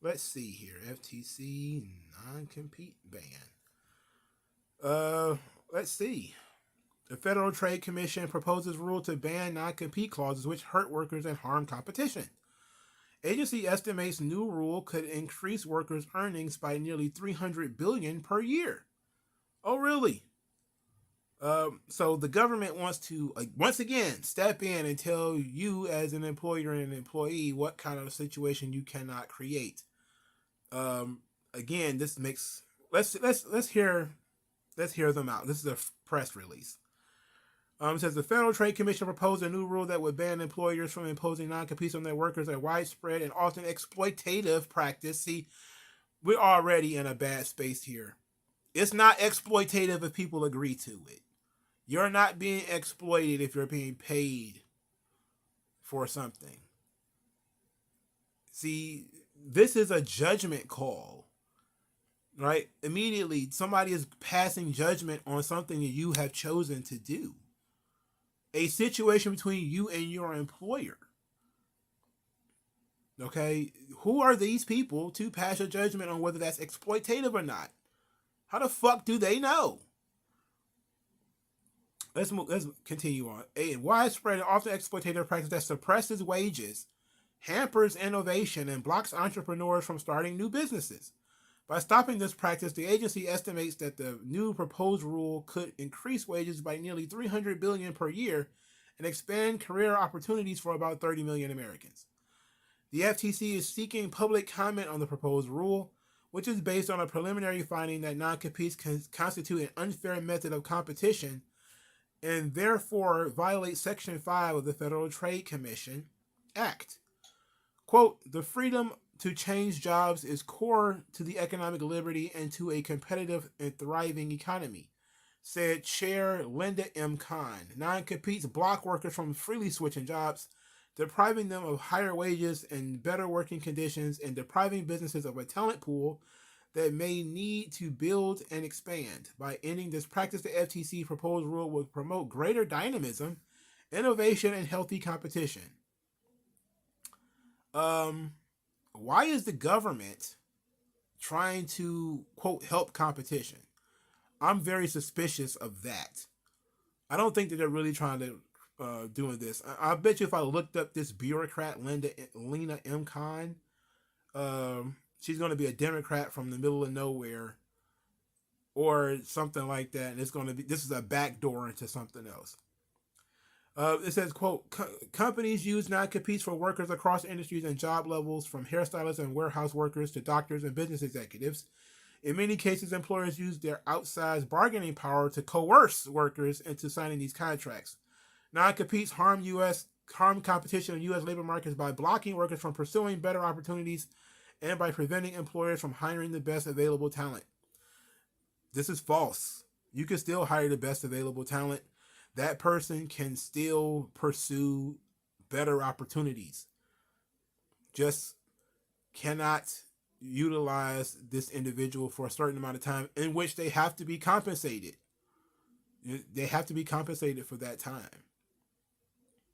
Speaker 1: Let's see here. FTC non-compete ban. Let's see. The Federal Trade Commission proposes rule to ban non-compete clauses which hurt workers and harm competition. Agency estimates new rule could increase workers' earnings by nearly $300 billion per year. Oh, really? So the government wants to once again step in and tell you as an employer and an employee what kind of situation you cannot create. Again, this makes let's hear them out. This is a press release. It says the Federal Trade Commission proposed a new rule that would ban employers from imposing non-competes on their workers, a widespread and often exploitative practice. See, we're already in a bad space here. It's not exploitative if people agree to it. You're not being exploited if you're being paid for something. See, this is a judgment call, right? Immediately, somebody is passing judgment on something that you have chosen to do. A situation between you and your employer. Okay, who are these people to pass a judgment on whether that's exploitative or not? How the fuck do they know? Let's continue on. A widespread and often exploitative practice that suppresses wages, hampers innovation, and blocks entrepreneurs from starting new businesses. By stopping this practice, the agency estimates that the new proposed rule could increase wages by nearly $300 billion per year and expand career opportunities for about 30 million Americans. The FTC is seeking public comment on the proposed rule, which is based on a preliminary finding that non-competes constitute an unfair method of competition and therefore violate Section 5 of the Federal Trade Commission Act. Quote, the freedom to change jobs is core to the economic liberty and to a competitive and thriving economy, said Chair Linda M. Kahn. Non-competes block workers from freely switching jobs, depriving them of higher wages and better working conditions, and depriving businesses of a talent pool that may need to build and expand. By ending this practice, the FTC proposed rule would promote greater dynamism, innovation, and healthy competition. Why is the government trying to, quote, help competition? I'm very suspicious of that. I don't think that they're really trying to doing this. I bet you if I looked up this bureaucrat, Lena M. Kahn, she's going to be a Democrat from the middle of nowhere or something like that. And it's going to be, this is a backdoor into something else. It says, quote, companies use non-competes for workers across industries and job levels, from hairstylists and warehouse workers to doctors and business executives. In many cases, employers use their outsized bargaining power to coerce workers into signing these contracts. Non-competes harm competition in U.S. labor markets by blocking workers from pursuing better opportunities and by preventing employers from hiring the best available talent. This is false. You can still hire the best available talent. That person can still pursue better opportunities. Just cannot utilize this individual for a certain amount of time in which they have to be compensated. They have to be compensated for that time.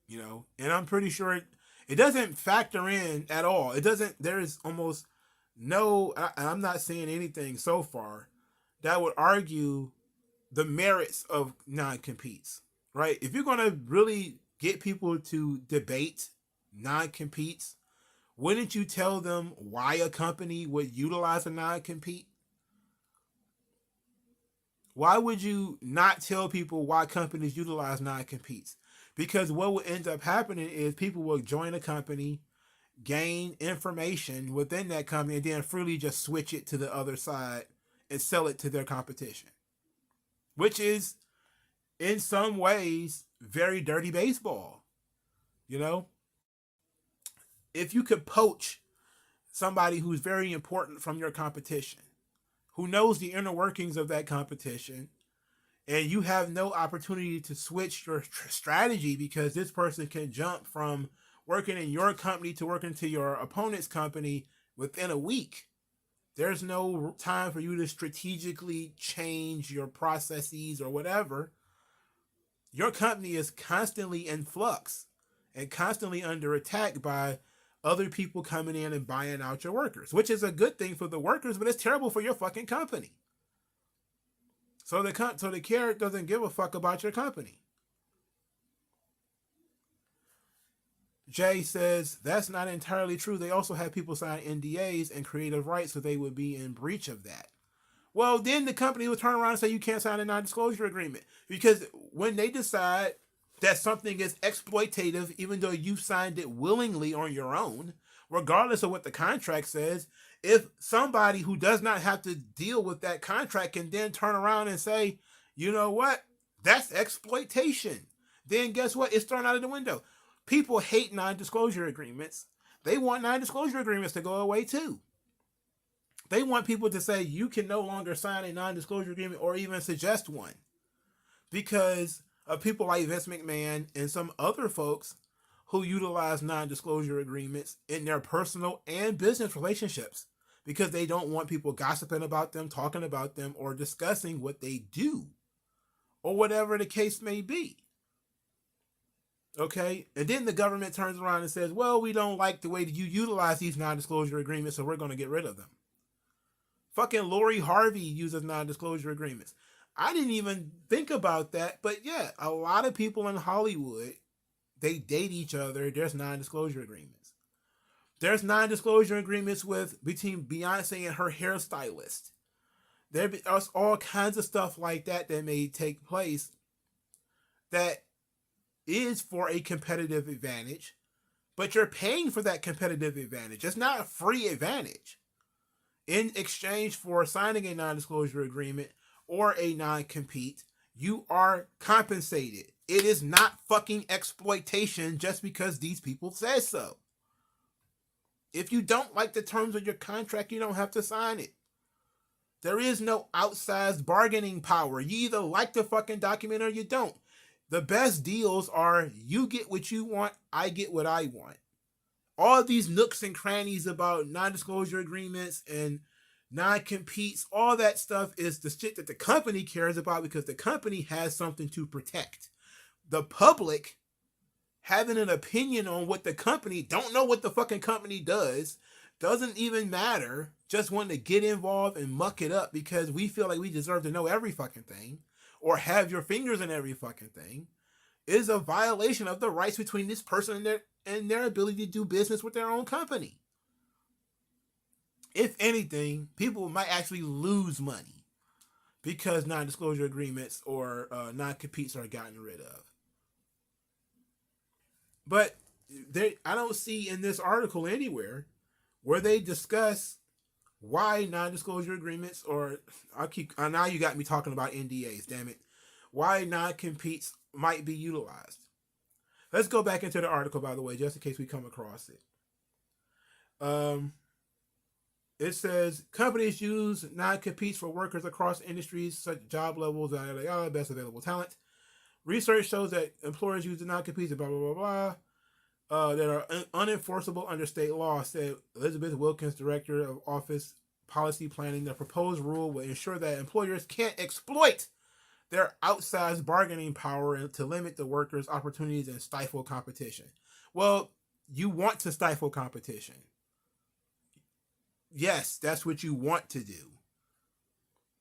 Speaker 1: You know, and I'm pretty sure it doesn't factor in at all. It doesn't, there is almost no, I'm not seeing anything so far that would argue the merits of non-competes. Right? If you're going to really get people to debate non-competes, wouldn't you tell them why a company would utilize a non-compete? Why would you not tell people why companies utilize non-competes? Because what will end up happening is people will join a company, gain information within that company, and then freely just switch it to the other side and sell it to their competition, which is in some ways very dirty baseball. You know, if you could poach somebody who's very important from your competition, who knows the inner workings of that competition, and you have no opportunity to switch your strategy because this person can jump from working in your company to working to your opponent's company within a week. There's no time for you to strategically change your processes or whatever. Your company is constantly in flux and constantly under attack by other people coming in and buying out your workers, which is a good thing for the workers, but it's terrible for your fucking company. So the carrot doesn't give a fuck about your company. Jay says, that's not entirely true. They also have people sign NDAs and creative rights, so they would be in breach of that. Well, then the company will turn around and say you can't sign a non-disclosure agreement. Because when they decide that something is exploitative, even though you signed it willingly on your own, regardless of what the contract says, if somebody who does not have to deal with that contract can then turn around and say, you know what, that's exploitation, then guess what? It's thrown out of the window. People hate non-disclosure agreements. They want non-disclosure agreements to go away too. They want people to say you can no longer sign a non-disclosure agreement or even suggest one because of people like Vince McMahon and some other folks who utilize non-disclosure agreements in their personal and business relationships because they don't want people gossiping about them, talking about them, or discussing what they do or whatever the case may be. Okay, and then the government turns around and says, well, we don't like the way that you utilize these non-disclosure agreements, so we're going to get rid of them. Fucking Lori Harvey uses non-disclosure agreements. I didn't even think about that, but yeah, a lot of people in Hollywood, they date each other. There's non-disclosure agreements. There's non-disclosure agreements between Beyonce and her hairstylist. There's all kinds of stuff like that may take place that is for a competitive advantage, but you're paying for that competitive advantage. It's not a free advantage. In exchange for signing a non-disclosure agreement or a non-compete, you are compensated. It is not fucking exploitation just because these people say so. If you don't like the terms of your contract, you don't have to sign it. There is no outsized bargaining power. You either like the fucking document or you don't. The best deals are you get what you want, I get what I want. All these nooks and crannies about non-disclosure agreements and non-competes, all that stuff is the shit that the company cares about because the company has something to protect. The public having an opinion on what the company, don't know what the fucking company does, doesn't even matter, just want to get involved and muck it up because we feel like we deserve to know every fucking thing or have your fingers in every fucking thing, is a violation of the rights between this person and their ability to do business with their own company. If anything, people might actually lose money because non-disclosure agreements or non-competes are gotten rid of. But I don't see in this article anywhere where they discuss why non-disclosure agreements now you got me talking about NDAs, damn it. Why non-competes might be utilized. Let's go back into the article, by the way, just in case we come across it. It says companies use non-competes for workers across industries, such job levels, best available talent. Research shows that employers use the non-competes, blah, blah, blah, blah, that are unenforceable under state law, said Elizabeth Wilkins, Director of Office Policy Planning. The proposed rule will ensure that employers can't exploit their outsized bargaining power to limit the workers' opportunities and stifle competition. Well, you want to stifle competition. Yes, that's what you want to do.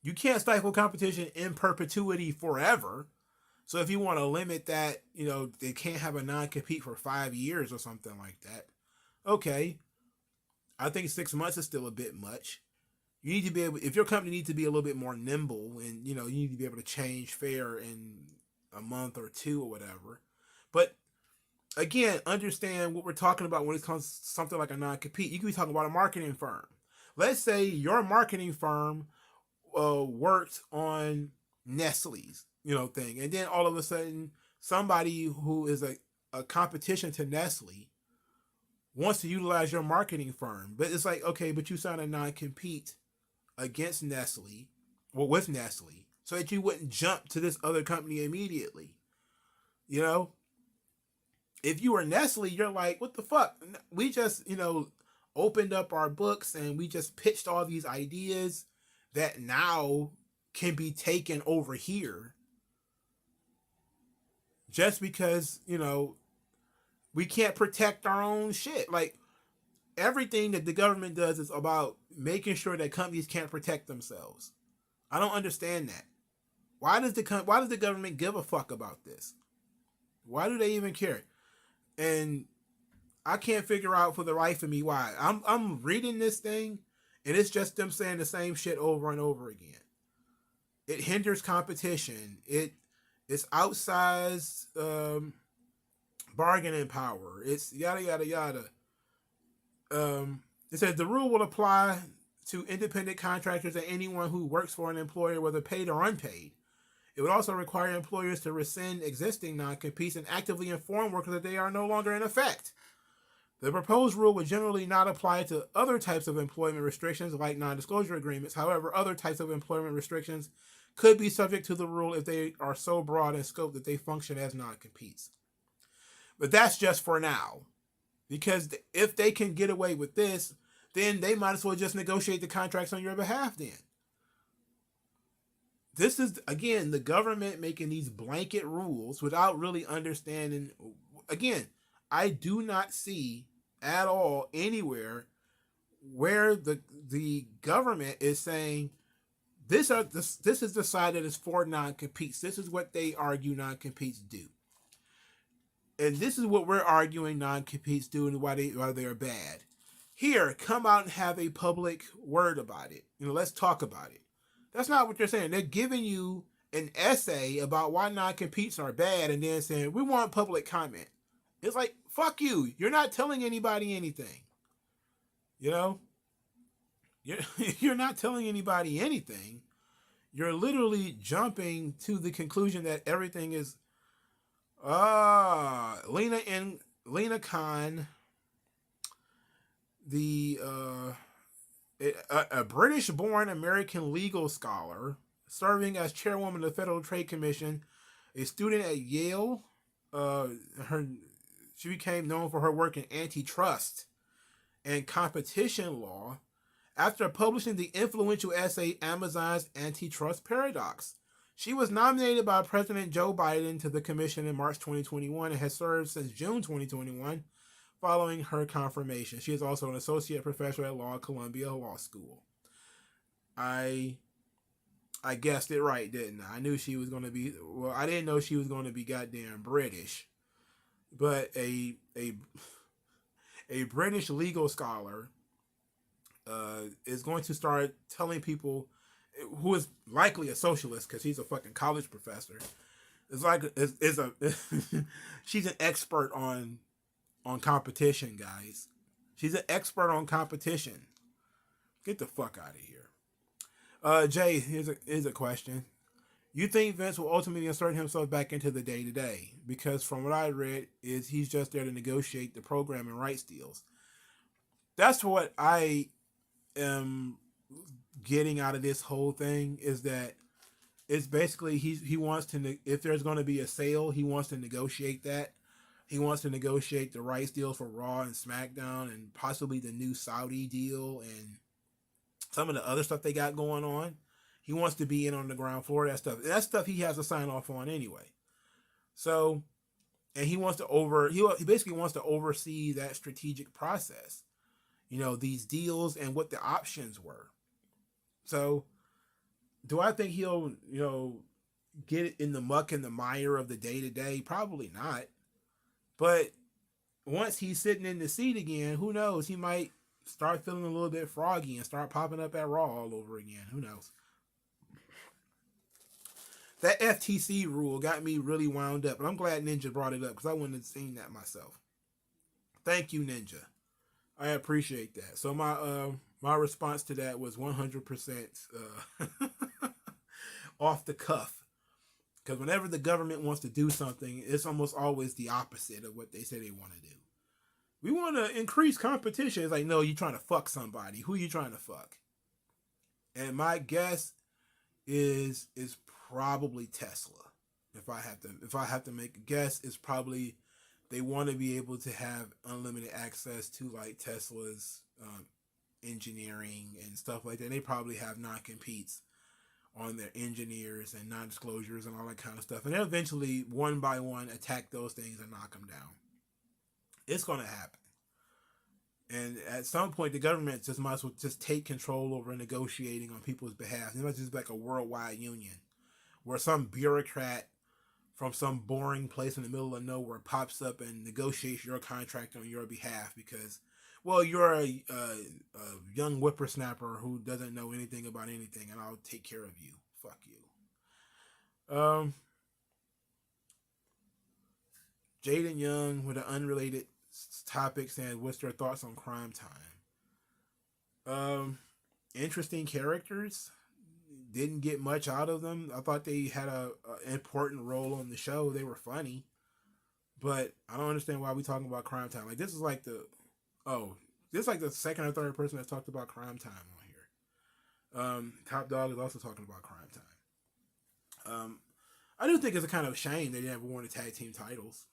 Speaker 1: You can't stifle competition in perpetuity forever. So if you want to limit that, they can't have a non-compete for 5 years or something like that. Okay. I think 6 months is still a bit much. You need to be able, if your company needs to be a little bit more nimble and, you need to be able to change fair in a month or two or whatever. But again, understand what we're talking about when it comes to something like a non-compete. You could be talking about a marketing firm. Let's say your marketing firm worked on Nestle's, thing, and then all of a sudden somebody who is a competition to Nestle wants to utilize your marketing firm, but it's like, okay, but you signed a non-compete against Nestle, well, with Nestle, so that you wouldn't jump to this other company immediately. If you were Nestle, you're like, what the fuck? We just, opened up our books and we just pitched all these ideas that now can be taken over here just because, we can't protect our own shit. Like, everything that the government does is about making sure that companies can't protect themselves. I don't understand that. Why does the government give a fuck about this? Why do they even care? And I can't figure out for the life of me why. I'm reading this thing, and it's just them saying the same shit over and over again. It hinders competition. It's outsized bargaining power. It's yada yada yada. It says the rule will apply to independent contractors and anyone who works for an employer, whether paid or unpaid. It would also require employers to rescind existing non-competes and actively inform workers that they are no longer in effect. The proposed rule would generally not apply to other types of employment restrictions like non-disclosure agreements. However, other types of employment restrictions could be subject to the rule if they are so broad in scope that they function as non-competes. But that's just for now. Because if they can get away with this, then they might as well just negotiate the contracts on your behalf then. This is, again, the government making these blanket rules without really understanding. Again, I do not see at all anywhere where the government is saying this is decided as for non-competes. This is what they argue non-competes do. And this is what we're arguing non-competes do and why they're bad. Here, come out and have a public word about it. Let's talk about it. That's not what they're saying. They're giving you an essay about why non-competes are bad and then saying, we want public comment. It's like, fuck you. You're not telling anybody anything. You're not telling anybody anything. You're literally jumping to the conclusion that everything is Lena Khan, a British-born American legal scholar serving as chairwoman of the Federal Trade Commission, a student at Yale. She became known for her work in antitrust and competition law after publishing the influential essay Amazon's Antitrust Paradox. She was nominated by President Joe Biden to the commission in March 2021 and has served since June 2021 following her confirmation. She is also an associate professor at law at Columbia Law School. I guessed it right, didn't I? I knew she was going to be, well, I didn't know she was going to be goddamn British, but a British legal scholar is going to start telling people, who is likely a socialist because he's a fucking college professor. She's an expert on competition, guys. She's an expert on competition. Get the fuck out of here. Jay, here's a question. You think Vince will ultimately insert himself back into the day-to-day? Because from what I read, is he's just there to negotiate the program and rights deals. That's what I am getting out of this whole thing, is that it's basically he wants to, if there's going to be a sale, he wants to negotiate that. He wants to negotiate the rights deals for Raw and SmackDown and possibly the new Saudi deal and some of the other stuff they got going on. He wants to be in on the ground floor of that stuff. That stuff he has to sign off on anyway. So, and he basically wants to oversee that strategic process. These deals and what the options were. So, do I think he'll, get it in the muck and the mire of the day-to-day? Probably not. But once he's sitting in the seat again, who knows? He might start feeling a little bit froggy and start popping up at Raw all over again. Who knows? That FTC rule got me really wound up. And I'm glad Ninja brought it up because I wouldn't have seen that myself. Thank you, Ninja. I appreciate that. So my response to that was 100% off the cuff. Because whenever the government wants to do something, it's almost always the opposite of what they say they want to do. We want to increase competition. It's like, no, you're trying to fuck somebody. Who are you trying to fuck? And my guess is probably Tesla. If I have to make a guess, it's probably they want to be able to have unlimited access to like Tesla's engineering and stuff like that. They probably have non-competes on their engineers and non-disclosures and all that kind of stuff. And they'll eventually, one by one, attack those things and knock them down. It's going to happen. And at some point, the government just might as well just take control over negotiating on people's behalf. It might just be like a worldwide union where some bureaucrat from some boring place in the middle of nowhere pops up and negotiates your contract on your behalf because, well, you're a young whippersnapper who doesn't know anything about anything, and I'll take care of you. Fuck you. Jaden Young with an unrelated topic saying, what's their thoughts on Crime Time? Interesting characters. Didn't get much out of them. I thought they had a important role on the show. They were funny. But I don't understand why we talking about Crime Time. Like, this is like the second or third person that's talked about Crime Time on here. Top Dog is also talking about Crime Time. I do think it's a kind of shame they never won the tag team titles.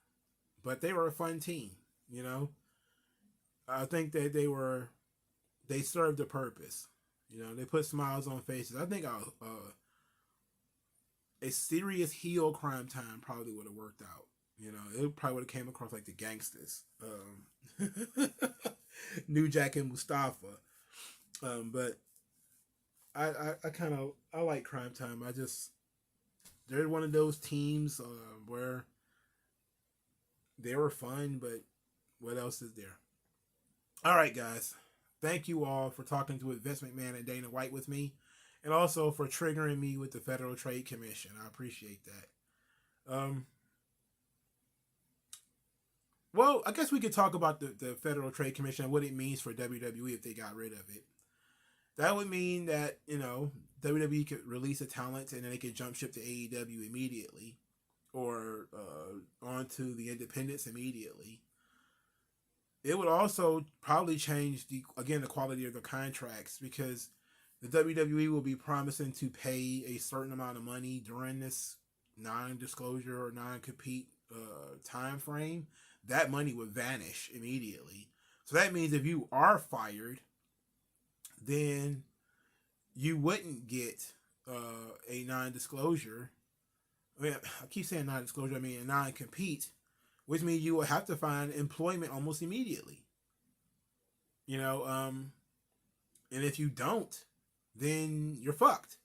Speaker 1: But they were a fun team, you know? I think that they served a purpose. You know, they put smiles on faces. I think a serious heel Crime Time probably would have worked out. You know, it probably would have came across like the gangsters. New Jack and Mustafa. But I like Crime Time. They're one of those teams where they were fun, but what else is there? All right, guys. Thank you all for talking to Vince McMahon and Dana White with me, and also for triggering me with the Federal Trade Commission. I appreciate that. Well, I guess we could talk about the Federal Trade Commission and what it means for WWE if they got rid of it. That would mean that, you know, WWE could release a talent and then they could jump ship to AEW immediately or onto the independents immediately. It would also probably change the quality of the contracts because the WWE will be promising to pay a certain amount of money during this non-disclosure or non-compete time frame. That money would vanish immediately. So that means if you are fired, then you wouldn't get a non-disclosure. I mean, I keep saying non-disclosure, I mean a non-compete, which means you will have to find employment almost immediately. You know, and if you don't, then you're fucked.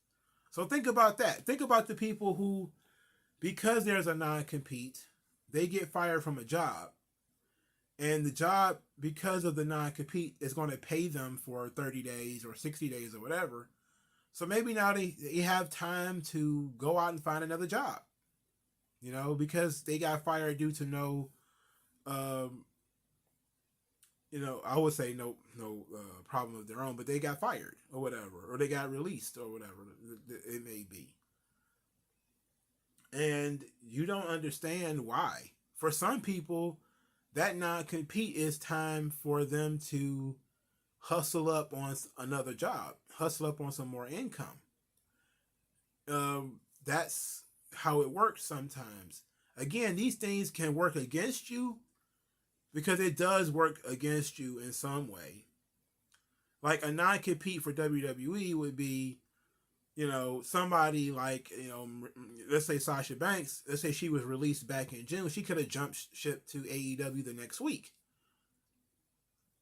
Speaker 1: So think about that. Think about the people who, because there's a non-compete, they get fired from a job. And the job, because of the non-compete, is going to pay them for 30 days or 60 days or whatever. So maybe now they have time to go out and find another job. You know, because they got fired due to no, you know, I would say no problem of their own, but they got fired or whatever, or they got released or whatever it may be. And you don't understand why. For some people, that non-compete is time for them to hustle up on another job, hustle up on some more income. That's how it works sometimes. Again, these things can work against you because it does work against you in some way. Like a non-compete for WWE would be, you know, somebody like, you know, let's say Sasha Banks, let's say she was released back in June, she could have jumped ship to AEW the next week.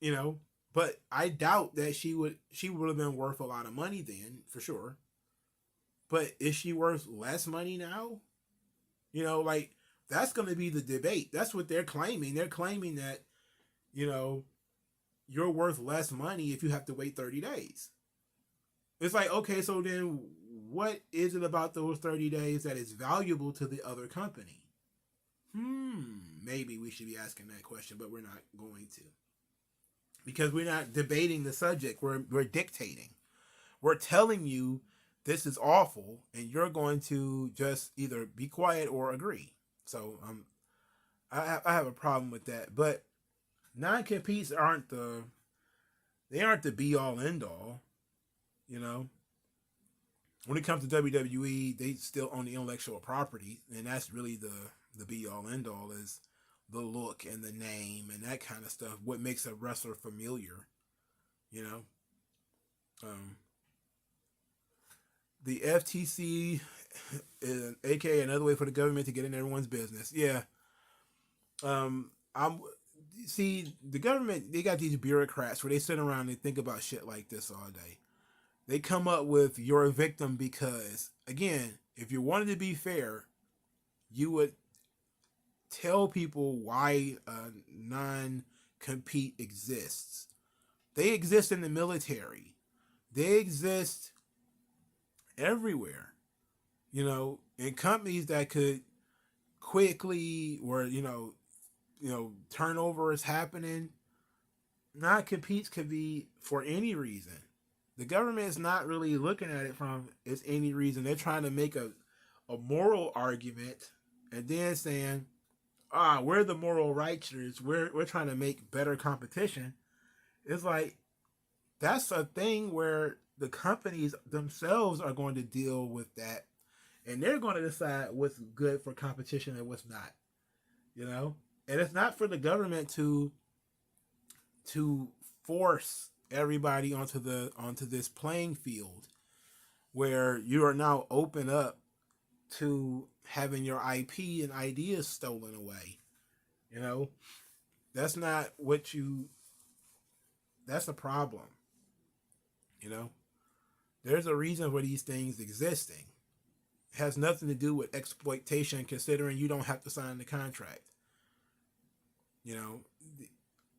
Speaker 1: You know, but I doubt that she would have been worth a lot of money then, for sure. But is she worth less money now? You know, like, that's going to be the debate. That's what they're claiming. They're claiming that, you know, you're worth less money if you have to wait 30 days. It's like, okay, so then what is it about those 30 days that is valuable to the other company? Maybe we should be asking that question, but we're not going to. because we're not debating the subject. We're dictating. We're telling you this is awful, and you're going to just either be quiet or agree. So I have a problem with that. But non-competes aren't the be all end all. You know, when it comes to WWE, they still own the intellectual property, and that's really the be all end all is the look and the name and that kind of stuff. What makes a wrestler familiar, you know. The FTC, is, aka another way for the government to get in everyone's business. Yeah. I'm see the government. They got these bureaucrats where they sit around and think about shit like this all day. They come up with "you're a victim" because, again, if you wanted to be fair, you would tell people why a non-compete exists. They exist in the military. They exist everywhere. You know, in companies that could quickly, where turnover is happening. Non-competes could be for any reason. The government is not really looking at it from it's any reason. They're trying to make a moral argument and then saying, we're the moral righteous. We're trying to make better competition. It's like that's a thing where the companies themselves are going to deal with that, and they're going to decide what's good for competition and what's not. You know, and it's not for the government to force everybody onto this playing field where you are now open up to having your IP and ideas stolen away. You know, that's not what that's a problem. You know, there's a reason for these things existing. It has nothing to do with exploitation, considering you don't have to sign the contract. You know,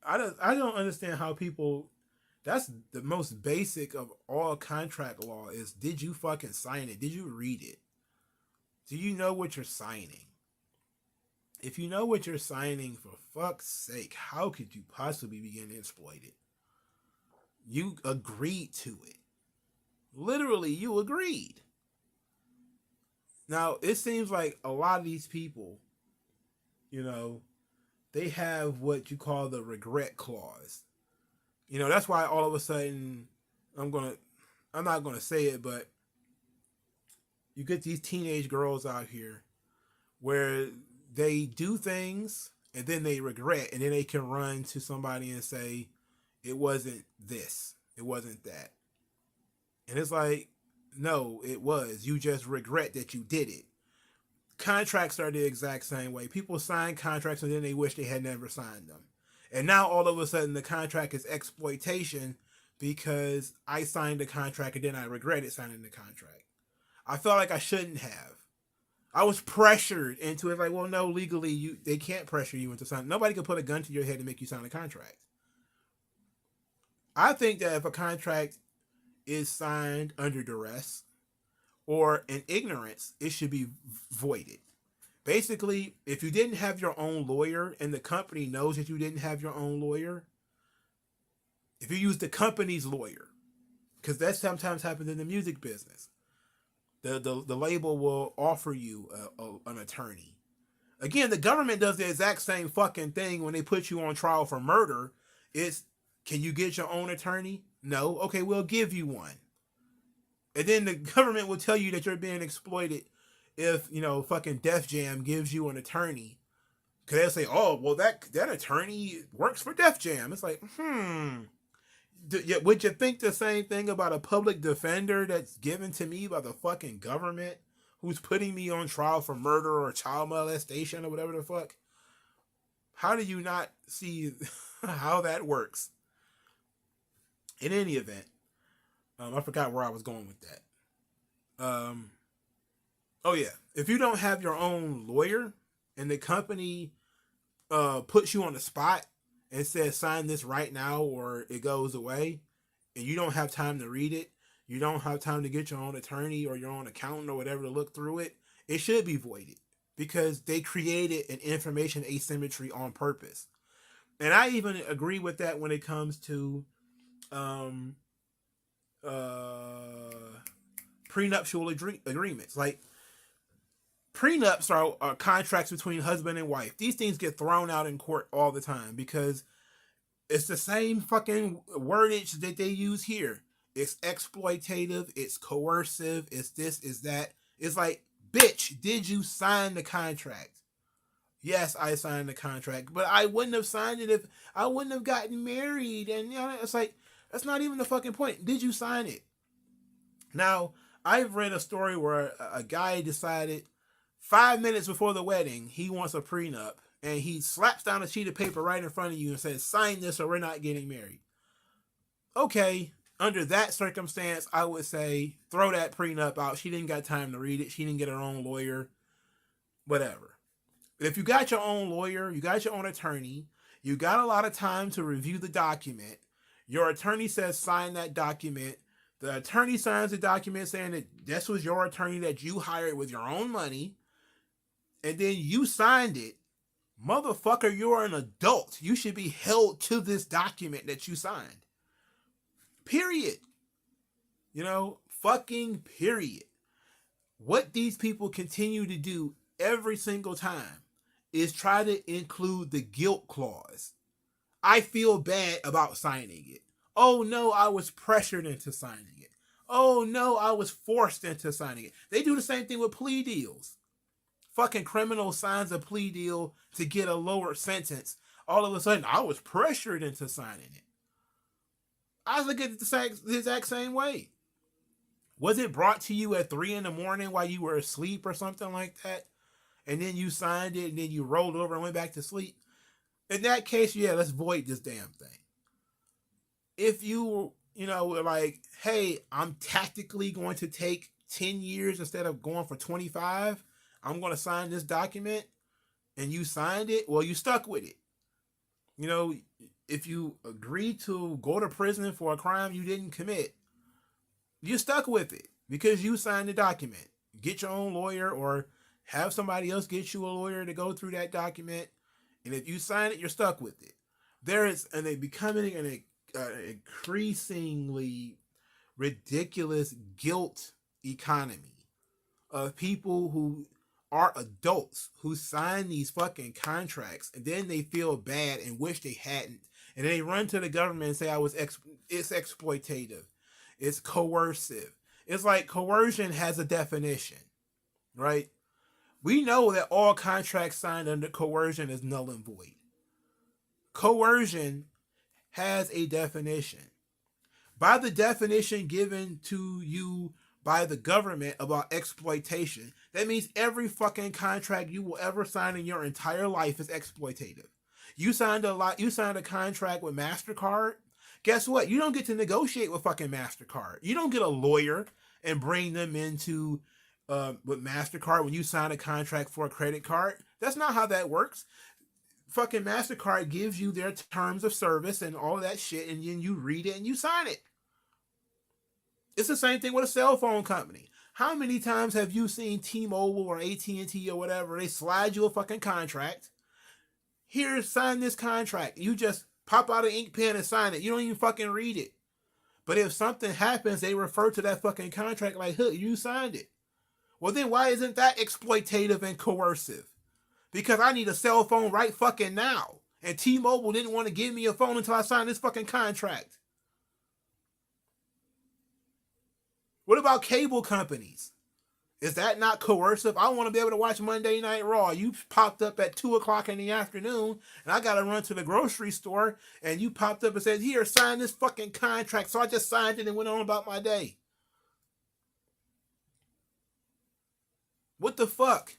Speaker 1: I don't understand how people. That's the most basic of all contract law is, did you fucking sign it? Did you read it? Do you know what you're signing? If you know what you're signing, for fuck's sake, how could you possibly begin to exploit it? You agreed to it. Literally, you agreed. Now, it seems like a lot of these people, you know, they have what you call the regret clause. You know, that's why all of a sudden, I'm not gonna say it, but you get these teenage girls out here where they do things and then they regret, and then they can run to somebody and say, it wasn't this, it wasn't that. And it's like, no, it was. You just regret that you did it. Contracts are the exact same way. People sign contracts and then they wish they had never signed them. And now all of a sudden the contract is exploitation because I signed the contract and then I regretted signing the contract. I felt like I shouldn't have. I was pressured into it. Like, well, no, legally they can't pressure you into signing. Nobody can put a gun to your head and make you sign a contract. I think that if a contract is signed under duress or in ignorance, it should be voided. Basically, if you didn't have your own lawyer and the company knows that you didn't have your own lawyer, if you use the company's lawyer, because that sometimes happens in the music business, the label will offer you an attorney. Again, the government does the exact same fucking thing when they put you on trial for murder. It's, can you get your own attorney? No. Okay, we'll give you one. And then the government will tell you that you're being exploited if, fucking Def Jam gives you an attorney. Because they'll say, oh, well, that attorney works for Def Jam. It's like, would you think the same thing about a public defender that's given to me by the fucking government who's putting me on trial for murder or child molestation or whatever the fuck? How do you not see how that works? In any event, I forgot where I was going with that. Oh yeah, if you don't have your own lawyer and the company puts you on the spot and says sign this right now or it goes away, and you don't have time to read it, you don't have time to get your own attorney or your own accountant or whatever to look through it, it should be voided because they created an information asymmetry on purpose. And I even agree with that when it comes to prenuptial agreements. Like, prenups are contracts between husband and wife. These things get thrown out in court all the time because it's the same fucking wordage that they use here. It's exploitative, it's coercive, it's this, it's that. It's like, bitch, did you sign the contract? Yes, I signed the contract, but I wouldn't have signed it if I wouldn't have gotten married. And it's like, that's not even the fucking point. Did you sign it? Now, I've read a story where a guy decided 5 minutes before the wedding he wants a prenup, and he slaps down a sheet of paper right in front of you and says, sign this or we're not getting married. Okay, under that circumstance, I would say throw that prenup out. She didn't got time to read it. She didn't get her own lawyer, whatever. But if you got your own lawyer, you got your own attorney, you got a lot of time to review the document, your attorney says sign that document, the attorney signs the document saying that this was your attorney that you hired with your own money, and then you signed it, motherfucker, you're an adult. You should be held to this document that you signed. Period. Fucking period. What these people continue to do every single time is try to include the guilt clause. I feel bad about signing it. Oh no, I was pressured into signing it. Oh no, I was forced into signing it. They do the same thing with plea deals. Fucking criminal signs a plea deal to get a lower sentence. All of a sudden, I was pressured into signing it. I look at it the exact same way. Was it brought to you at 3 a.m. while you were asleep or something like that? And then you signed it and then you rolled over and went back to sleep? In that case, yeah, let's void this damn thing. If you, were like, hey, I'm tactically going to take 10 years instead of going for 25, I'm going to sign this document, and you signed it, well, you stuck with it. If you agreed to go to prison for a crime you didn't commit, you stuck with it because you signed the document. Get your own lawyer or have somebody else get you a lawyer to go through that document. And if you sign it, you're stuck with it. There is becoming an increasingly ridiculous guilt economy of people who are adults who sign these fucking contracts and then they feel bad and wish they hadn't. And they run to the government and say, it's exploitative. It's coercive. It's like coercion has a definition, right? We know that all contracts signed under coercion is null and void. Coercion has a definition. By the definition given to you by the government about exploitation, that means every fucking contract you will ever sign in your entire life is exploitative. You signed a contract with MasterCard. Guess what? You don't get to negotiate with fucking MasterCard. You don't get a lawyer and bring them into with MasterCard when you sign a contract for a credit card. That's not how that works. Fucking MasterCard gives you their terms of service and all of that shit, and then you read it and you sign it. It's the same thing with a cell phone company. How many times have you seen T-Mobile or AT&T or whatever, they slide you a fucking contract? Here, sign this contract. You just pop out an ink pen and sign it. You don't even fucking read it. But if something happens, they refer to that fucking contract like, hey, you signed it. Well, then why isn't that exploitative and coercive? Because I need a cell phone right fucking now. And T-Mobile didn't want to give me a phone until I signed this fucking contract. What about cable companies? Is that not coercive? I want to be able to watch Monday Night Raw. You popped up at 2 o'clock in the afternoon, and I got to run to the grocery store, and you popped up and said, here, sign this fucking contract. So I just signed it and went on about my day. What the fuck?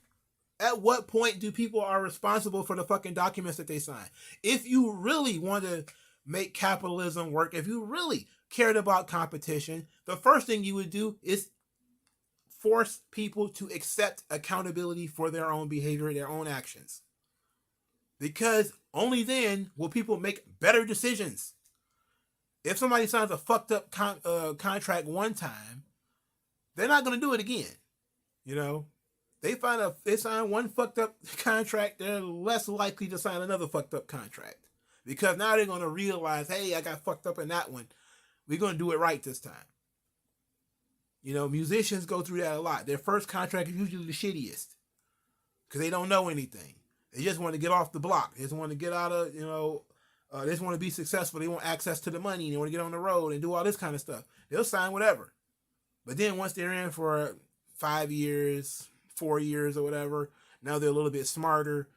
Speaker 1: At what point do people are responsible for the fucking documents that they sign? If you really want to make capitalism work, if you really cared about competition, the first thing you would do is force people to accept accountability for their own behavior, their own actions. Because only then will people make better decisions. If somebody signs a fucked up contract one time, they're not going to do it again. They sign one fucked up contract, they're less likely to sign another fucked up contract. Because now they're going to realize, hey, I got fucked up in that one. We're going to do it right this time. You know, musicians go through that a lot. Their first contract is usually the shittiest because they don't know anything. They just want to get off the block. They just want to get out of, they just want to be successful. They want access to the money. They want to get on the road and do all this kind of stuff. They'll sign whatever. But then once they're in for 5 years, 4 years or whatever, now they're a little bit smarter.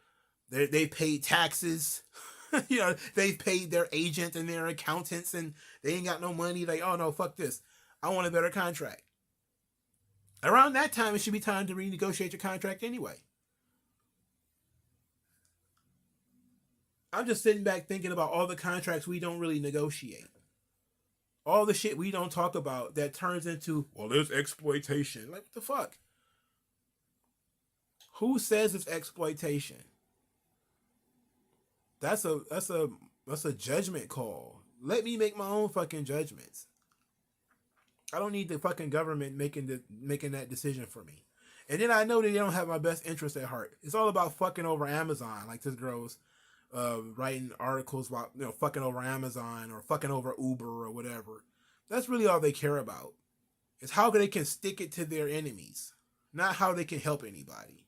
Speaker 1: They paid taxes. They've paid their agent and their accountants and they ain't got no money. Like, oh no, fuck this. I want a better contract. Around that time, it should be time to renegotiate your contract anyway. I'm just sitting back thinking about all the contracts we don't really negotiate. All the shit we don't talk about that turns into, well, there's exploitation. Like, what the fuck? Who says it's exploitation? That's a judgment call. Let me make my own fucking judgments. I don't need the fucking government making that decision for me. And then I know that they don't have my best interest at heart. It's all about fucking over Amazon. Like this girl's writing articles about fucking over Amazon or fucking over Uber or whatever. That's really all they care about. It's how they can stick it to their enemies, not how they can help anybody.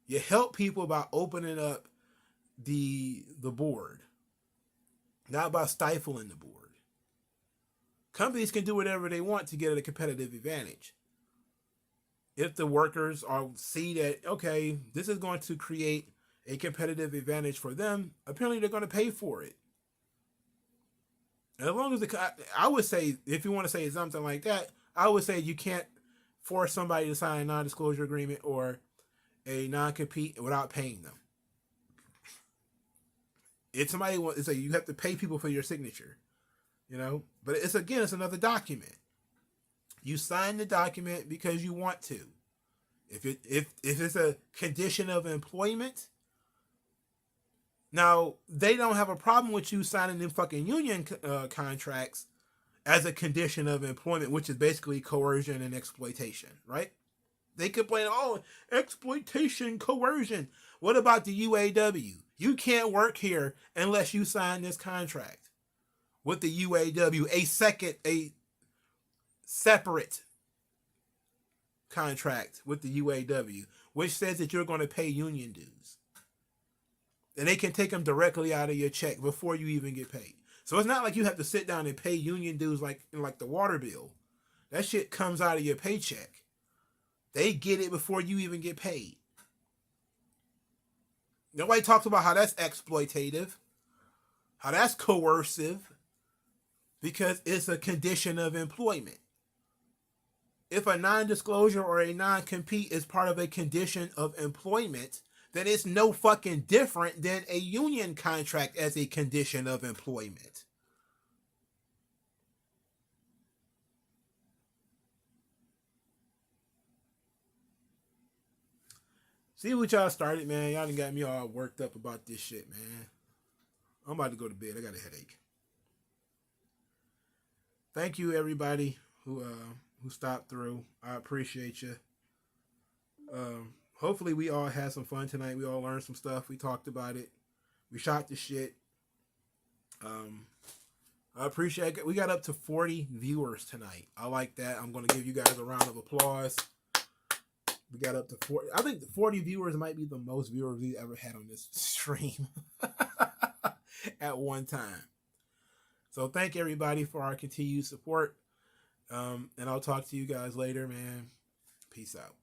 Speaker 1: You help people by opening up the board, not by stifling the board. Companies can do whatever they want to get a competitive advantage. If the workers see that, okay, this is going to create a competitive advantage for them, apparently they're going to pay for it. And as long as I would say, if you want to say something like that, I would say you can't force somebody to sign a non-disclosure agreement or a non-compete without paying them. If somebody wants, it's like you have to pay people for your signature. But it's another document. You sign the document because you want to. If it's a condition of employment, now they don't have a problem with you signing them fucking union contracts as a condition of employment, which is basically coercion and exploitation, right? They complain, oh, exploitation, coercion. What about the UAW? You can't work here unless you sign this contract with the UAW, a separate contract with the UAW, which says that you're going to pay union dues. And they can take them directly out of your check before you even get paid. So it's not like you have to sit down and pay union dues like the water bill. That shit comes out of your paycheck. They get it before you even get paid. Nobody talks about how that's exploitative, how that's coercive, because it's a condition of employment. If a non-disclosure or a non-compete is part of a condition of employment, then it's no fucking different than a union contract as a condition of employment. See what y'all started, man. Y'all done got me all worked up about this shit, man. I'm about to go to bed. I got a headache. Thank you, everybody who stopped through. I appreciate you. Hopefully we all had some fun tonight. We all learned some stuff. We talked about it. We shot the shit. I appreciate it. We got up to 40 viewers tonight. I like that. I'm going to give you guys a round of applause. We got up to 40. I think 40 viewers might be the most viewers we ever had on this stream at one time. So thank everybody for our continued support. And I'll talk to you guys later, man. Peace out.